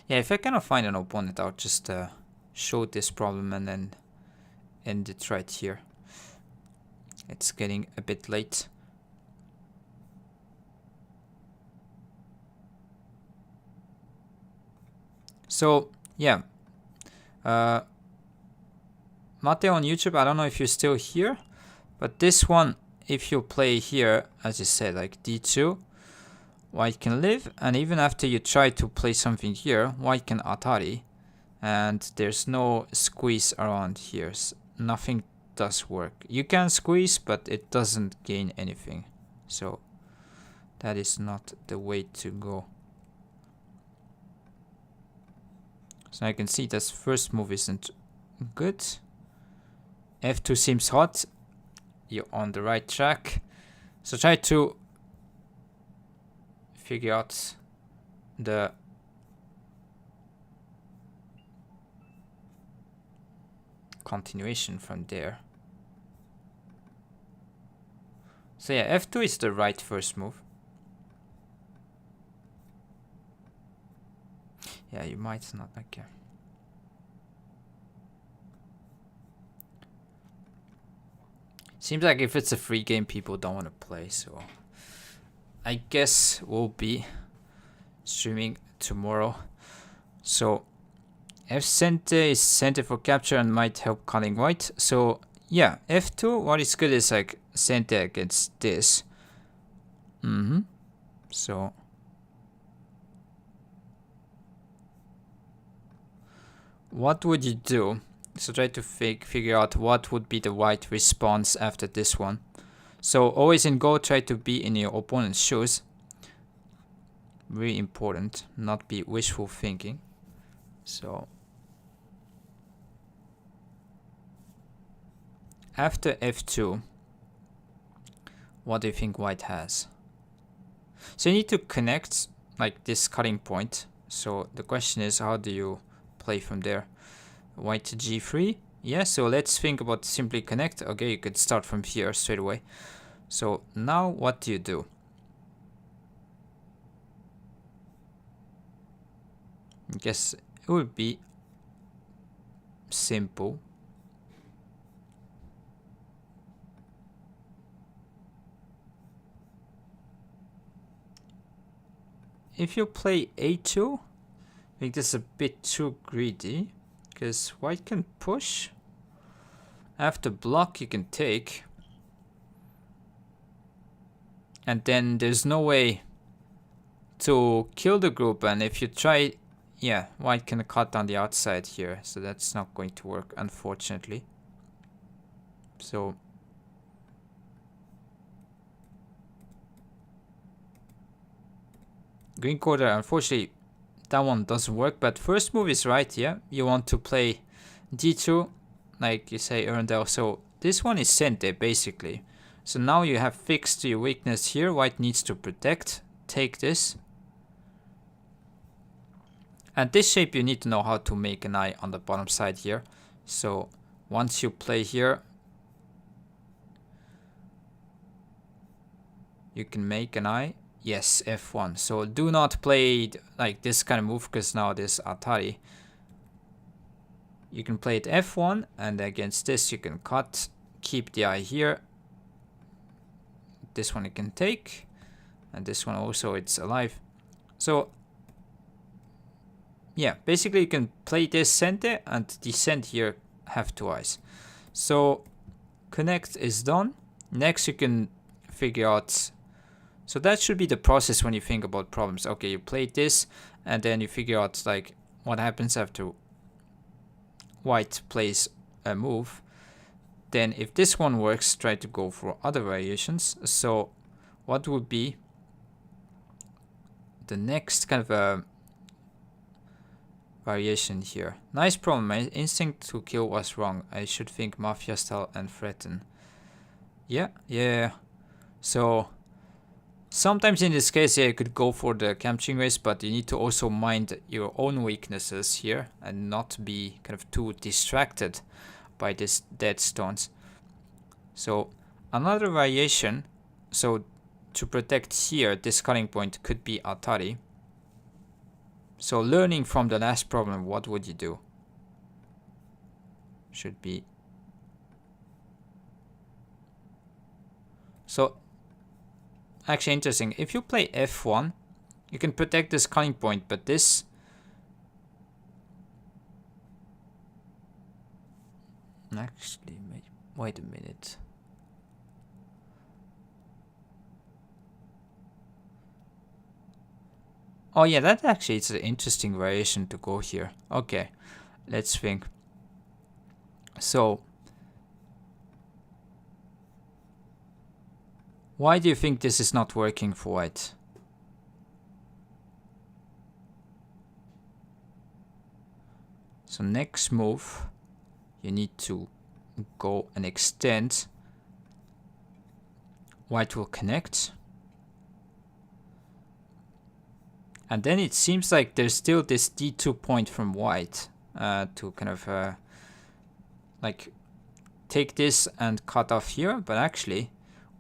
Yeah, if I cannot find an opponent, I'll just show this problem and then end it right here. It's getting a bit late. So yeah, Mate on YouTube, I don't know if you're still here, but this one, if you play here, as you said, like d2, white can live, and even after you try to play something here, white can atari, and there's no squeeze around here. So nothing does work. You can squeeze, but it doesn't gain anything. So that is not the way to go. So I can see that first move isn't good. F2 seems hot. You're on the right track. So try to figure out the continuation from there. So yeah, F2 is the right first move. Yeah, you might not care. Seems like if it's a free game, people don't want to play, so I guess we'll be streaming tomorrow. So F center is center for capture and might help calling white. So yeah, F2, what is good is like center against this. So what would you do? So try to figure out what would be the white response after this one. So always in Go, try to be in your opponent's shoes. Really important, not be wishful thinking. So after f2, what do you think white has? So you need to connect like this cutting point. So the question is, how do you play from there? White to g3. Yeah, so let's think about simply connect. Okay, you could start from here straight away. So now what do you do? I guess it would be simple. If you play a2, I think this is a bit too greedy, because white can push. After block you can take. And then there's no way to kill the group, and if you try, yeah, white can cut on the outside here, so that's not going to work, unfortunately. So green quarter, unfortunately that one doesn't work, but first move is right. Yeah, you want to play d2, like you say, Erndel. So this one is sente basically. So now you have fixed your weakness here. White needs to protect. Take this. And this shape you need to know how to make an eye on the bottom side here. So once you play here, you can make an eye. Yes, f1. So do not play like this kind of move, because now this Atari. You can play it f1, and against this you can cut, keep the eye here. This one you can take, and this one also, it's alive. So yeah, basically you can play this center and descend here, have two eyes. So connect is done. Next you can figure out, so that should be the process when you think about problems. Okay, you play this, and then you figure out like what happens after white plays a move. Then if this one works, try to go for other variations. So what would be the next kind of a variation here? Nice problem. My instinct to kill was wrong. I should think mafia style and threaten. Yeah. So sometimes in this case, yeah, you could go for the capturing race, but you need to also mind your own weaknesses here and not be kind of too distracted by this dead stones. So another variation, so to protect here, this cutting point could be Atari. So learning from the last problem, what would you do? Should be. So actually interesting, if you play f1, you can protect this cutting point, but this actually, wait a minute. Oh yeah, that actually is an interesting variation to go here. Okay, let's think. So why do you think this is not working for white? So next move, you need to go and extend. White will connect. And then it seems like there's still this d2 point from white to kind of like take this and cut off here. But actually,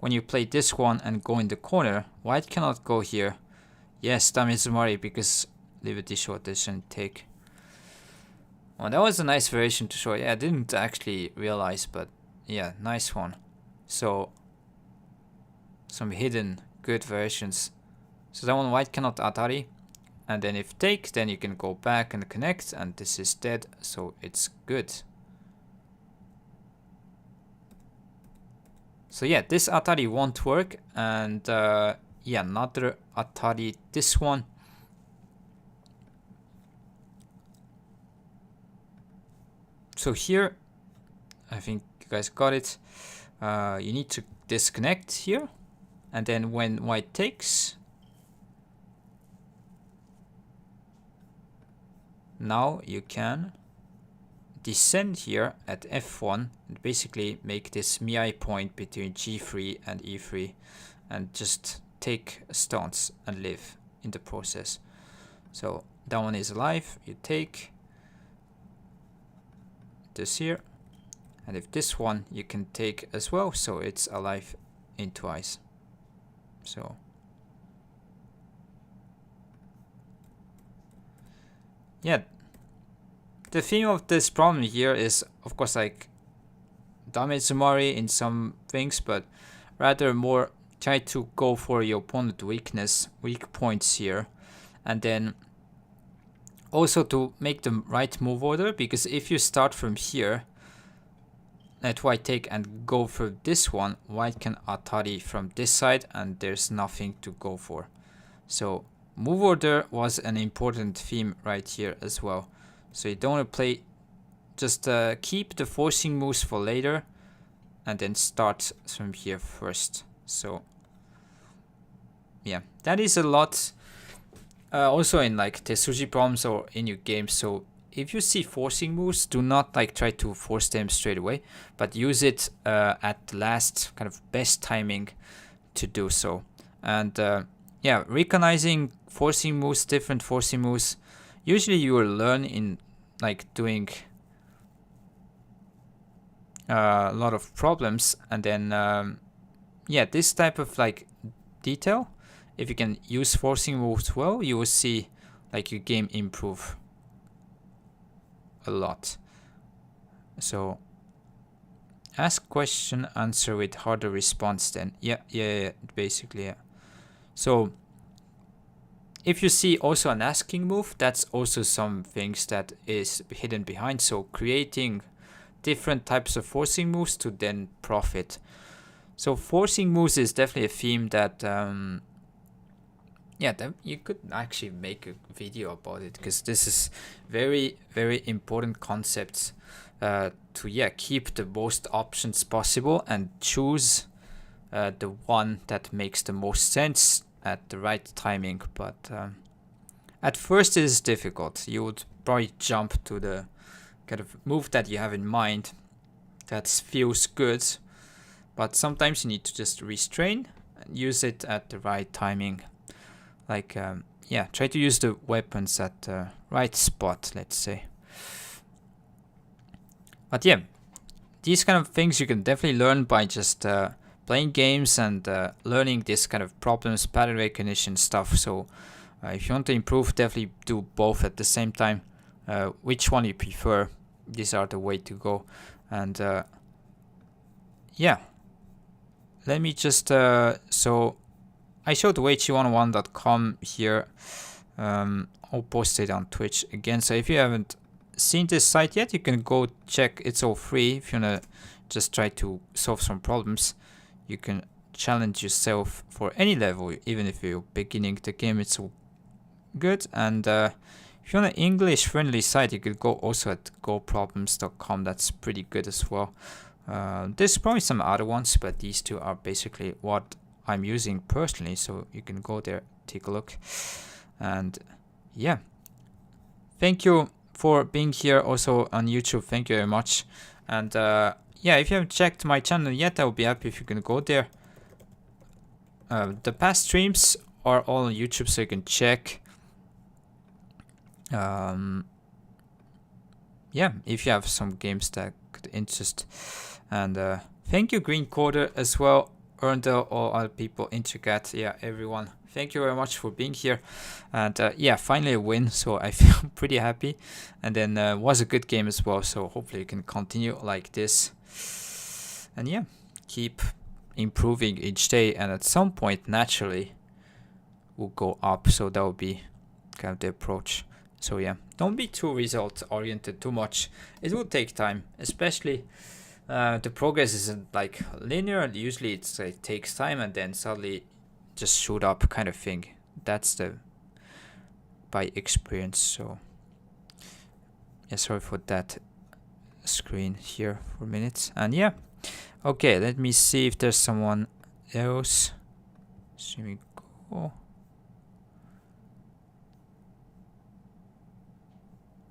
when you play this one and go in the corner, white cannot go here. Yes, Tamizumari, because liberty short shouldn't take. Oh, that was a nice variation to show. Yeah, I didn't actually realize, but yeah, nice one. So some hidden good variations. So that one white cannot Atari. And then if take, then you can go back and connect, and this is dead, so it's good. So yeah, this Atari won't work, and yeah, another Atari, this one. So here, I think you guys got it. You need to disconnect here, and then when white takes, now you can descend here at f1 and basically make this mi point between g3 and e3 and just take a stance and live in the process. So that one is alive. You take this here, and if this one you can take as well, so it's alive in twice. So yeah, the theme of this problem here is of course like damage summary in some things, but rather more try to go for your opponent weak points here, and then also to make the right move order, because if you start from here, let white take and go for this one, white can atari from this side and there's nothing to go for. So move order was an important theme right here as well. So you don't want to play, just keep the forcing moves for later and then start from here first. So yeah, that is a lot. Also in like Tesuji problems or in your game. So if you see forcing moves, do not like try to force them straight away, but use it at the last kind of best timing to do so. And yeah, recognizing forcing moves, different forcing moves, usually you will learn in like doing a lot of problems, and then yeah, this type of like detail, if you can use forcing moves well, you will see like your game improve a lot. So ask question, answer with harder response then. Yeah, basically, yeah. So if you see also an asking move, that's also some things that is hidden behind. So creating different types of forcing moves to then profit. So forcing moves is definitely a theme that yeah, you could actually make a video about it, because this is very, very important concepts to keep the most options possible and choose the one that makes the most sense at the right timing. But at first it is difficult. You would probably jump to the kind of move that you have in mind that feels good, but sometimes you need to just restrain and use it at the right timing. Like yeah, try to use the weapons at the right spot, let's say. But yeah, these kind of things you can definitely learn by just playing games and learning this kind of problems, pattern recognition stuff. So if you want to improve, definitely do both at the same time. Which one you prefer, these are the way to go. And yeah, let me just so I showed weiqi101.com here. I'll post it on Twitch again. So if you haven't seen this site yet, you can go check. It's all free. If you wanna just try to solve some problems, you can challenge yourself for any level, even if you're beginning the game. It's all good. And if you want an English friendly site, you could go also at goproblems.com. That's pretty good as well. There's probably some other ones, but these two are basically what I'm using personally, so you can go there, take a look. And yeah, thank you for being here also on YouTube. Thank you very much. And yeah, if you haven't checked my channel yet, I would be happy if you can go there. The past streams are all on YouTube, so you can check. Yeah, if you have some games that could interest. And thank you, Green Quarter, as well. Erndel, all other people, Intricat, yeah, everyone. Thank you very much for being here. And yeah, finally a win, so I feel pretty happy. And then was a good game as well, so hopefully you can continue like this. And yeah, keep improving each day, and at some point naturally will go up. So that will be kind of the approach. So yeah, don't be too result oriented too much. It will take time, especially the progress isn't like linear. Usually it takes time and then suddenly just shoot up kind of thing. That's the by experience. So yeah, sorry for that screen here for minutes. And yeah, okay, let me see if there's someone else. Should we go?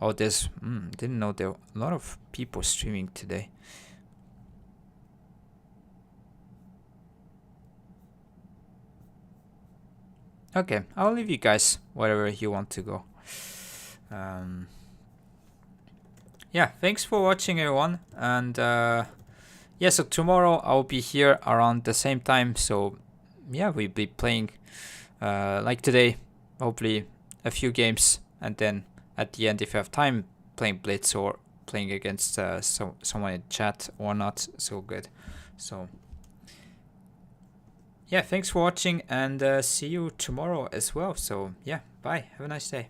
Oh, there's didn't know there were a lot of people streaming today. Okay, I'll leave you guys wherever you want to go. Yeah, thanks for watching, everyone. And yeah, so tomorrow I'll be here around the same time. So yeah, we'll be playing like today, hopefully a few games, and then at the end, if you have time, playing Blitz or playing against someone in chat or not. So good. So yeah, thanks for watching, and see you tomorrow as well. So yeah, bye. Have a nice day.